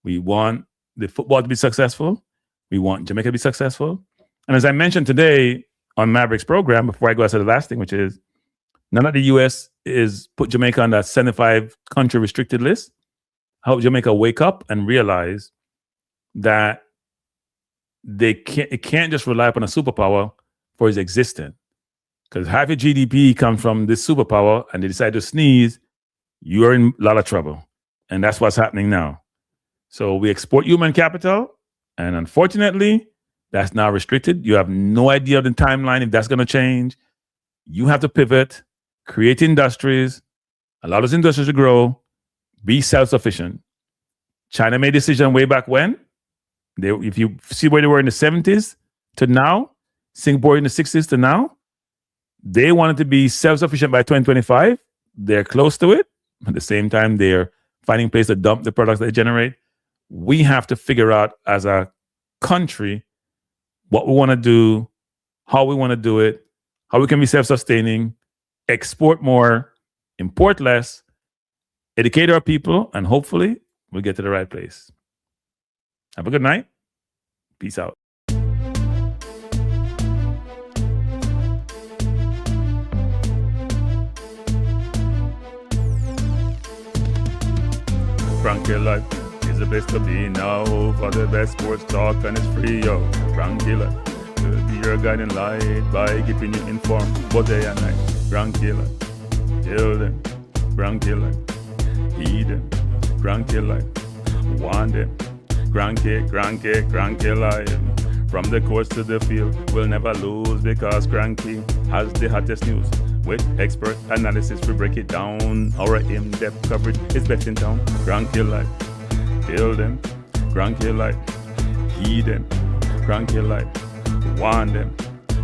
We want the football to be successful. We want Jamaica to be successful. And as I mentioned today on Maverick's program, before I go to the last thing, which is none of the U.S. is put Jamaica on that 75 country restricted list. I hope Jamaica wake up and realize that it can't just rely upon a superpower for its existence. Because half your GDP comes from this superpower, and they decide to sneeze, you are in a lot of trouble. And that's what's happening now. So we export human capital, and unfortunately, that's now restricted. You have no idea of the timeline if that's going to change. You have to pivot, create industries, allow those industries to grow, be self-sufficient. China made a decision way back when. If you see where they were in the 70s to now, Singapore in the 60s to now, they wanted to be self-sufficient by 2025. They're close to it. At the same time, they're finding place to dump the products they generate. We have to figure out as a country what we want to do, how we want to do it, how we can be self-sustaining, export more, import less, educate our people, and hopefully we'll get to the right place. Have a good night. Peace out. Frank, your life is is the place to be now. For the best sports talk and it's free, yo. Grand Killer will be your guiding light by keeping you informed both day and night. Grand Killer, kill them. Grand Killer, heed them. Grand Killer, want them. Grand Killer. From the courts to the field, we'll never lose because Cranky has the hottest news. With expert analysis, we break it down. Our in-depth coverage is best in town. Cranky Life, kill them. Cranky Life, heed them. Cranky Life, want them.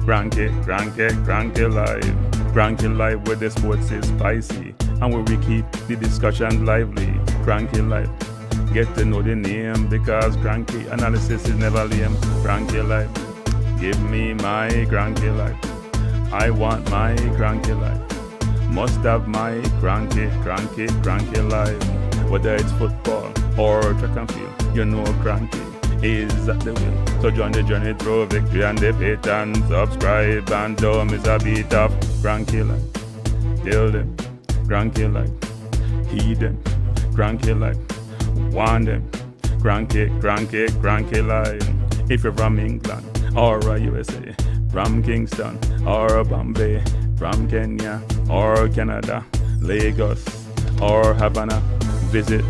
Cranky Life. Cranky Life where the sports is spicy and where we keep the discussion lively. Cranky Life, get to know the name because Cranky analysis is never lame. Cranky Life, give me my Cranky Life. I want my Cranky Life. Must have my Cranky Life. Whether it's football or track and field, you know Cranky is at the wheel. So join the journey through victory and defeat and subscribe and don't miss a beat of Cranky Life. Kill them, Cranky Life. Heed them, Cranky Life. Want them, Cranky Life. If you're from England or USA, from Kingston or Bombay, from Kenya or Canada, Lagos or Havana, visit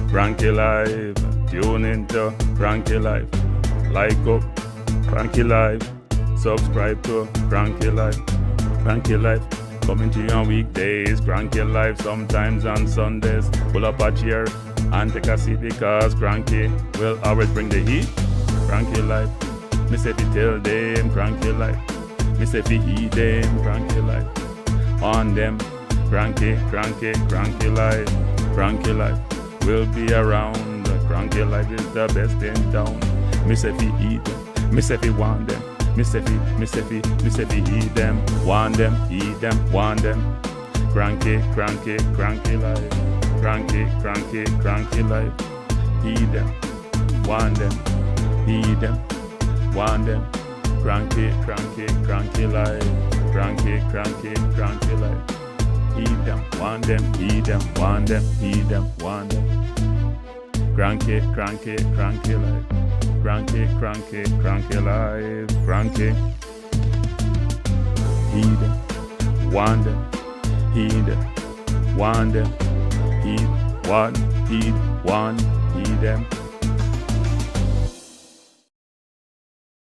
Cranky Life. Tune into Cranky Life. Like up Cranky Life. Subscribe to Cranky Life. Cranky Life coming to you on weekdays. Cranky Life sometimes on Sundays. Pull up a chair and take a seat because Cranky will always bring the heat. Cranky Life. Me say fi tell them Cranky Life. Me say fi heed them Cranky Life. On them Cranky Life. Cranky Life will be around. Cranky Life is the best in town. Me say fi heed them. Me say fi want them. Me say fi heed them. Want them, heed them, want them. Cranky Life. Cranky Life. Heed them, want them, heed them, want them. Cranky Life. Cranky Life. Heed them, want them, heed them, want them, heed them, want them. Cranky Life. Cranky Life. Cranky. Heed them, want them, heed them, want them. Heed, want, heed them.